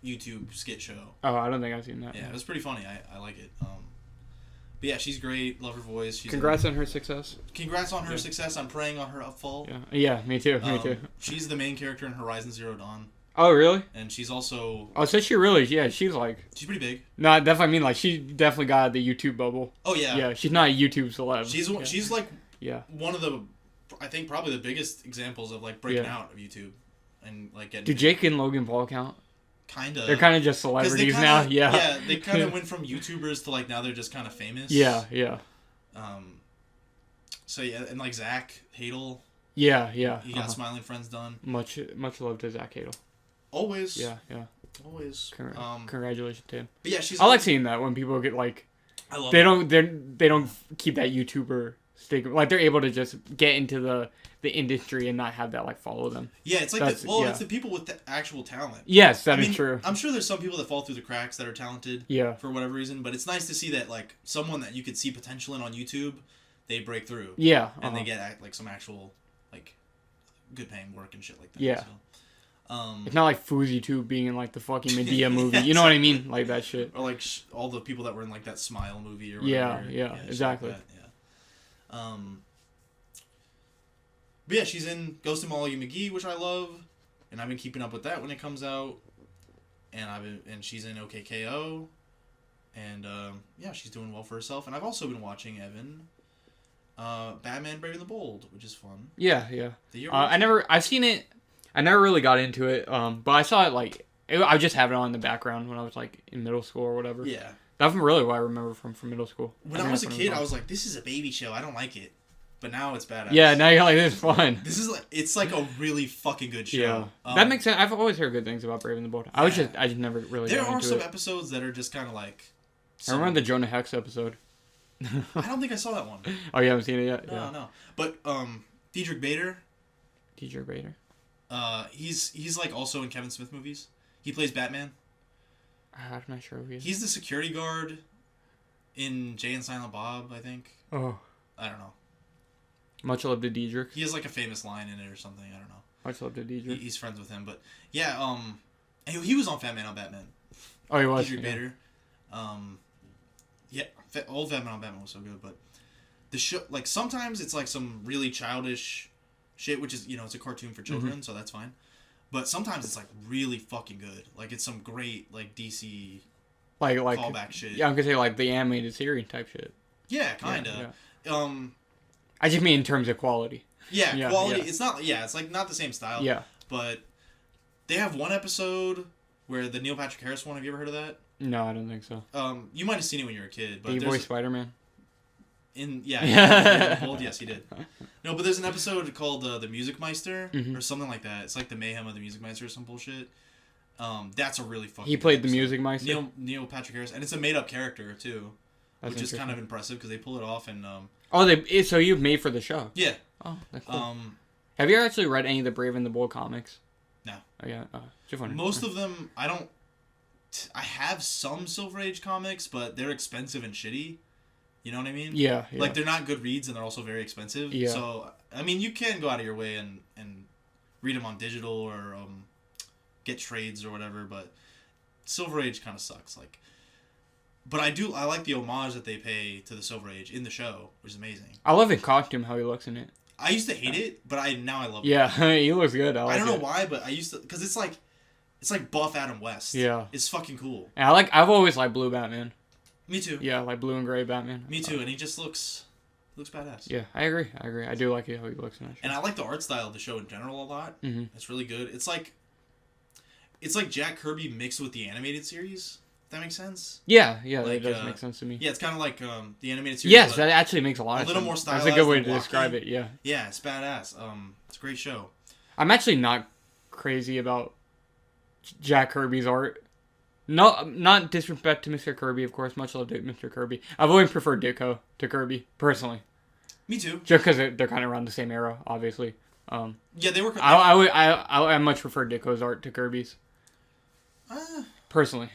YouTube skit show. Oh, I don't think I've seen that. Yeah, it was pretty funny. I like it. But yeah, she's great. Love her voice. Congrats on her success. Congrats on her success. I'm praying on her upfall. Yeah, me too. Me too. She's the main character in Horizon Zero Dawn. Oh, really? And she's also... Oh, so she really... Yeah, she's like... She's pretty big. No, I definitely mean like she definitely got the YouTube bubble. Oh, yeah. Yeah, she's not a YouTube celeb. She's like... Yeah. One of the... I think probably the biggest examples of like breaking out of YouTube. And like getting... Do Jake and Logan Paul count? Kind of. They're kind of just celebrities now. Yeah. Yeah, they kind of went from YouTubers to like now they're just kind of famous. Yeah. So yeah, and like Zach Hadel. Yeah. He got Smiling Friends done. Much love to Zach Hadel. Always. Yeah. Always. Congratulations to him. But yeah, she's... I like seeing that when people get like... I love they don't keep that YouTuber stigma. Like they're able to just get into the industry and not have that like follow them. Yeah, it's like it's the people with the actual talent. Yes, that is true. I'm sure there's some people that fall through the cracks that are talented. Yeah. For whatever reason, but it's nice to see that like someone that you could see potential in on YouTube, they break through. Yeah. And they get like some actual like good paying work and shit like that. Yeah. So, it's not like FoozyTube being in like the fucking Medea movie. You know what I mean? Like that shit. Or like all the people that were in like that Smile movie or whatever. Yeah, exactly. Like that, But yeah, she's in Ghost of Molly McGee, which I love, and I've been keeping up with that when it comes out. And she's in OK Ko, and yeah, she's doing well for herself. And I've also been watching Evan, Batman: Brave and the Bold, which is fun. Yeah. I've seen it. I never really got into it, but I saw it like I just have it on in the background when I was like in middle school or whatever. Yeah, that's really what I remember from middle school. When I was a kid, I was like, "This is a baby show. I don't like it." But now it's badass. Yeah, now you're like, this is fun. It's like a really fucking good show. Yeah, that makes sense. I've always heard good things about Brave and the Bold. I just never really. There are some episodes that are just kind of like. I remember the Jonah Hex episode. I don't think I saw that one. Oh, you haven't seen it yet? No. But Diedrich Bader. He's like also in Kevin Smith movies. He plays Batman. I'm not sure who he is. He's the security guard in Jay and Silent Bob, I think. Oh. I don't know. Much love to Diedrich. He has like a famous line in it or something. I don't know. Much love to Diedrich. He's friends with him, but yeah. He was on Fat Man on Batman. Oh, he was. Diedrich Bader. Yeah, old Fat Man on Batman was so good, but the show, like sometimes it's like some really childish shit, which is it's a cartoon for children, so that's fine. But sometimes it's like really fucking good. Like it's some great like DC like callback shit. Yeah, I'm gonna say like the animated series type shit. Yeah, kinda. Yeah. I just mean in terms of quality. Yeah, quality. Yeah. It's not. Yeah, it's like not the same style. Yeah. But they have one episode where the Neil Patrick Harris one. Have you ever heard of that? No, I don't think so. You might have seen it when you were a kid. But he voiced Spider-Man. Yes, he did. No, but there's an episode called The Music Meister or something like that. It's like the Mayhem of the Music Meister or some bullshit. That's a really fucking. He played episode. The Music Meister. Neil Patrick Harris, and it's a made up character too, which is kind of impressive because they pull it off and. So you've made for the show. Yeah. Oh, that's cool. Have you actually read any of the Brave and the Bold comics? No. Oh yeah. Most of them, I don't. I have some Silver Age comics, but they're expensive and shitty. You know what I mean? Yeah. Like they're not good reads, and they're also very expensive. Yeah. So I mean, you can go out of your way and read them on digital or get trades or whatever. But Silver Age kind of sucks. Like, but I like the homage that they pay to the Silver Age in the show, which is amazing. I love the costume, how he looks in it. I used to hate it, but now I love it. Yeah, he looks good. I don't know why, but I used to, because it's like buff Adam West. Yeah, it's fucking cool. And I've always liked blue Batman. Me too. Yeah, like blue and gray Batman. Me too, and he just looks badass. Yeah, I agree. I do like how he looks in that show. And I like the art style of the show in general a lot. Mm-hmm. It's really good. It's like Jack Kirby mixed with the animated series. If that makes sense. Yeah, that does make sense to me. Yeah, it's kind of like the animated series. Yes, that actually makes a lot of sense. A little more stylized. That's a good way to describe it. Yeah. Yeah, it's badass. It's a great show. I'm actually not crazy about Jack Kirby's art. No, not disrespect to Mr. Kirby, of course. Much love to Mr. Kirby. I've always preferred Ditko to Kirby, personally. Me too. Just because they're kind of around the same era, obviously. Yeah, they were. I much prefer Ditko's art to Kirby's. Personally,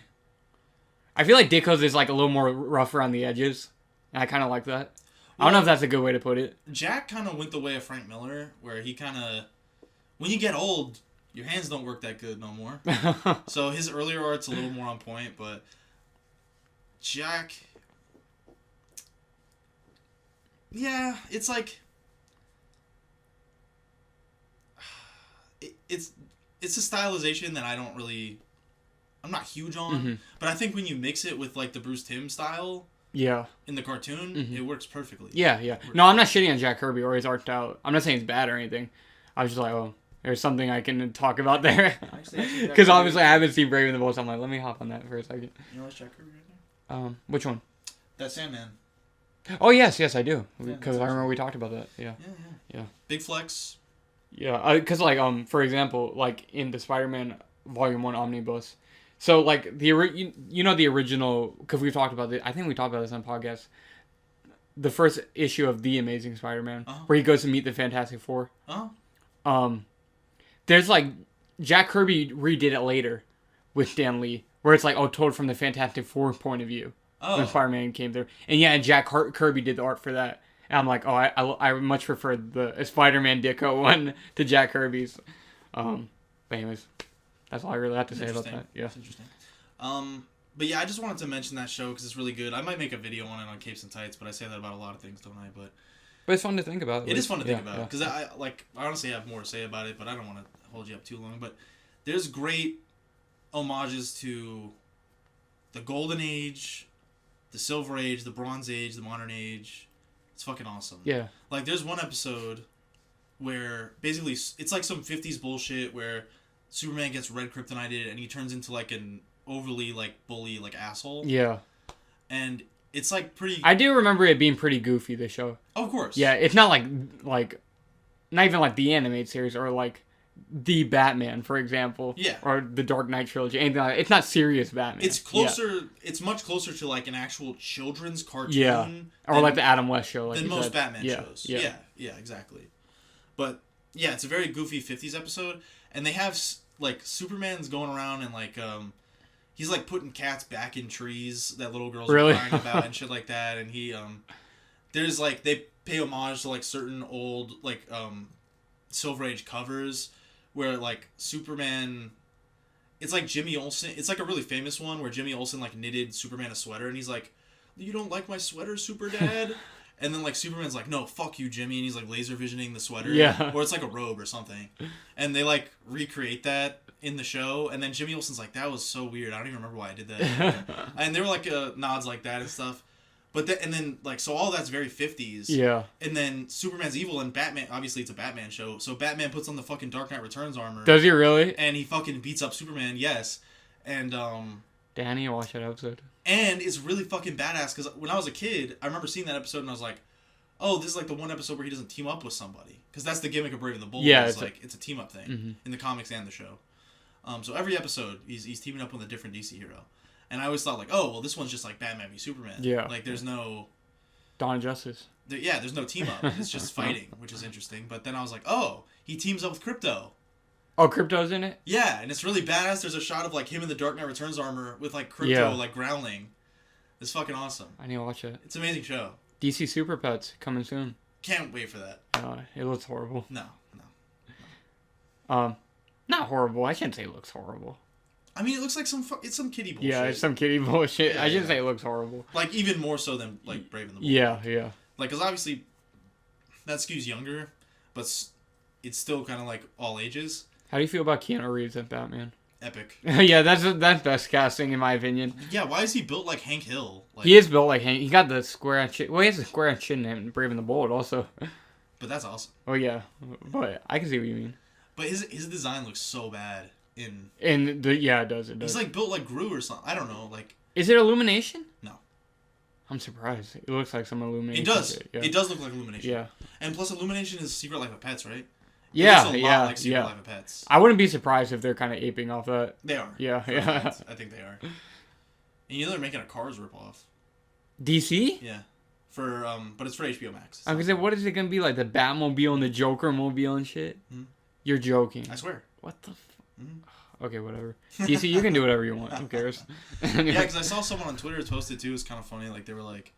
I feel like Ditko's is like a little more rough around the edges, and I kind of like that. I don't know if that's a good way to put it. Jack kind of went the way of Frank Miller, where he kind of, when you get old, your hands don't work that good no more. So his earlier art's a little more on point, but Jack, yeah, it's like it's a stylization that I'm not huge on, mm-hmm. but I think when you mix it with like the Bruce Timm style, in the cartoon, mm-hmm. it works perfectly. Yeah. No, I'm not shitting on Jack Kirby or his art style. I'm not saying it's bad or anything. I was just like, oh, there's something I can talk about there. Because obviously I haven't seen Brave and the Bold, so I'm like, let me hop on that for a second. You know what's Jack Kirby right now? Which one? That Sandman. Oh, yes, I do. Because I remember we talked about that. Yeah. Big flex. Yeah, because for example, like in the Spider-Man Volume 1 Omnibus, so like the original, because we've talked about it, I think we talked about this on podcast, the first issue of The Amazing Spider-Man, where he goes to meet the Fantastic Four. There's like, Jack Kirby redid it later with Stan Lee, where it's like, told from the Fantastic Four point of view when Spider-Man came through. And Jack Kirby did the art for that. And I'm like, I much prefer the Spider-Man Ditko one to Jack Kirby's. But anyways, that's all I really have to say about that. Yeah. That's interesting. But yeah, I just wanted to mention that show because it's really good. I might make a video on it on Capes and Tights, but I say that about a lot of things, don't I? But it's fun to think about. It is fun to think about because I honestly have more to say about it, but I don't want to hold you up too long. But there's great homages to the Golden Age, the Silver Age, the Bronze Age, the Modern Age. It's fucking awesome. Yeah. Like, there's one episode where basically it's like some 50s bullshit where Superman gets red kryptonited and he turns into like an overly like bully like asshole. Yeah. And it's like pretty. I do remember it being pretty goofy, the show. Of course. Yeah, it's not like not even like the animated series or like the Batman, for example. Yeah. Or the Dark Knight trilogy. Anything like that. It's not serious Batman. It's closer. Yeah. It's much closer to like an actual children's cartoon. Yeah. Or like the Adam West show. Like than most Batman shows. Yeah. Yeah, exactly. But yeah, it's a very goofy 50s episode, and they have like Superman's going around and like he's like putting cats back in trees that little girls are crying about and shit like that, and he there's like they pay homage to like certain old like Silver Age covers where like Superman, it's like Jimmy Olsen, it's like a really famous one where Jimmy Olsen like knitted Superman a sweater and he's like, you don't like my sweater, Super Dad? And then like Superman's like, no, fuck you, Jimmy, and he's like laser visioning the sweater. Yeah. Or it's like a robe or something. And they like recreate that in the show, and then Jimmy Olsen's like, that was so weird, I don't even remember why I did that. And there were like nods like that and stuff. But and then like, so all that's very 50s. Yeah. And then Superman's evil, and Batman, obviously it's a Batman show, so Batman puts on the fucking Dark Knight Returns armor. Does he really? And he fucking beats up Superman, yes. And Danny, watch that episode. And it's really fucking badass, because when I was a kid, I remember seeing that episode and I was like, oh, this is like the one episode where he doesn't team up with somebody. Because that's the gimmick of Brave and the Bold. Yeah, it's a team up thing in the comics and the show. So every episode, he's teaming up with a different DC hero. And I always thought, like, oh, well, this one's just like Batman v Superman. Yeah. Like, there's no... Dawn of Justice. There's no team up. It's just fighting, which is interesting. But then I was like, oh, he teams up with Crypto. Oh, Crypto's in it? Yeah, and it's really badass. There's a shot of, like, him in the Dark Knight Returns armor with, like, Crypto, like, growling. It's fucking awesome. I need to watch it. It's an amazing show. DC Super Pets coming soon. Can't wait for that. It looks horrible. No. Not horrible. I shouldn't say it looks horrible. I mean, it looks like it's some kiddie bullshit. Yeah, it's some kiddie bullshit. Yeah, I shouldn't say it looks horrible. Like, even more so than, like, Brave and the Bold. Yeah. Like, because obviously, that skews younger, but it's still kind of, like, all ages. How do you feel about Keanu Reeves as Batman? Epic. Yeah, that's best casting, in my opinion. Yeah, why is he built like Hank Hill? Like, he is built like Hank. He got the square chin. Well, he has a square chin in Brave and the Bold, also. But that's awesome. Oh, yeah. But I can see what you mean. But his design looks so bad in... Yeah, it does. He's, like, built like Gru or something. I don't know, like... Is it Illumination? No. I'm surprised. It looks like some Illumination. It does. Shit, yeah. It does look like Illumination. Yeah. And plus, Illumination is Secret Life of Pets, right? Yeah, Like Secret Life of Pets. I wouldn't be surprised if they're kind of aping off that. They are. Yeah. I think they are. And you know they're making a Cars ripoff. DC? Yeah. But it's for HBO Max. I was gonna say, what is it gonna be like? The Batmobile and the Joker mobile and shit? Hmm? You're joking. I swear. What the? Okay, whatever. DC, you can do whatever you want. Who cares? Yeah, because I saw someone on Twitter post it too. It's kind of funny. Like they were like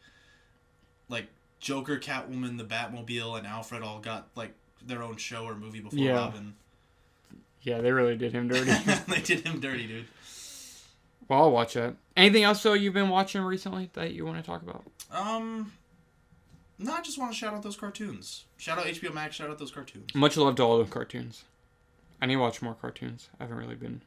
Joker, Catwoman, the Batmobile, and Alfred all got like their own show or movie before Robin. Yeah, they really did him dirty. They did him dirty, dude. Well, I'll watch that. Anything else though you've been watching recently that you want to talk about? No, I just want to shout out those cartoons. Shout out HBO Max. Shout out those cartoons. Much love to all the cartoons. I need to watch more cartoons. I haven't really been.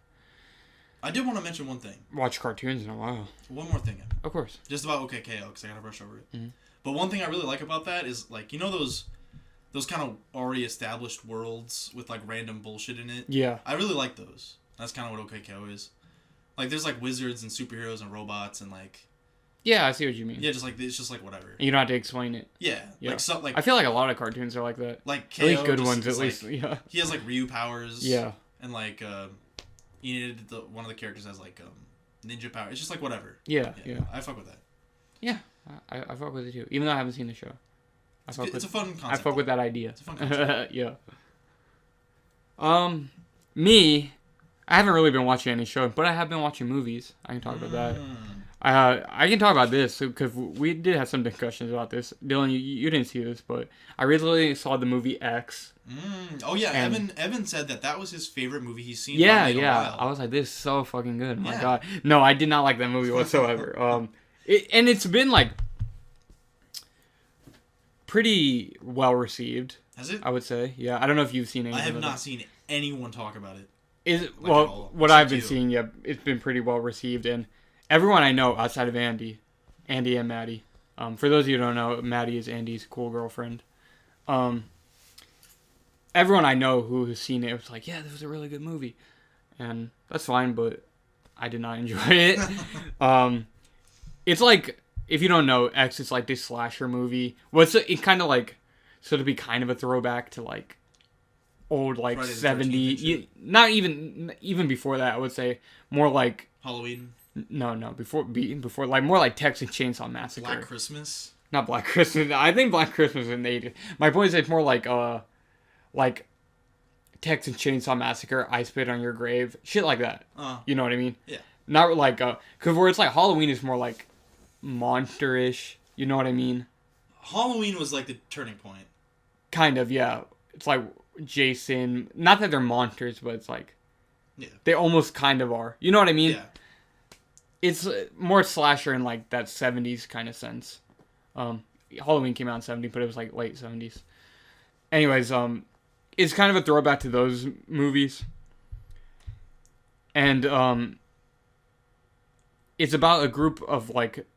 I did want to mention one thing. Watch cartoons in a while. One more thing. Of course. Just about OKKO, because I gotta brush over it. Mm-hmm. But one thing I really like about that is like those kind of already established worlds with like random bullshit in it. Yeah. I really like those. That's kind of what OKKO is. Like there's like wizards and superheroes and robots and like. Yeah, I see what you mean. Yeah, just like it's just like whatever. You don't have to explain it. Yeah. Like I feel like a lot of cartoons are like that. Like KO, at least good ones, at least. Like, yeah. He has like Ryu powers. Yeah. And like one of the characters has like ninja power. It's just like whatever. Yeah. I fuck with that. Yeah, I fuck with it too. Even though I haven't seen the show. It's a fun concept. I fuck with that idea. It's a fun concept. Yeah. Me, I haven't really been watching any show, but I have been watching movies. I can talk about that. I can talk about this because we did have some discussions about this. Dylan, you didn't see this, but I recently saw the movie X. Oh yeah, Evan said that was his favorite movie he's seen. Yeah. I was like, this is so fucking good. My God, no, I did not like that movie whatsoever. It's been like pretty well received. Has it? I would say, yeah. I don't know if you've seen it. I have not seen anyone talk about it. What I've been seeing, yeah, it's been pretty well received, and everyone I know outside of Andy and Maddie. For those of you who don't know, Maddie is Andy's cool girlfriend. Everyone I know who has seen it was like, yeah, this was a really good movie, and that's fine, but I did not enjoy it. It's like, if you don't know, X is like this slasher movie. Well, it's kind of like, so to be kind of a throwback to like old like 70s, not even before that, I would say more like Halloween. No, before like more like Texas Chainsaw Massacre. Black Christmas. Not Black Christmas. I think Black Christmas is in the 80s. My point is it's more like Texas Chainsaw Massacre, I Spit on Your Grave, shit like that. You know what I mean? Yeah. Not like because where it's like Halloween is more like monster-ish. You know what I mean? Halloween was like the turning point. Kind of, yeah. It's like Jason. Not that they're monsters, but it's like they almost kind of are. You know what I mean? Yeah. It's more slasher in like that 70s kind of sense. Halloween came out in 70, but it was like late 70s. Anyways, it's kind of a throwback to those movies. And it's about a group of like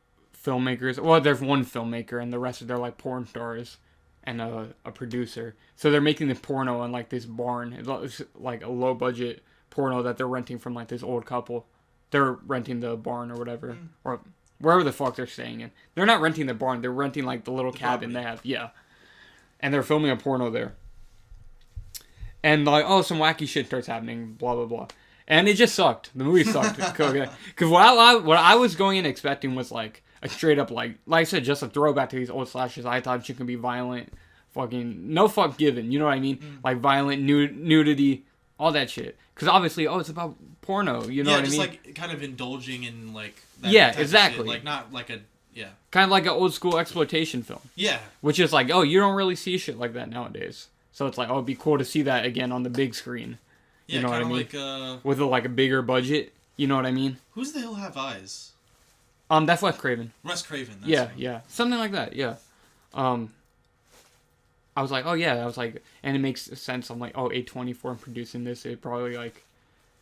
filmmakers. Well, there's one filmmaker and the rest of they're like porn stars and a producer. So they're making the porno in like this barn. It's like a low budget porno that they're renting from like this old couple. They're renting the barn or whatever. Or wherever the fuck they're staying in. They're not renting the barn. They're renting like the little cabin they have. Yeah. And they're filming a porno there. And like, oh, some wacky shit starts happening. Blah, blah, blah. And it just sucked. The movie sucked. Because what I was going in expecting was like a straight up like I said, just a throwback to these old slashers. I thought she could be violent. Fucking no fuck given. You know what I mean? Like violent, nudity, all that shit. Because obviously, it's about porno. You know what I mean? Yeah, just like kind of indulging in like that type exactly. Of shit. Like not like a kind of like an old school exploitation film. Yeah. Which is like, you don't really see shit like that nowadays. So it's like, it'd be cool to see that again on the big screen. Yeah, you know what I mean? With a bigger budget. You know what I mean? Who's the Hill Have Eyes? That's Wes Craven. Wes Craven. That's yeah. Something like that, yeah. I was like, oh yeah. I was like, and it makes sense. I'm like, oh, A24 producing this. It probably, like,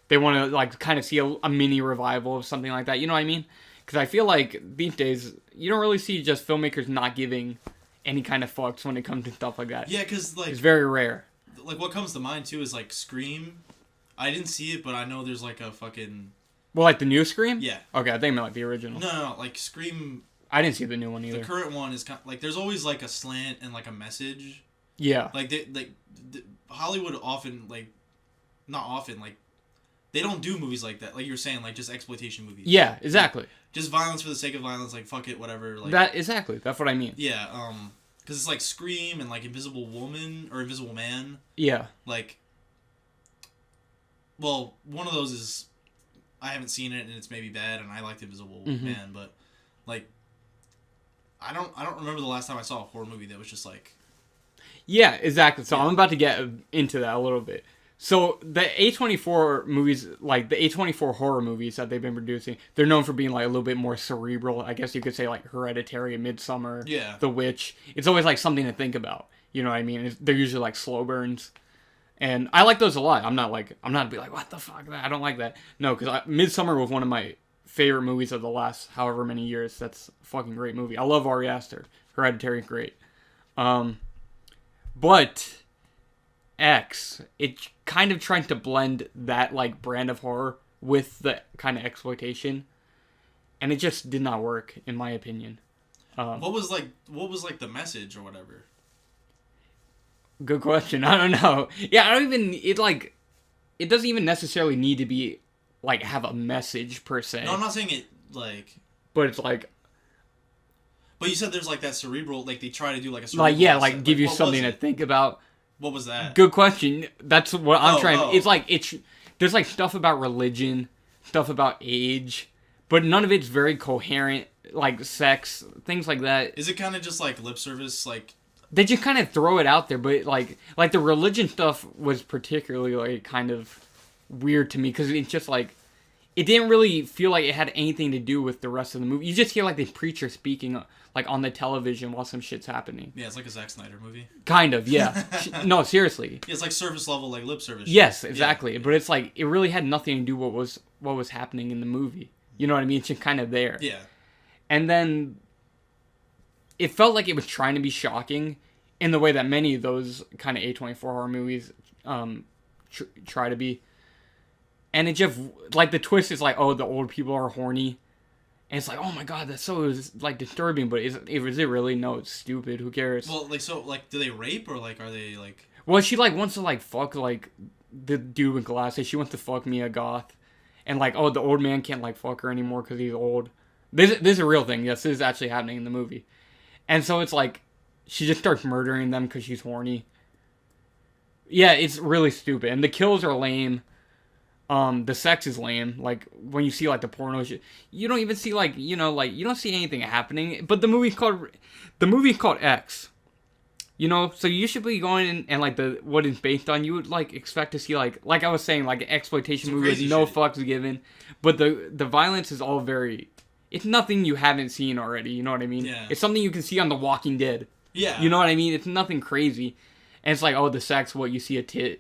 they want to, like, kind of see a mini revival of something like that. You know what I mean? Because I feel like these days, you don't really see just filmmakers not giving any kind of fucks when it comes to stuff like that. Yeah, because, like... It's very rare. Like, what comes to mind, too, is, like, Scream. I didn't see it, but I know there's, like, a fucking... Well, like the new Scream? Yeah. Okay, I think I meant like the original. No, like Scream... I didn't see the new one either. The current one is kind of, like, there's always, like, a slant and, like, a message. Yeah. Like, Hollywood often, like... Not often, like... They don't do movies like that. Like you were saying, like, just exploitation movies. Yeah, exactly. Like, just violence for the sake of violence, like, fuck it, whatever. Like exactly. That's what I mean. Yeah, because it's like Scream and, like, Invisible Woman or Invisible Man. Yeah. Like... Well, one of those is... I haven't seen it, and it's maybe bad, and I liked Invisible Man, but, like... I don't remember the last time I saw a horror movie that was just, like... Yeah, exactly. So I'm about to get into that a little bit. So the A24 movies, like the A24 horror movies that they've been producing, they're known for being like a little bit more cerebral. I guess you could say like Hereditary, Midsommar, The Witch. It's always like something to think about. You know what I mean? They're usually like slow burns. And I like those a lot. I'm not to be like, what the fuck? I don't like that. No, because Midsommar was one of my favorite movies of the last however many years. That's a fucking great movie. I love Ari Aster. Hereditary, great. But X, it kind of trying to blend that like brand of horror with the kind of exploitation, and it just did not work in my opinion. What was the message or whatever? Good question. I don't know. Yeah, it doesn't even necessarily need to be like have a message per se. No, I'm not saying it like. But it's like. But you said there's like that cerebral, like they try to do like a cerebral. Like yeah, like give you something to think about. What was that? Good question. That's what I'm trying. It's like there's like stuff about religion, stuff about age, but none of it's very coherent. Like sex, things like that. Is it kind of just like lip service, like? They just kind of throw it out there, but like the religion stuff was particularly like kind of weird to me because it's just like it didn't really feel like it had anything to do with the rest of the movie. You just hear like the preacher speaking like on the television while some shit's happening. Yeah, it's like a Zack Snyder movie. Kind of, yeah. No, seriously. Yeah, it's like surface level, like lip service. Yes, exactly. Yeah. But it's like it really had nothing to do with what was happening in the movie. You know what I mean? It's just kind of there. Yeah. And then it felt like it was trying to be shocking in the way that many of those kind of A24 horror movies try to be. And it just, like, the twist is like, oh, the old people are horny. And it's like, oh my god, that's so, like, disturbing. But is it really? No, it's stupid. Who cares? Well, like, so, like, do they rape or, like, are they, like... Well, she, like, wants to, like, fuck, like, the dude with glasses. She wants to fuck Mia Goth. And, like, oh, the old man can't, like, fuck her anymore because he's old. This is a real thing. Yes, this is actually happening in the movie. And so it's like, she just starts murdering them because she's horny. Yeah, it's really stupid. And the kills are lame. The sex is lame. Like, when you see, like, the porno shit, you don't even see, like, you know, like, you don't see anything happening. But the movie's called X. You know, so you should be going in and, like, what it's based on, you would, like, expect to see, like I was saying, like, an exploitation movie with no fucks given. But the violence is all very... It's nothing you haven't seen already, you know what I mean? Yeah. It's something you can see on The Walking Dead. Yeah. You know what I mean? It's nothing crazy. And it's like, oh, the sex, what, you see a tit.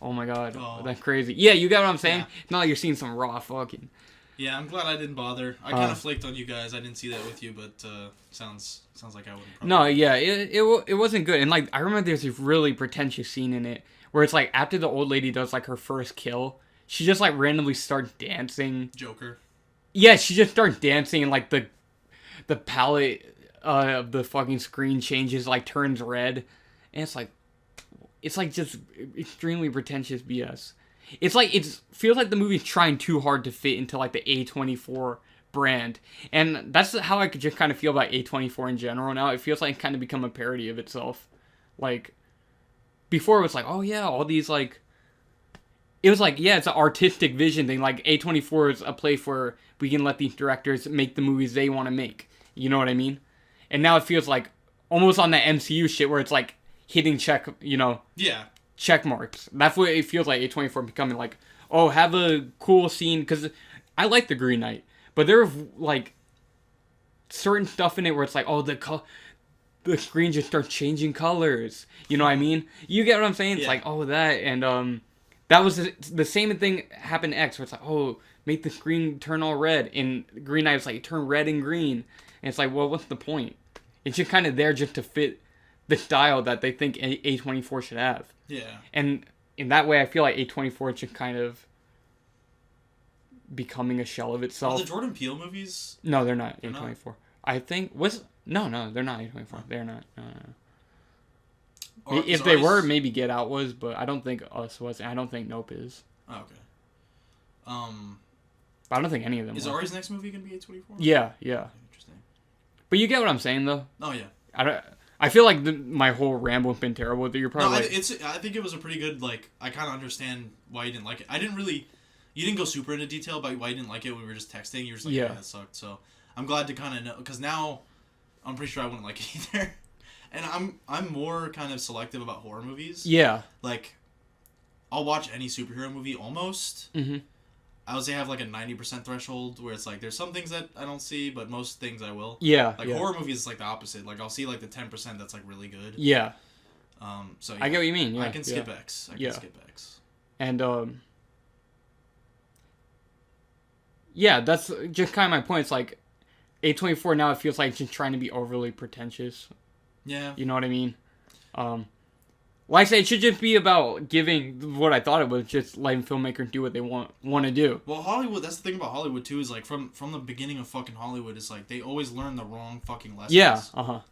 Oh my god, that's crazy. Yeah, you get what I'm saying? Yeah. It's not like you're seeing some raw fucking. Yeah, I'm glad I didn't bother. I kind of flaked on you guys. I didn't see that with you, but sounds like I wouldn't probably. No, yeah, it wasn't good. And, like, I remember there's this really pretentious scene in it where it's like, after the old lady does, like, her first kill, she just, like, randomly starts dancing. Joker. Yeah, she just starts dancing and, like, the palette of the fucking screen changes, like, turns red. And it's like just extremely pretentious BS. It's like, it feels like the movie's trying too hard to fit into, like, the A24 brand. And that's how I could just kind of feel about A24 in general now. It feels like it kind of become a parody of itself. Like, before it was like, oh yeah, all these, like... It was like, yeah, it's an artistic vision thing. Like, A24 is a place where we can let these directors make the movies they want to make. You know what I mean? And now it feels like almost on that MCU shit where it's like hitting check, you know. Yeah. check marks. That's what it feels like. A24 becoming like, oh, have a cool scene, because I like the Green Knight, but there are like certain stuff in it where it's like, oh, the screen just starts changing colors. You know what I mean? You get what I'm saying? It's like, oh, that. And that was the same thing happened in X, where it's like, oh, make the screen turn all red. In Green Knight, it's like, turn red and green. And it's like, well, what's the point? It's just kind of there just to fit the style that they think A24 should have. Yeah. And in that way, I feel like A24 is just kind of becoming a shell of itself. Are the Jordan Peele movies? No, they're not A24. Not? I think... No, they're not A24. Oh. They're not. No. If they were, maybe Get Out was, but I don't think Us was, and I don't think Nope is. Oh, okay. But I don't think any of them Is Ari's next movie going to be A24? Yeah. Interesting. But you get what I'm saying, though? Oh, yeah. I feel like my whole ramble has been terrible. That you're probably I think it was a pretty good, like, I kind of understand why you didn't like it. You didn't go super into detail about why you didn't like it. We were just texting. You were just like, yeah, that sucked. So I'm glad to kind of know, because now I'm pretty sure I wouldn't like it either. And I'm more kind of selective about horror movies. Yeah. Like, I'll watch any superhero movie almost. Mm-hmm. I would say I have like a 90% threshold where it's like there's some things that I don't see, but most things I will. Yeah. Like horror movies is like the opposite. Like I'll see like the 10% that's like really good. Yeah. So yeah, I get what you mean. Yeah. I can skip X. I can skip X. And yeah, that's just kind of my point. It's like A24 now, it feels like just trying to be overly pretentious. Yeah. You know what I mean? Like I say, it should just be about giving what I thought it was, just letting filmmakers do what they want to do. Well, Hollywood, that's the thing about Hollywood, too, is like from the beginning of fucking Hollywood, it's like they always learn the wrong fucking lessons. Yeah,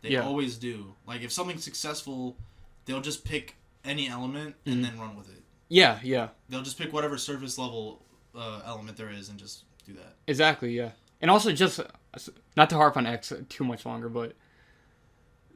They always do. Like, if something's successful, they'll just pick any element and then run with it. Yeah. They'll just pick whatever surface level element there is and just do that. Exactly, yeah. And also just, not to harp on X too much longer, but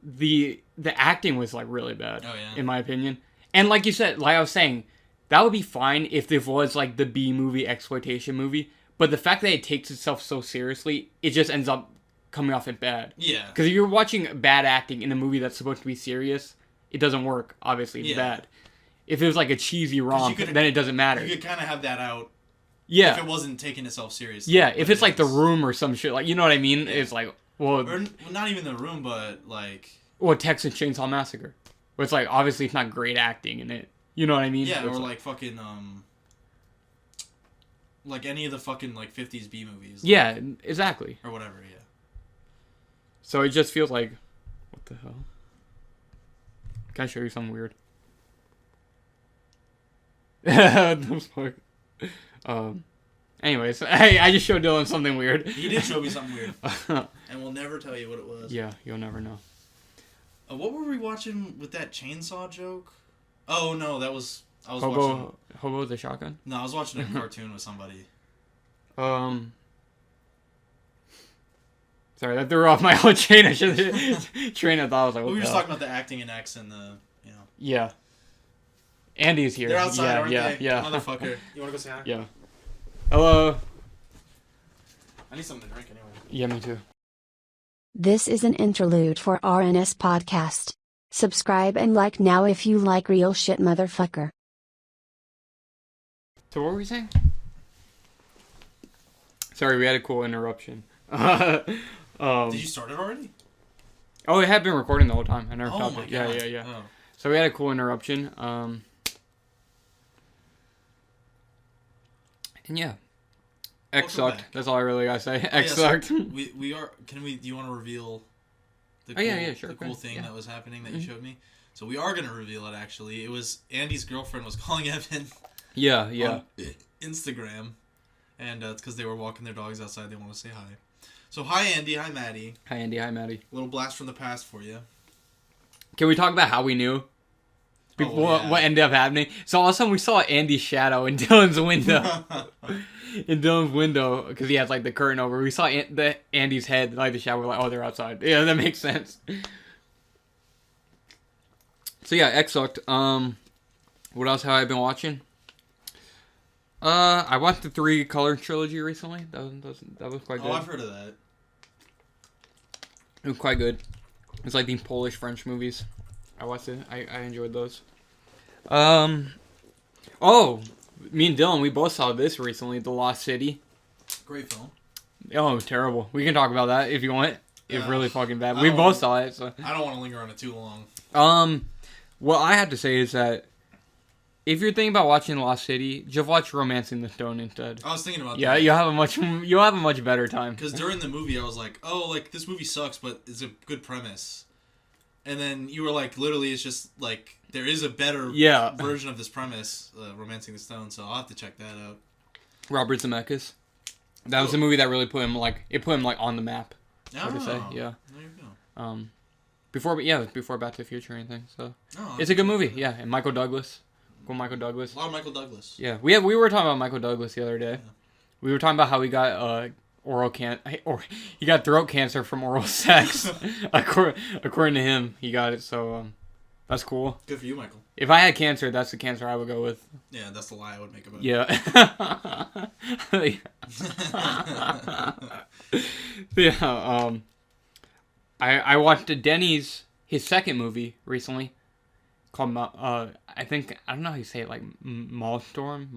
the acting was like really bad, in my opinion. And like you said, like I was saying, that would be fine if this was like the B movie exploitation movie. But the fact that it takes itself so seriously, it just ends up coming off as bad. Yeah. Because if you're watching bad acting in a movie that's supposed to be serious, it doesn't work. Obviously, it's bad. If it was like a cheesy romp, then it doesn't matter. You could kind of have that out. Yeah. If it wasn't taking itself seriously. Yeah. If it's like The Room or some shit, like, you know what I mean? Yeah. It's like, well, or not even The Room, but like, or Texas Chainsaw Massacre, where it's like obviously it's not great acting in it. You know what I mean? Yeah, or like fucking like any of the fucking like 50s B movies. Like, yeah, exactly. Or whatever. Yeah. So it just feels like, what the hell? Can I show you something weird? Anyways, hey, I just showed Dylan something weird. You did show me something weird. And we'll never tell you what it was. Yeah, you'll never know. What were we watching with that chainsaw joke? Oh, no, I was watching... Hobo with the Shotgun? No, I was watching a cartoon with somebody. Sorry, that threw off my whole train of thought. I was like, we were just talking about the acting in X and the, you know... Yeah. Andy's here. They're outside, aren't they? Yeah. Motherfucker. You want to go say hi? Yeah. Hello. I need something to drink anyway. Yeah, me too. This is an interlude for RNS Podcast. Subscribe and like now if you like real shit, motherfucker. So what were we saying? Sorry, we had a cool interruption. Did you start it already? Oh, it had been recording the whole time. I never stopped it. Yeah. Oh. So we had a cool interruption. And yeah. X sucked. Back. That's all I really gotta say. X sucked. So we are. Do you want to reveal the cool, sure, the cool thing that was happening that you showed me? So we are gonna reveal it. Actually, it was Andy's girlfriend was calling Evan. Yeah. On Instagram, and it's because they were walking their dogs outside. They want to say hi. So hi Andy, hi Maddie. Hi Andy, hi Maddie. Little blast from the past for you. Can we talk about how we knew? What ended up happening? So all of a sudden we saw Andy's shadow in Dylan's window. Because he has like the curtain over. We saw Andy's head, like the shadow. We're like, oh, they're outside. Yeah, that makes sense. So yeah, X sucked. What else have I been watching? I watched the 3 Color trilogy recently. That was quite good. Oh, I've heard of that. It was quite good. It's like these Polish French movies. I watched it. I enjoyed those. Oh, me and Dylan, we both saw this recently, The Lost City. Great film. Oh, terrible. We can talk about that if you want. It's really fucking bad. We both saw it, so. I don't want to linger on it too long. What I have to say is that if you're thinking about watching Lost City, just watch Romancing the Stone instead. I was thinking about that. Yeah, you'll have a much better time. Because during the movie, I was like, oh, like, this movie sucks, but it's a good premise. And then you were like, literally, it's just, like, there is a better version of this premise, Romancing the Stone, so I'll have to check that out. Robert Zemeckis. That was the movie that really put him, like, on the map, so to say. Yeah. There you go. Before Back to the Future or anything, so. It's a good movie, yeah, and Michael Douglas. Cool Michael Douglas. A lot of Michael Douglas. Yeah, we were talking about Michael Douglas the other day. Yeah. We were talking about how he got he got throat cancer from oral sex. According to him, he got it. So that's cool. Good for you, Michael. If I had cancer, that's the cancer I would go with. Yeah, that's the lie I would make about it. Yeah. I watched Denny's his second movie recently called I don't know how you say it, like Maelstrom.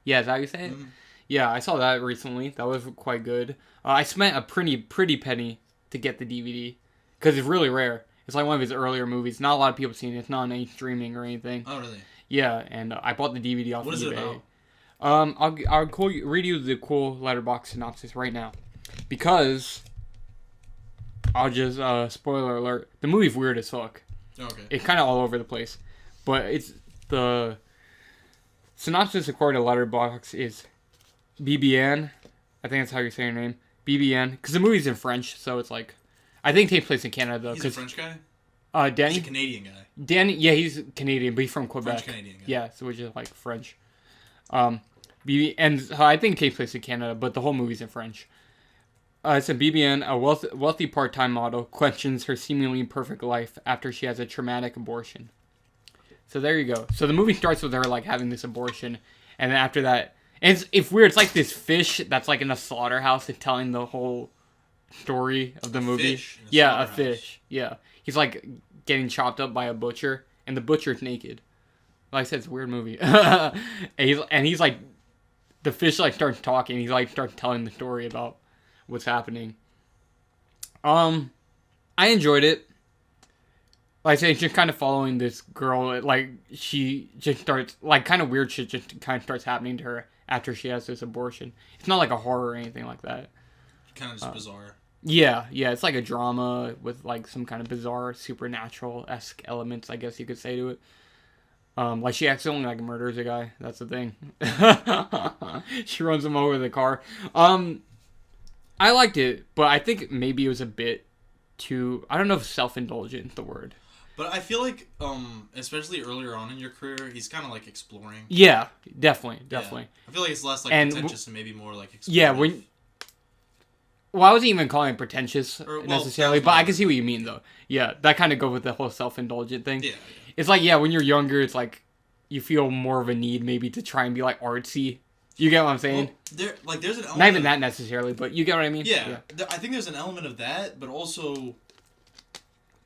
Yeah, is that how you say it? Mm-hmm. Yeah, I saw that recently. That was quite good. I spent a pretty penny to get the DVD because it's really rare. It's like one of his earlier movies. Not a lot of people have seen it. It's not on any streaming or anything. Oh, really? Yeah, and I bought the DVD off of eBay. What is it about? I'll read you the cool letterbox synopsis right now, because I'll just spoiler alert. The movie's weird as fuck. Okay. It's kind of all over the place, but it's the synopsis according to Letterboxd is BBN. I think that's how you say your name. BBN, because the movie's in French, so it's like, I think it takes place in Canada though. He's a French guy. Danny. He's a Canadian guy. Danny, yeah, he's Canadian, but he's from Quebec. French Canadian guy. Yeah, so which is like French. And I think it takes place in Canada, but the whole movie's in French. It's a BBN, a wealthy part-time model, questions her seemingly perfect life after she has a traumatic abortion. So there you go. So the movie starts with her like having this abortion, and then after that, and it's weird. It's like this fish that's like in a slaughterhouse and telling the whole story of the movie. A fish. Yeah, he's like getting chopped up by a butcher, and the butcher's naked. Like I said, it's a weird movie. and he's like, the fish like starts talking. He like starts telling the story about what's happening. I enjoyed it. Like I say, just kind of following this girl. Like she just starts, like, kind of weird shit just kind of starts happening to her after she has this abortion. It's not like a horror or anything like that. Kind of just bizarre. Yeah, it's like a drama with like some kind of bizarre supernatural-esque elements, I guess you could say to it. Like she accidentally like murders a guy. That's the thing. She runs him over with a car. I liked it, but I think maybe it was a bit too, I don't know if self-indulgent is the word. But I feel like, especially earlier on in your career, he's kind of like exploring. Yeah, definitely. Yeah. I feel like it's less like pretentious and maybe more like exploring. Yeah, well, I wasn't even calling it pretentious necessarily, but I can see what you mean though. Yeah, that kind of go with the whole self-indulgent thing. Yeah. It's like, when you're younger, it's like you feel more of a need maybe to try and be like artsy. You get what I'm saying? Well, there's an element. Not even that necessarily, but you get what I mean? Yeah. I think there's an element of that, but also,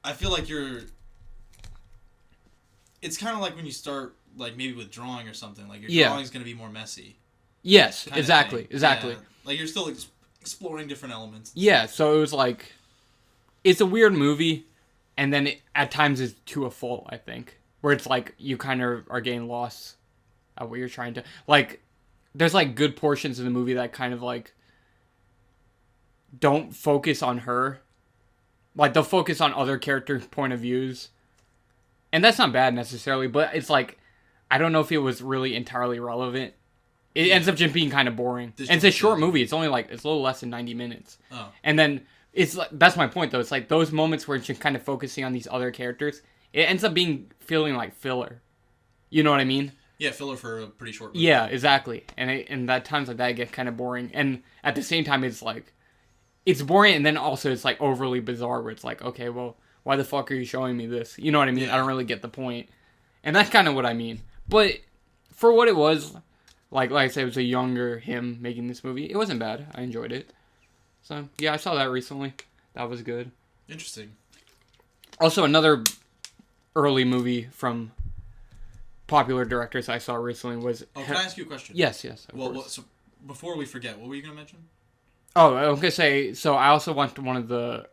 I feel like it's kind of like when you start, like, maybe with drawing or something. Like, your drawing's going to be more messy. Yes, exactly. Yeah. Like, you're still exploring different elements. Yeah, so it was like, it's a weird movie, and then at times it's to a fault, I think. Where it's like, you kind of are getting lost at what you're trying to, like, there's like good portions of the movie that kind of like don't focus on her. Like they'll focus on other characters' point of views. And that's not bad necessarily, but it's like, I don't know if it was really entirely relevant. It ends up just being kind of boring. And it's a short movie. It's only like, it's a little less than 90 minutes. Oh. And then it's like, that's my point though. It's like those moments where it's just kind of focusing on these other characters, it ends up feeling like filler. You know what I mean? Yeah, filler for a pretty short movie. Yeah, exactly. And at times like that it gets kind of boring. And at the same time, it's like, it's boring, and then also it's like overly bizarre where it's like, okay, well, why the fuck are you showing me this? You know what I mean? Yeah. I don't really get the point. And that's kind of what I mean. But for what it was, like I said, it was a younger him making this movie. It wasn't bad. I enjoyed it. So, yeah, I saw that recently. That was good. Interesting. Also, another early movie from popular directors I saw recently was... Oh, can I ask you a question? Yes, of course. So before we forget, what were you going to mention? Oh, I was going to say, so I also watched one of the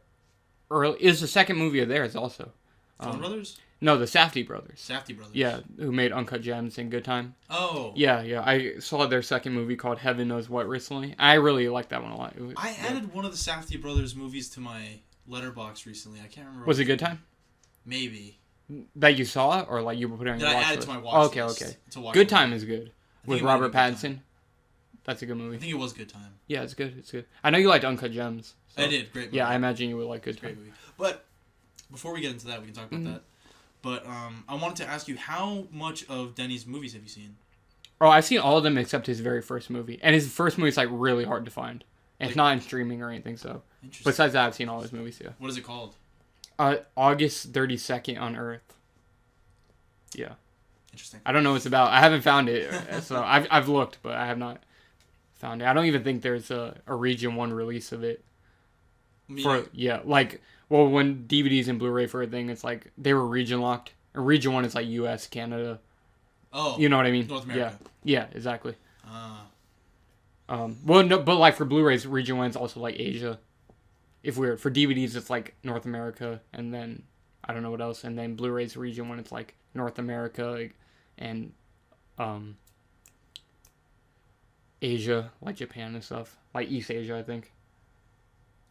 early... Is the second movie of theirs also. Coen Brothers? No, the Safdie brothers. Safdie brothers. Yeah, who made Uncut Gems and Good Time. Oh. Yeah. I saw their second movie called Heaven Knows What recently. I really liked that one a lot. I added one of the Safdie brothers movies to my letterbox recently. I can't remember. Was it Good Time? Maybe. That you saw, or like you were putting on your watch list? I added to my watch list. Okay. Good Time is good. With Robert Pattinson. That's a good movie. I think it was Good Time. Yeah, it's good. I know you liked Uncut Gems. So. I did. Great movie. Yeah, I imagine you would like Good Time. Great movie. But before we get into that, we can talk about that. But I wanted to ask you, how much of Denny's movies have you seen? Oh, I've seen all of them except his very first movie. And his first movie is like really hard to find. And it's not in streaming or anything, so. Besides that, I've seen all his movies, yeah. What is it called? August 32nd on Earth. Yeah. Interesting. I don't know what it's about. I haven't found it. So I've looked, but I have not found it. I don't even think there's a Region 1 release of it. Well, when DVDs and Blu-ray for a thing, it's like they were region locked. And Region 1 is like US, Canada. Oh. You know what I mean? North America. Yeah, exactly. Well, no, but like for Blu-rays, Region 1 is also like Asia. For DVDs, it's like North America, and then I don't know what else. And then Blu-rays, Region 1, it's like North America and Asia, like Japan and stuff. Like East Asia, I think.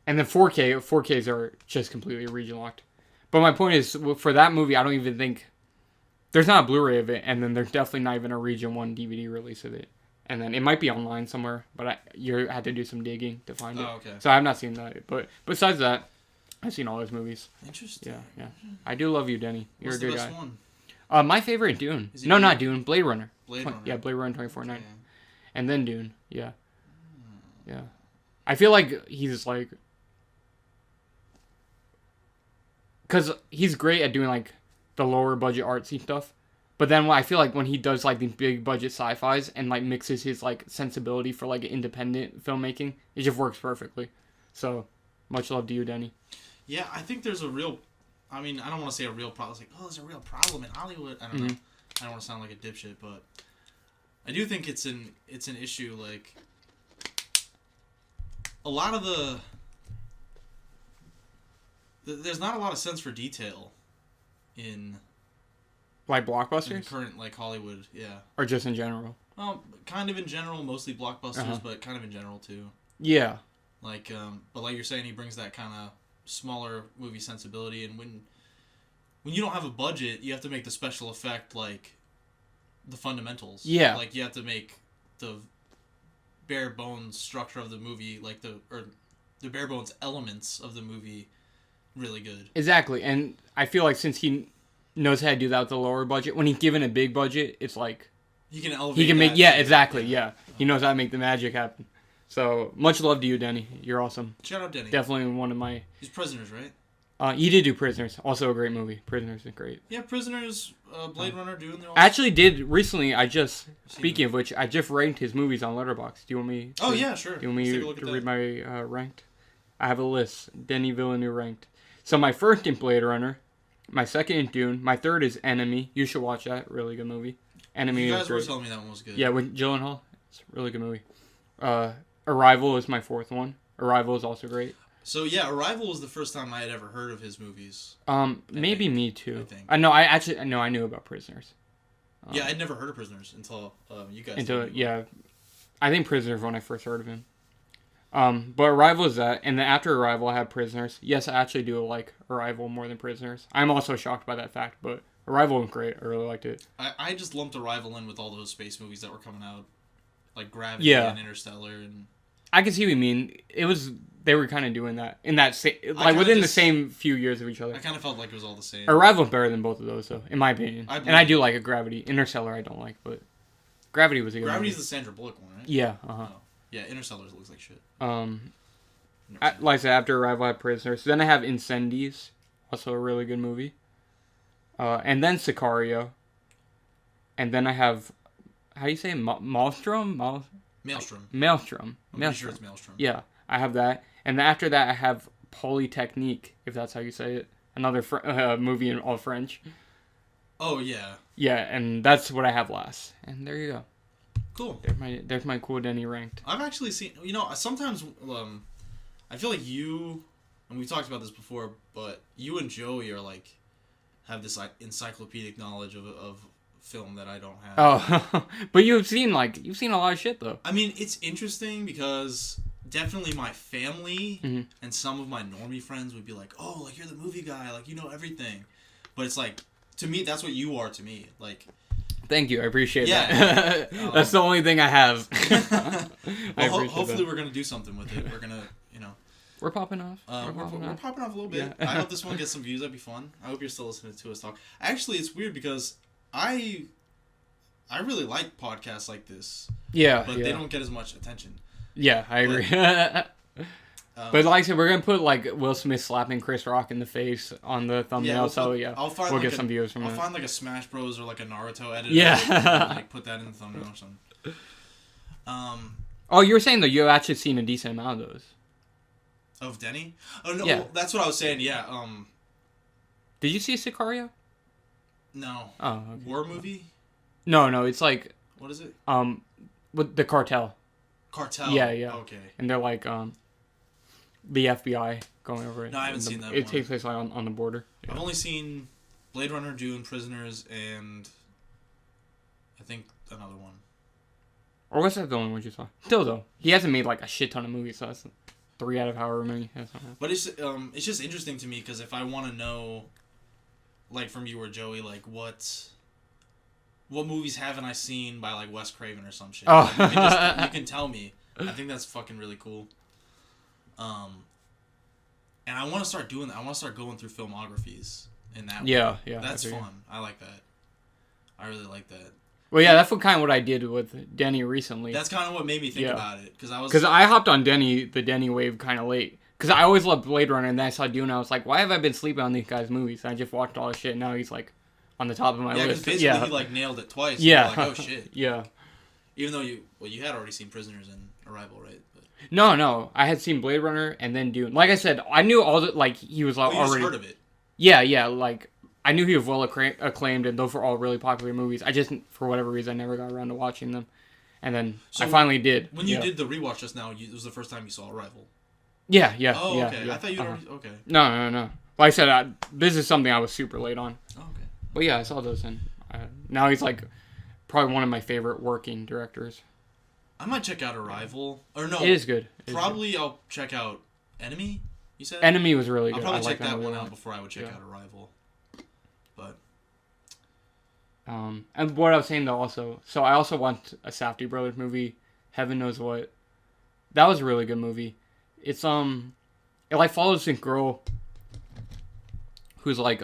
And then 4Ks are just completely region locked. But my point is, for that movie, I don't even think... There's not a Blu-ray of it, and then there's definitely not even a Region 1 DVD release of it. And then it might be online somewhere, but you had to do some digging to find it. Oh, okay. So I've not seen that. But besides that, I've seen all his movies. Interesting. Yeah. I do love you, Denny. You're a good guy. What's the best one? My favorite, Dune. No, not Dune. Blade Runner. Blade Runner. Yeah, Blade Runner 2049. Okay. And then Dune. Yeah. Yeah. I feel like he's like... Because he's great at doing, like, the lower budget artsy stuff. But then I feel like when he does, like, these big budget sci-fis and, like, mixes his, like, sensibility for, like, independent filmmaking, it just works perfectly. So, much love to you, Denny. Yeah, I think there's a real... I mean, I don't want to say a real problem. It's like, there's a real problem in Hollywood. I don't know. I don't want to sound like a dipshit, but... I do think it's an issue, like... A lot of there's not a lot of sense for detail in... Like blockbusters? In current, like, Hollywood, yeah. Or just in general? Well, kind of in general, mostly blockbusters, but kind of in general, too. Yeah. Like, but like you're saying, he brings that kind of smaller movie sensibility, and when you don't have a budget, you have to make the special effect, like, the fundamentals. Yeah. Like, you have to make the bare bones structure of the movie, like, the bare bones elements of the movie really good. Exactly, and I feel like since he knows how to do that with the lower budget, when he's given a big budget, it's like... He can elevate He can make... Yeah, exactly, yeah. He knows how to make the magic happen. So, much love to you, Denny. You're awesome. Shout out, Denny. Definitely one of my... He's Prisoners, right? He did do Prisoners. Also a great movie. Prisoners is great. Yeah, Prisoners, Blade Runner, Dune. I actually did recently. Speaking of which, I just ranked his movies on Letterboxd. Do you want me? Oh yeah, sure. Do you want me to read my ranked? I have a list. Denny Villeneuve ranked. So my first in Blade Runner, my second in Dune, my third is Enemy. You should watch that. Really good movie. Enemy. You guys were telling me that one was good. Yeah, with Gyllenhaal. It's a really good movie. Arrival is my fourth one. Arrival is also great. So yeah, Arrival was the first time I had ever heard of his movies. Maybe me too. I think. I knew about Prisoners. Yeah, I'd never heard of Prisoners until you guys. I think Prisoners when I first heard of him. But Arrival is that, and then after Arrival, I have Prisoners. Yes, I actually do like Arrival more than Prisoners. I'm also shocked by that fact, but Arrival was great. I really liked it. I just lumped Arrival in with all those space movies that were coming out, like Gravity and Interstellar, and. I can see what you mean. They were kind of doing that in that within the same few years of each other. I kind of felt like it was all the same. Arrival's better than both of those, though, in my opinion. I do like a Gravity. Interstellar, I don't like, but Gravity was a good movie. Gravity's the Sandra Bullock one, right? Yeah. Oh. Yeah, Interstellar looks like shit. Like I said, after Arrival, I have Prisoners. Then I have Incendies, also a really good movie. And then Sicario. And then I have, how do you say it? Maelstrom. I'm pretty sure it's Maelstrom. Yeah, I have that. And then after that, I have Polytechnique, if that's how you say it. Another movie in all French. Oh, yeah. Yeah, and that's what I have last. And there you go. Cool. There's my cool Denny ranked. I've actually seen... You know, sometimes... I feel like you... And we've talked about this before, but you and Joey are like... Have this like encyclopedic knowledge of film that I don't have. Oh, but you've seen a lot of shit though. I mean, it's interesting because definitely my family and some of my normie friends would be like, "Oh, like you're the movie guy, like you know everything." But it's like to me, that's what you are to me. Like, thank you, I appreciate that. That's the only thing I have. Well, hopefully we're gonna do something with it. We're gonna, you know. We're popping off. We're popping off a little bit. Yeah. I hope this one gets some views. That'd be fun. I hope you're still listening to us talk. Actually, it's weird because I really like podcasts like this. Yeah. But they don't get as much attention. Yeah, I agree. But like I said, we're going to put like Will Smith slapping Chris Rock in the face on the thumbnail. We'll get some views from that. I'll find like a Smash Bros. Or like a Naruto edit. Yeah. And, like put that in the thumbnail or something. Oh, you were saying though you've actually seen a decent amount of those. Of Denny? Oh, no, yeah. Well, that's what I was saying, yeah. Did you see Sicario? No. Oh, okay. War movie? No, it's like... What is it? With the cartel. Cartel? Yeah. Okay. And they're like, the FBI going over it. No, I haven't seen that It one. takes place like, on the border. Yeah. I've only seen Blade Runner, Dune, Prisoners, and I think another one. Or was that the only one you saw? Still, though. He hasn't made like a shit ton of movies, so that's... 3 out of however many. But it's just interesting to me because if I want to know, like from you or Joey, like what movies haven't I seen by like Wes Craven or some shit? Oh. Like, you can tell me. I think that's fucking really cool. And I want to start doing that. I want to start going through filmographies in that way. Yeah. That's fun. I like that. I really like that. Well, yeah, that's what I did with Denny recently. That's kind of what made me think about it. Because I hopped on the Denny wave kind of late. Because I always loved Blade Runner, and then I saw Dune, and I was like, why have I been sleeping on these guys' movies? And I just watched all this shit, and now he's like on the top of my list. Basically he like nailed it twice. Yeah. Like, oh shit. Yeah. Even though you had already seen Prisoners and Arrival, right? But... No, I had seen Blade Runner and then Dune. Like I said, I knew all the like he was like you already. Just heard of it. Yeah, like. I knew he was well acclaimed, and those were all really popular movies. I just, for whatever reason, I never got around to watching them. And then I finally did. When you did the rewatch just now, it was the first time you saw Arrival. Yeah. Oh, okay. Yeah. I thought you already... Okay. No. Like I said, this is something I was super late on. Oh, okay. But yeah, I saw those, and now he's like probably one of my favorite working directors. I might check out Arrival. Or no. It is good. Probably I'll check out Enemy, you said? Enemy was really good. I'll probably check that one out before I would check out Arrival. But... and what I was saying though also, so I also watched a Safdie Brothers movie, Heaven Knows What. That was a really good movie. It's it like follows this girl who's like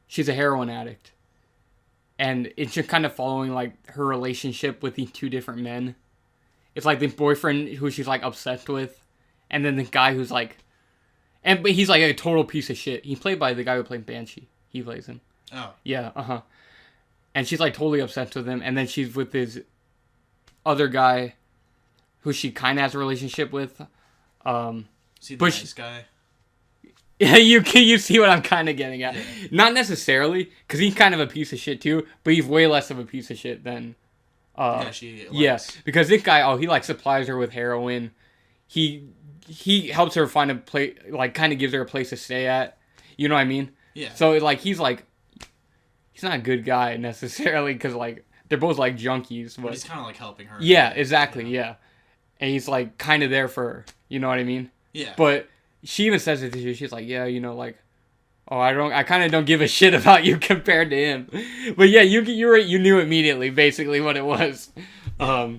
she's a heroin addict, and it's just kind of following like her relationship with these two different men. It's like the boyfriend who she's like obsessed with, and then the guy who's like, but he's like a total piece of shit. He's played by the guy who played Banshee. He plays him. Oh. Yeah. And she's like totally obsessed with him, and then she's with this other guy who she kind of has a relationship with. See the nice guy? Yeah, you see what I'm kind of getting at. Yeah. Not necessarily, because he's kind of a piece of shit too, but he's way less of a piece of shit than... because this guy, he like supplies her with heroin. He helps her find a place, like kind of gives her a place to stay at. You know what I mean? Yeah. So like he's not a good guy necessarily, because like they're both like junkies, but he's kind of like helping her. Yeah, exactly. Yeah, and he's like kind of there for her. You know what I mean? Yeah. But she even says it to you. She's like, yeah, like, oh, I kind of don't give a shit about you compared to him. But yeah, you knew immediately basically what it was. Yeah.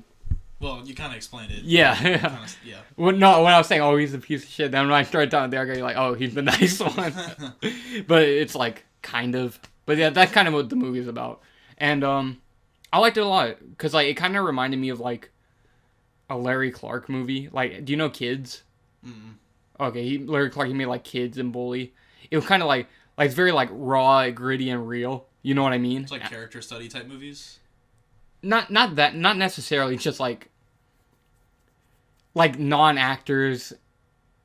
Well, you kind of explained it. Yeah. Yeah. Well, no, when I was saying, oh, he's a piece of shit, then when I started talking to the other guy, you're like, oh, he's the nice one. But it's like kind of. But yeah, that's kind of what the movie is about. And I liked it a lot because like it kind of reminded me of like a Larry Clark movie. Like, do you know Kids? Mm-mm. Okay, Larry Clark, he made like Kids and Bully. It was kind of like it's very like raw, gritty, and real. You know what I mean? It's like character study type movies. Not necessarily. It's just like non-actors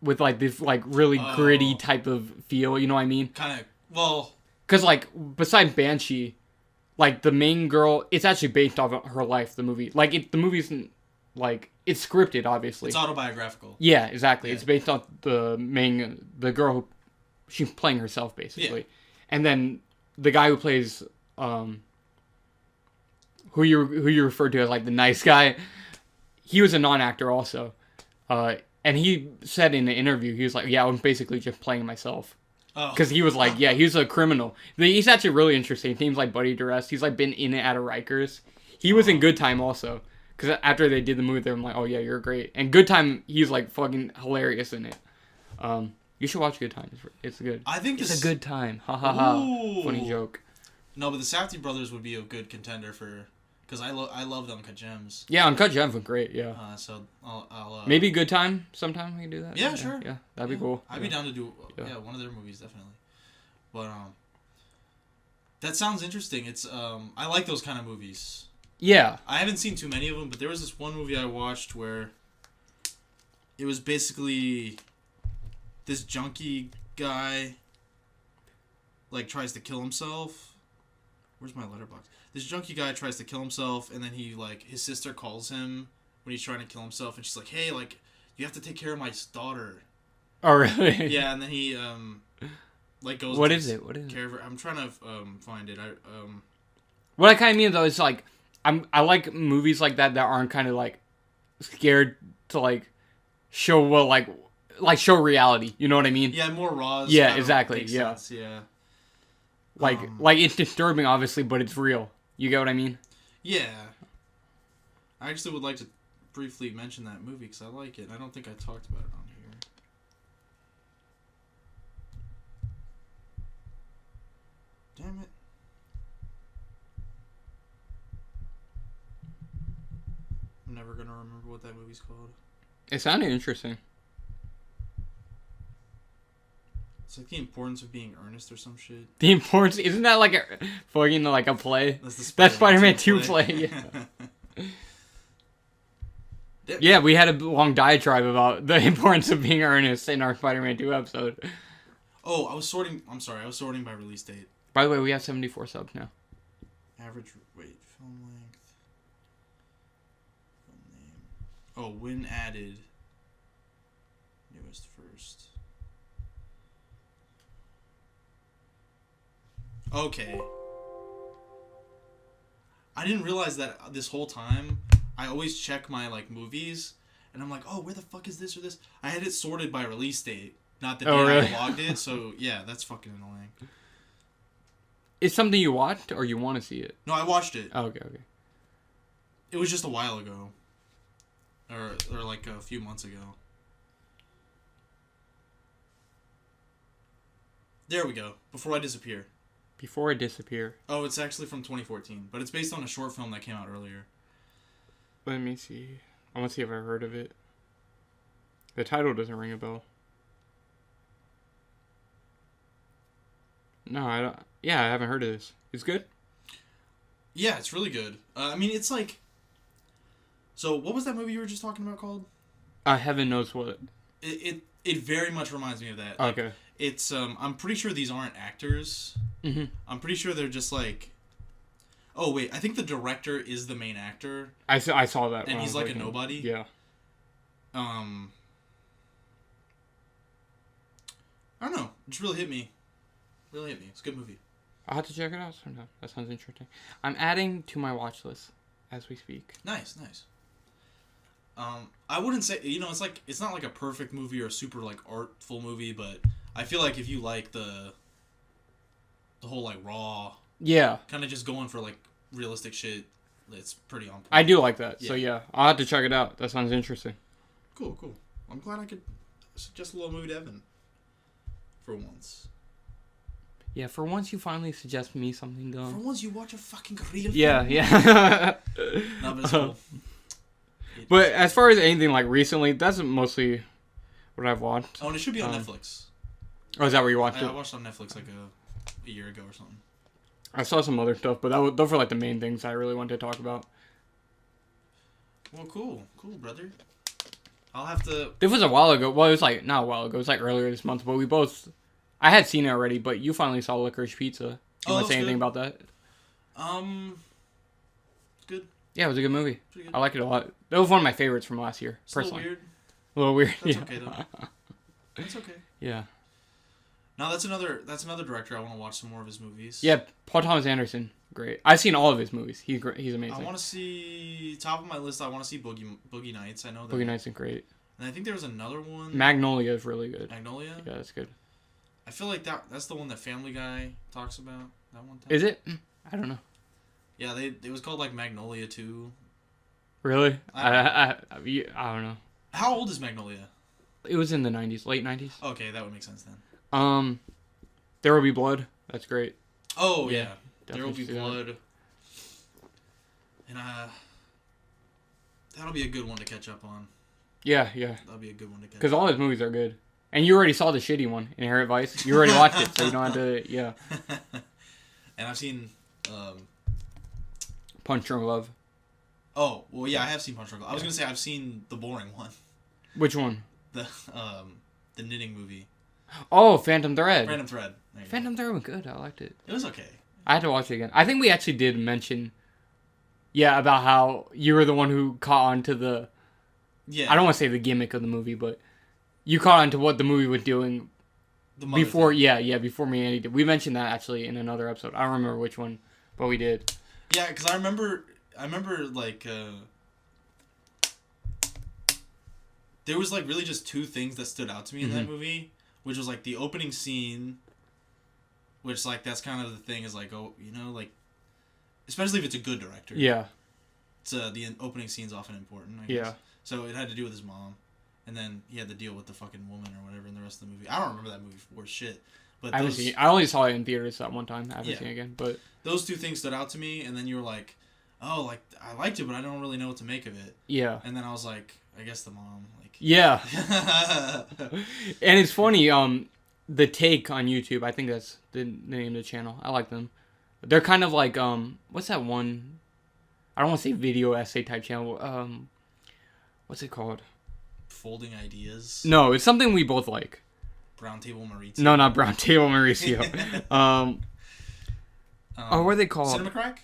with like this like really gritty type of feel. You know what I mean? Kind of. Well, Because, like, besides Banshee, like, the main girl, it's actually based off of her life, the movie. Like, the movie's, like, it's scripted, obviously. It's autobiographical. Yeah, exactly. Yeah. It's based on the girl who, she's playing herself, basically. Yeah. And then the guy who plays, who you referred to as, like, the nice guy, he was a non-actor also. And he said in the interview, he was like, yeah, I'm basically just playing myself. Because he was like, yeah, he's a criminal. He's actually really interesting. Teams like Buddy Duress. He's like been in and out of Rikers. He was in Good Time also. Because after they did the movie, they're like, oh yeah, you're great. And Good Time, he's like fucking hilarious in it. You should watch Good Time. It's good. I think it's a good time. Ha ha ha. Funny joke. No, but the Safdie brothers would be a good contender for... Because I love the Uncut Gems. Yeah, Uncut Gems were great, yeah. So I'll maybe Good Time sometime we can do that. Yeah, sure. Yeah, that'd be cool. I'd be down to do one of their movies, definitely. But that sounds interesting. It's I like those kind of movies. Yeah. I haven't seen too many of them, but there was this one movie I watched where it was basically this junkie guy like tries to kill himself. Where's my letterbox? This junkie guy tries to kill himself, and then he, like, his sister calls him when he's trying to kill himself, and she's like, hey, like, you have to take care of my daughter. Oh, really? Yeah, and then he, like, goes... What is it? Care of her. I'm trying to, find it. What I kind of mean, though, is, like, I like movies like that aren't kind of, like, scared to, like, show what, like, show reality. You know what I mean? Yeah, more raw. Yeah, exactly. Yeah. Sense, yeah. Like, it's disturbing, obviously, but it's real. You get what I mean? Yeah. I actually would like to briefly mention that movie because I like it. I don't think I talked about it on here. Damn it. I'm never going to remember what that movie's called. It sounded interesting. It's like The Importance of Being Earnest or some shit. The Importance? Isn't that like a fucking like a play? That's Spider-Man 2 play. Yeah. Yeah, we had a long diatribe about the importance of being earnest in our Spider-Man 2 episode. Oh, I was sorting by release date. By the way, we have 74 subs now. Average, film length. Film name. Oh, when added. Newest first. Okay. I didn't realize that this whole time. I always check my, like, movies, and I'm like, oh, where the fuck is this or this? I had it sorted by release date, not the day really? I logged it, so, yeah, that's fucking annoying. It's something you watched, or you want to see it? No, I watched it. Oh, okay. It was just a while ago. Or like, a few months ago. There we go. Before I Disappear. Before I Disappear. Oh, it's actually from 2014, but it's based on a short film that came out earlier. Let me see. I want to see if I've heard of it. The title doesn't ring a bell. No, I don't. Yeah, I haven't heard of this. It's good? Yeah, it's really good. I mean, it's like... So, what was that movie you were just talking about called? Heaven Knows What. It very much reminds me of that. Like, okay. It's, I'm pretty sure these aren't actors. Mm-hmm. I'm pretty sure they're just like... Oh, wait, I think the director is the main actor. I saw that. And he's like a nobody. Yeah. I don't know. It just really hit me. Really hit me. It's a good movie. I'll have to check it out sometime. That sounds interesting. I'm adding to my watch list as we speak. Nice. I wouldn't say, it's like, it's not like a perfect movie or a super, like, artful movie, but I feel like if you like the whole, like, raw... Yeah. Kind of just going for, like, realistic shit. It's pretty on point. I do like that. Yeah. So, yeah. I'll have to check it out. That sounds interesting. Cool. I'm glad I could suggest a little movie to Evan. For once. Yeah, for once you finally suggest me something, though. For once you watch a fucking real film. Yeah. No, but it's cool. But as far as anything, like, recently, that's mostly what I've watched. Oh, and it should be on Netflix. Oh, is that where you watched it? I watched it on Netflix, like, a year ago or something. I saw some other stuff, but those were like the main things I really wanted to talk about. Well, cool, brother. I'll have to... This was a while ago. Well, it was like, not a while ago. It was like earlier this month, but I had seen it already, but you finally saw Licorice Pizza. You want to say anything about that? Good. Yeah, it was a good movie. I like it a lot. That was one of my favorites from last year, It's personally. A little weird. That's okay though. That's okay. Yeah. No, that's another director I want to watch some more of his movies. Yeah, Paul Thomas Anderson, great. I've seen all of his movies. He's great. He's amazing. I want to see top of my list. I want to see Boogie Nights. I know that. Boogie Nights is great. And I think there was another one. Magnolia is really good. Magnolia. Yeah, that's good. I feel like that's the one that Family Guy talks about. That one time. Is it? I don't know. Yeah, it was called like Magnolia 2. Really? I don't know. How old is Magnolia? It was in the 90s, late 90s. Okay, that would make sense then. There Will Be Blood. That's great. Oh yeah, There Will Be Blood. That. And that'll be a good one to catch up on. Yeah. That'll be a good one to catch up. Because all his movies are good. And you already saw the shitty one, Inherent Vice. You already watched it, so you don't have to. Yeah. And I've seen. Punch Drunk Love. Oh well, yeah, I have seen Punch Drunk Love. I was gonna say I've seen the boring one. Which one? The knitting movie. Oh, Phantom Thread. Phantom Thread was good. I liked it. It was okay. I had to watch it again. I think we actually did mention, about how you were the one who caught on to the. Yeah. I don't want to say the gimmick of the movie, but you caught on to what the movie was doing. Before, before me and Andy did. We mentioned that actually in another episode. I don't remember which one, but we did. Yeah, because I remember like. There was like really just two things that stood out to me in that movie, which was like the opening scene, which like that's kind of the thing is like, oh, like, especially if it's a good director. Yeah. So the opening scene's often important, I guess. Yeah. So it had to do with his mom, and then he had to deal with the fucking woman or whatever in the rest of the movie. I don't remember that movie for shit. But I only saw it in theaters that one time. I haven't seen it again, but those two things stood out to me, and then you were like, oh, like I liked it, but I don't really know what to make of it. Yeah. And then I was like, I guess the mom. Yeah. And it's funny, the Take on YouTube, I think that's the name of the channel. I like them. They're kind of like, what's that one? I don't want to say video essay type channel. What's it called? Folding Ideas? No, it's something we both like. Brown Table Mauricio? No, not Brown Table Mauricio. What are they called? Cinema Crack?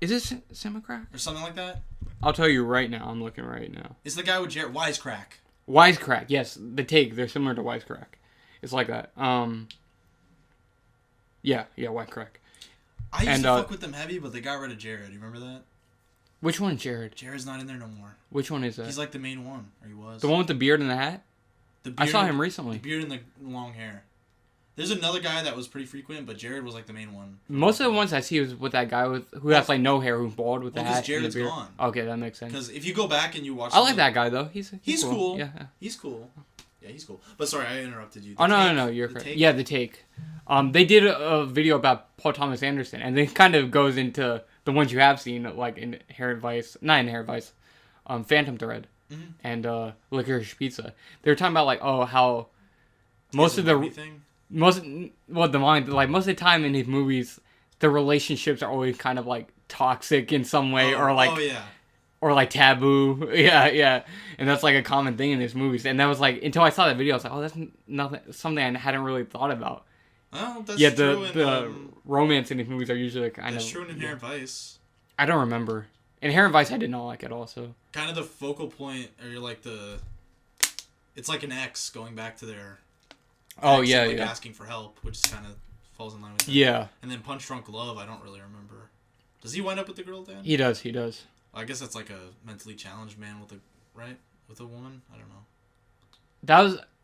Is it Cinema Crack? Or something like that? I'll tell you right now. I'm looking right now. It's the guy with Wisecrack. Wisecrack, yes. The Take, they're similar to Wisecrack. It's like that. Wisecrack. I used to fuck with them heavy, but they got rid of Jared. You remember that? Which one, Jared? Jared's not in there no more. Which one is that? He's like the main one, or he was. The one with the beard and the hat? I saw him recently. The beard and the long hair. There's another guy that was pretty frequent, but Jared was like the main one. Most of the ones I see was with that guy who has like no hair, who's bald with the hat. Jared's and the beard. Gone. Okay, that makes sense. Because if you go back and you watch, I like that guy though. He's cool. Yeah, he's cool. Yeah, he's cool. But sorry, I interrupted you. No, you're correct. Yeah, the Take. They did a video about Paul Thomas Anderson, and it kind of goes into the ones you have seen, like Inherent Vice, Phantom Thread, and Licorice Pizza. They were talking about like, how most of the time in his movies, the relationships are always kind of like toxic in some way, or like taboo. Yeah. And that's like a common thing in his movies. And that was like, until I saw that video, I was like, oh, that's something I hadn't really thought about. Well, that's true. The romance in these movies are usually kind of... That's true in Inherent Vice. I don't remember. Inherent Vice I did not like at all, so... Kind of the focal point, or like it's like an ex going back to their... Oh, yeah, and, asking for help, which kind of falls in line with that. Yeah. And then Punch Drunk Love, I don't really remember. Does he wind up with the girl, Dan? He does. Well, I guess that's like a mentally challenged man with a woman? I don't know.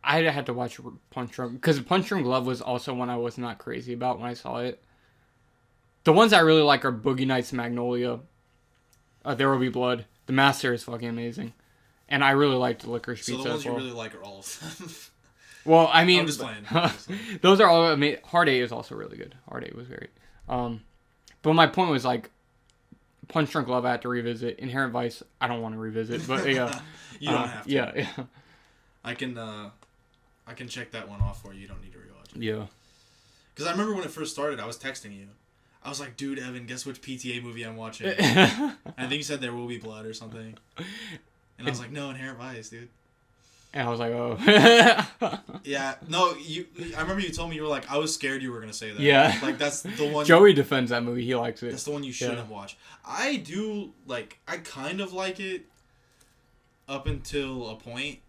I had to watch Punch Drunk, because Punch Drunk Love was also one I was not crazy about when I saw it. The ones I really like are Boogie Nights, Magnolia, There Will Be Blood. The Master is fucking amazing. And I really liked Licorice Pizza. So the ones you really like are all of them. Well, I mean... I'm just playing. Those are all... I mean, Hard 8 is also really good. Hard 8 was great. But my point was, like, Punch Drunk Love I had to revisit. Inherent Vice, I don't want to revisit. But, yeah. You don't have to. Yeah. I can check that one off for you. You don't need to rewatch it. Yeah. Because I remember when it first started, I was texting you. I was like, dude, Evan, guess which PTA movie I'm watching? And I think you said There Will Be Blood or something. And I was like, no, Inherent Vice, dude. And I was like, oh. Yeah. No, I remember you told me, you were like, I was scared you were going to say that. Yeah. Like, that's the one. Joey defends that movie. He likes it. That's the one you shouldn't watch. I do, like, I kind of like it up until a point.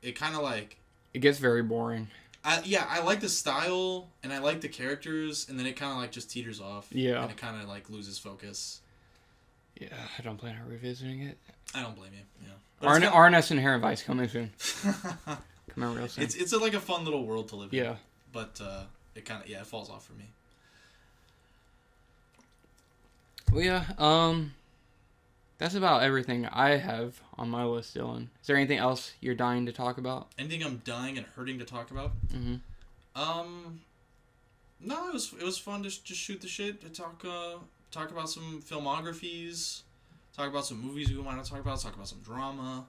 It kind of, like... It gets very boring. I like the style, and I like the characters, and then it kind of, like, just teeters off. Yeah. And it kind of, like, loses focus. Yeah, I don't plan on revisiting it. I don't blame you, yeah. RNS Inherent Vice coming soon. Coming real soon. It's like a fun little world to live in. Yeah. But it kind of, it falls off for me. Well, yeah, that's about everything I have on my list, Dylan. Is there anything else you're dying to talk about? Anything I'm dying and hurting to talk about? Mm-hmm. No, it was fun to just shoot the shit, to talk about some filmographies, talk about some movies we want to talk about some drama.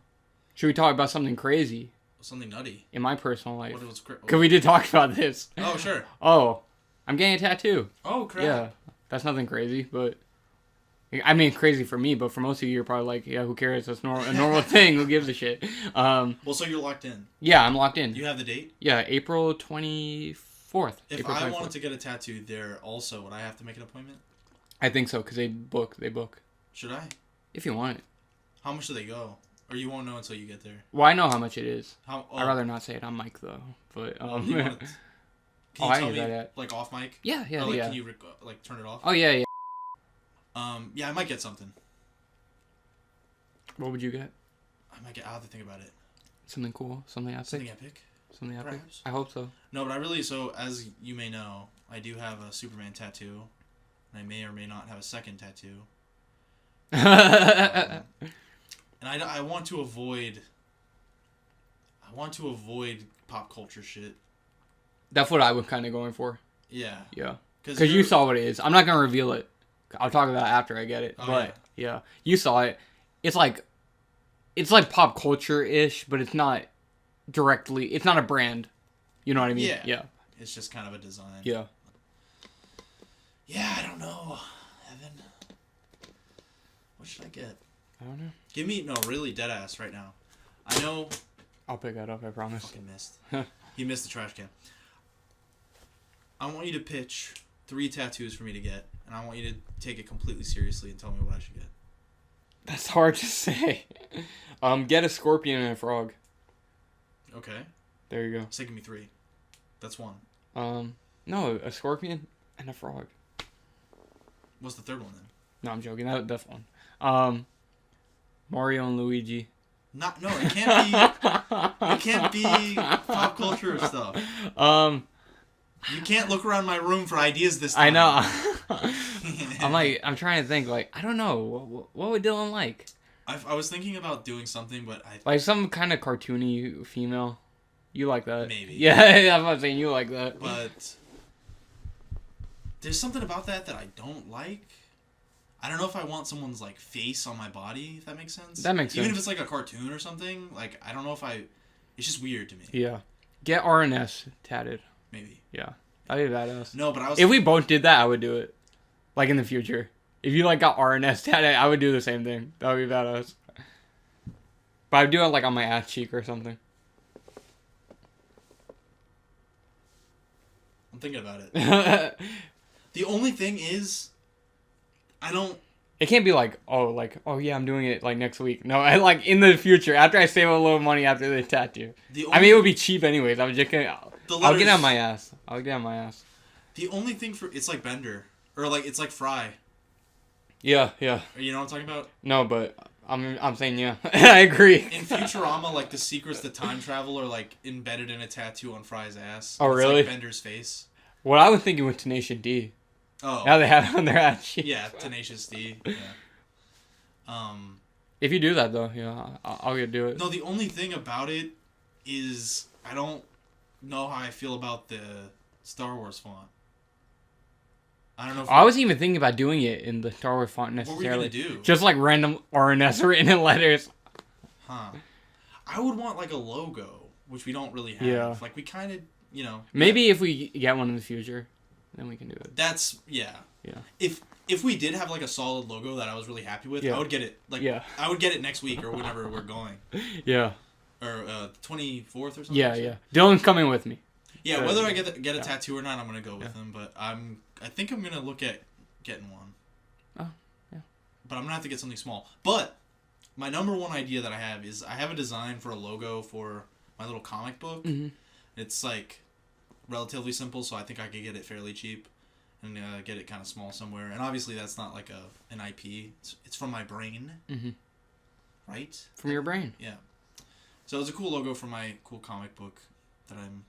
Should we talk about something crazy? Something nutty. In my personal life. Because we did talk about this. Oh, sure. Oh, I'm getting a tattoo. Oh, crap. Yeah, that's nothing crazy, but... I mean, crazy for me, but for most of you, you're probably like, yeah, who cares? That's a normal thing. Who gives a shit? Well, so you're locked in. Yeah, I'm locked in. You have the date? Yeah, April 24th. If April 24th. I wanted to get a tattoo there also, would I have to make an appointment? I think so, because they book. Should I? If you want it. How much do they go? Or you won't know until you get there? Well, I know how much it is. I'd rather not say it on mic, though. But, Can you tell me, like, off mic? Yeah, or, like, yeah. Can you, like, turn it off? Oh, yeah. Yeah, I might get something. What would you get? I'll have to think about it. Something cool? Something epic? Something epic? Perhaps. I hope so. No, but so as you may know, I do have a Superman tattoo. And I may or may not have a second tattoo. And I want to avoid pop culture shit. That's what I was kind of going for. Yeah. Yeah. Because you saw what it is. I'm not going to reveal it. I'll talk about it after I get it. Oh, but, yeah. You saw it. It's like pop culture-ish, but it's not directly... It's not a brand. You know what I mean? Yeah. It's just kind of a design. Yeah. Yeah, I don't know. Evan. What should I get? I don't know. Give me... No, really, deadass right now. I know... I'll pick that up, I promise. Fucking missed. He missed the trash can. I want you to pitch 3 tattoos for me to get, and I want you to take it completely seriously and tell me what I should get. That's hard to say. Get a scorpion and a frog. Okay. There you go. So give me 3. That's 1. No, a scorpion and a frog. What's the third one then? No, I'm joking. That's one. Mario and Luigi. No, it can't be. It can't be pop culture stuff. You can't look around my room for ideas this time. I know. I'm trying to think. Like, I don't know. What would Dylan like? I was thinking about doing something, but like some kind of cartoony female. You like that? Maybe. Yeah, I'm not saying you like that. But there's something about that I don't like. I don't know if I want someone's, like, face on my body, if that makes sense. That makes sense. Even if it's, like, a cartoon or something, like, I don't know if it's just weird to me. Yeah. Get RNS tatted. Maybe. Yeah. That'd be badass. No, but if we both did that, I would do it. Like, in the future. If you, like, got RNS tatted, I would do the same thing. That would be badass. But I'd do it, like, on my ass cheek or something. I'm thinking about it. The only thing is... It can't be like, oh yeah, I'm doing it like next week. No, like in the future after I save a little money after the tattoo. I mean, it would be cheap anyways. I'm just gonna. I'll get on my ass. The only thing it's like Bender or like it's like Fry. Yeah. You know what I'm talking about? No, but I'm saying yeah. I agree. In Futurama, like the secrets to time travel are like embedded in a tattoo on Fry's ass. Oh really? It's like Bender's face. What I was thinking with Tenacious D. Oh. Now they have it on their ass cheek. Yeah, Tenacious D. Yeah. If you do that though, yeah, I'll get do it. No, the only thing about it is I don't know how I feel about the Star Wars font. I don't know. I wasn't even thinking about doing it in the Star Wars font necessarily. What were you gonna do? Just like random RNS written in letters. Huh. I would want like a logo, which we don't really have. Yeah. Like we kind of, you know. Maybe if we get one in the future. Then we can do it. That's yeah. If we did have like a solid logo that I was really happy with, I would get it. Like I would get it next week or whenever we're going. Yeah. or 24th or something. Yeah. Dylan's coming with me. Yeah, whether I get a tattoo or not, I'm gonna go with him. But I think I'm gonna look at getting one. Oh, yeah. But I'm gonna have to get something small. But my number one idea that I have is I have a design for a logo for my little comic book. Mm-hmm. It's like relatively simple, so I think I could get it fairly cheap and get it kind of small somewhere. And obviously, that's not like an IP. It's from my brain, right? From your brain. Yeah. So it's a cool logo for my cool comic book that I'm.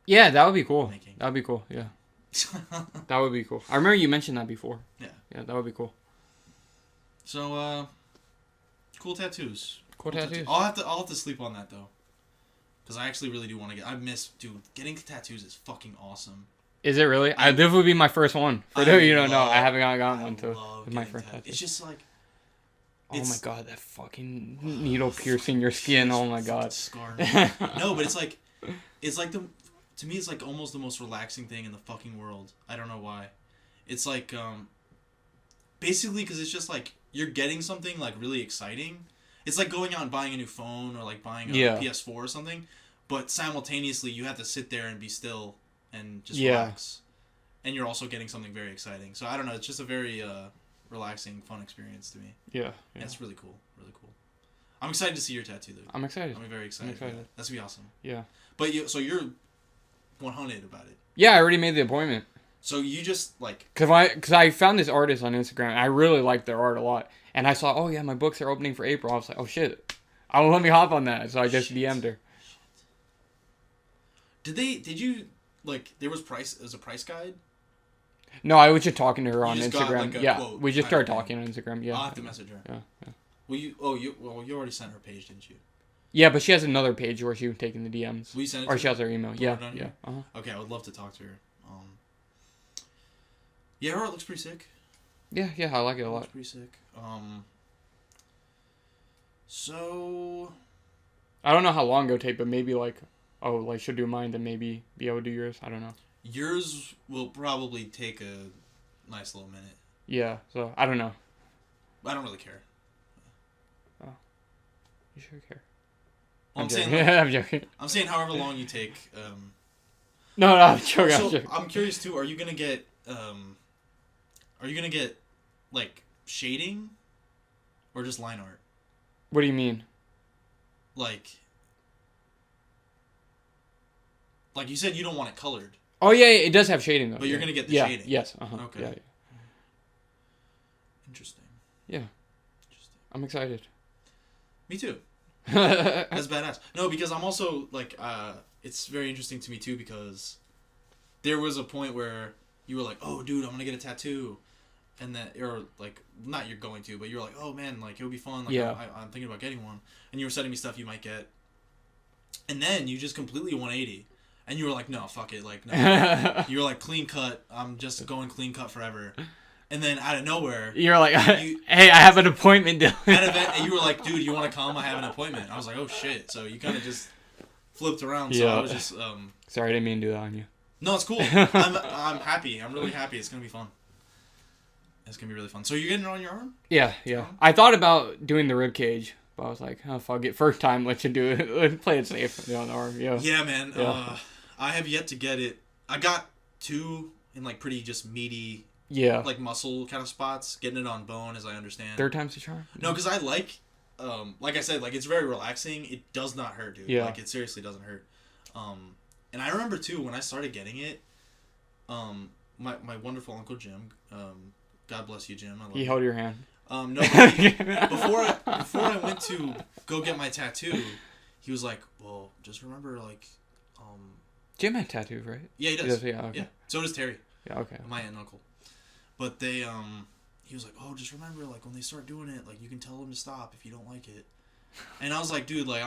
Yeah, that would be cool. Making. That would be cool. Yeah. That would be cool. I remember you mentioned that before. Yeah. Yeah, that would be cool. So, cool tattoos. Cool tattoos. I'll have to sleep on that though, because I actually really do want to dude. Getting tattoos is fucking awesome. Is it really? This would be my first one. For those you don't know, I haven't gotten one too. It's my first tattoo. It's just like. Oh my god, that fucking needle piercing your skin. Oh my god. Scar. No, but it's like to me it's like almost the most relaxing thing in the fucking world. I don't know why. It's like basically because it's just like you're getting something like really exciting. It's like going out and buying a new phone or like buying a PS4 or something, but simultaneously you have to sit there and be still and just relax. And you're also getting something very exciting. So I don't know, it's just a very relaxing, fun experience to me. Yeah. It's really cool. Really cool. I'm excited to see your tattoo though. I'm excited. I'm very excited. That's gonna be awesome. Yeah. But you're 100 about it. Yeah, I already made the appointment. So you just like... Cause I found this artist on Instagram. And I really like their art a lot. And I saw, oh yeah, my books are opening for April. I was like, oh shit. Let me hop on that. So I just DM'd her. Did you, like, there was a price guide? No, I was just talking to her on Instagram. Got, like, quote, we just started talking on Instagram. Yeah. I'll have to message her. Yeah. Well, you already sent her page, didn't you? Yeah, but she has another page where she was taking the DMs. Will you send it or she has her email. Yeah. Uh-huh. Okay, I would love to talk to her. Yeah, her art looks pretty sick. Yeah, I like it a lot. Looks pretty sick. So... I don't know how long it'll take, but maybe she'll do mine, then maybe be able to do yours. I don't know. Yours will probably take a nice little minute. Yeah, so I don't know. I don't really care. Oh. You sure care. Well, I'm saying I'm joking. I'm saying however long you take. No, I'm joking. So I'm curious too. Are you gonna get like shading, or just line art? What do you mean? Like you said, you don't want it colored. Oh yeah, it does have shading though. But you're gonna get the shading. Yes. Okay. Yeah. Interesting. Yeah. Interesting. I'm excited. Me too. That's badass. No, because I'm also like, it's very interesting to me too, because there was a point where you were like, oh dude, I'm gonna get a tattoo, and that, or like, not you're going to, but you're like, oh man, like it would be fun. Like, yeah. I'm thinking about getting one, and you were sending me stuff you might get, and then you just completely 180, and you were like, no, fuck it, like no. You were like, clean cut. I'm just going clean cut forever. And then out of nowhere, you're like, hey, I have an appointment, Dylan. At an event, and you were like, dude, you want to come? I have an appointment. I was like, oh shit. So you kind of just flipped around. So I was just sorry, I didn't mean to do that on you. No, it's cool. I'm happy. I'm really happy. It's gonna be fun. It's gonna be really fun. So you're getting it on your arm? Yeah. I thought about doing the rib cage, but I was like, oh fuck it, first time, let you do it. Play it safe on the arm. Yeah, man. Yeah. I have yet to get it. I got 2 in like pretty just meaty. Yeah. Like muscle kind of spots. Getting it on bone, as I understand. Third time's the charm? No, because I like I said, like, it's very relaxing. It does not hurt, dude. Yeah. Like, it seriously doesn't hurt. And I remember, too, when I started getting it, my wonderful Uncle Jim, God bless you, Jim. I love he held your hand. No, before I went to go get my tattoo, he was like, well, just remember, like, Jim had tattoos, right? Yeah, he does. Yeah, okay. Yeah. So does Terry. Yeah, okay. My aunt and uncle. But they, he was like, oh, just remember, like, when they start doing it, like, you can tell them to stop if you don't like it. And I was like, dude, like,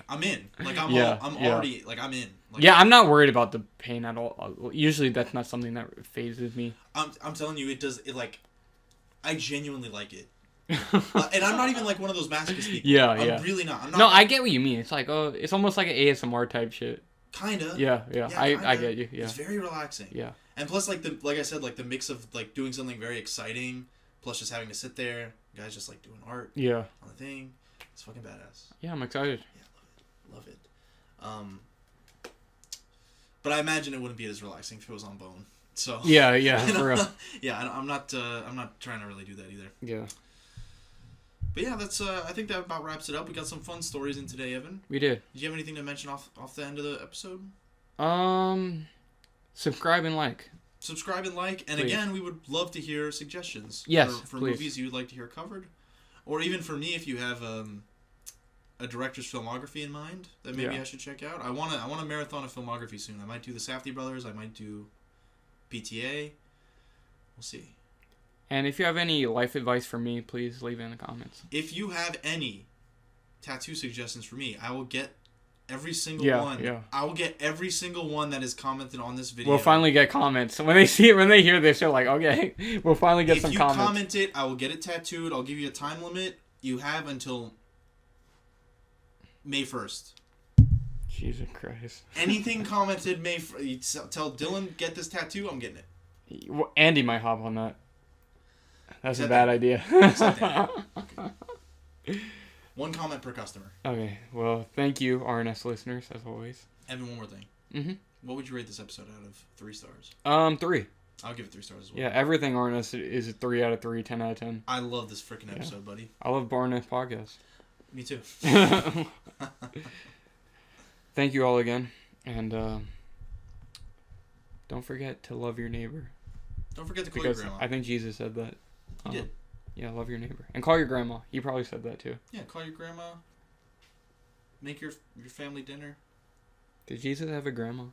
I'm in. Like, I'm already, like, I'm in. Like, yeah, I'm not worried about the pain at all. Usually that's not something that phases me. I'm telling you, like, I genuinely like it. And I'm not even, like, one of those masochist people. Yeah, I'm really not. I'm not. No, I get what you mean. It's like, it's almost like an ASMR type shit. Kinda. Yeah. I get you. Yeah. It's very relaxing. Yeah. And plus, like I said, like the mix of like doing something very exciting, plus just having to sit there, guys just like doing art. Yeah. On the thing, It's fucking badass. Yeah, I'm excited. Yeah, love it. But I imagine it wouldn't be as relaxing if it was on Bone. So yeah, for real. Yeah, I'm not trying to really do that either. Yeah. But yeah, that's I think that about wraps it up. We got some fun stories in today, Evan. We did. Did you have anything to mention off the end of the episode? Subscribe and like. Subscribe and like, and please. Again, we would love to hear suggestions. Yes, for please. movies you would like to hear covered, or even for me if you have a director's filmography in mind that maybe I should check out. I want a marathon of filmography soon. I might do the Safdie brothers. I might do PTA. We'll see. And if you have any life advice for me, please leave it in the comments. If you have any tattoo suggestions for me, I will get every single one. Yeah. I will get every single one that is commented on this video. We'll finally get comments. When they hear this, they're like, okay, we'll finally get some comments. If you comment it, I will get it tattooed. I'll give you a time limit. You have until May 1st. Jesus Christ. Anything commented May 1st, tell Dylan, get this tattoo, I'm getting it. Well, Andy might hop on that. That's a bad idea. Okay. One comment per customer. Okay, well, thank you, RNS listeners, as always. Evan, one more thing. Mm-hmm. What would you rate this episode out of 3 stars? 3. I'll give it 3 stars as well. Yeah, everything RNS is a 3 out of 3, 10 out of 10. I love this freaking episode, buddy. I love RNS podcast. Me too. Thank you all again, and don't forget to love your neighbor. Don't forget to call your grandma. I think Jesus said that. He did. Yeah, love your neighbor. And call your grandma. He probably said that too. Yeah, call your grandma. Make your family dinner. Did Jesus have a grandma?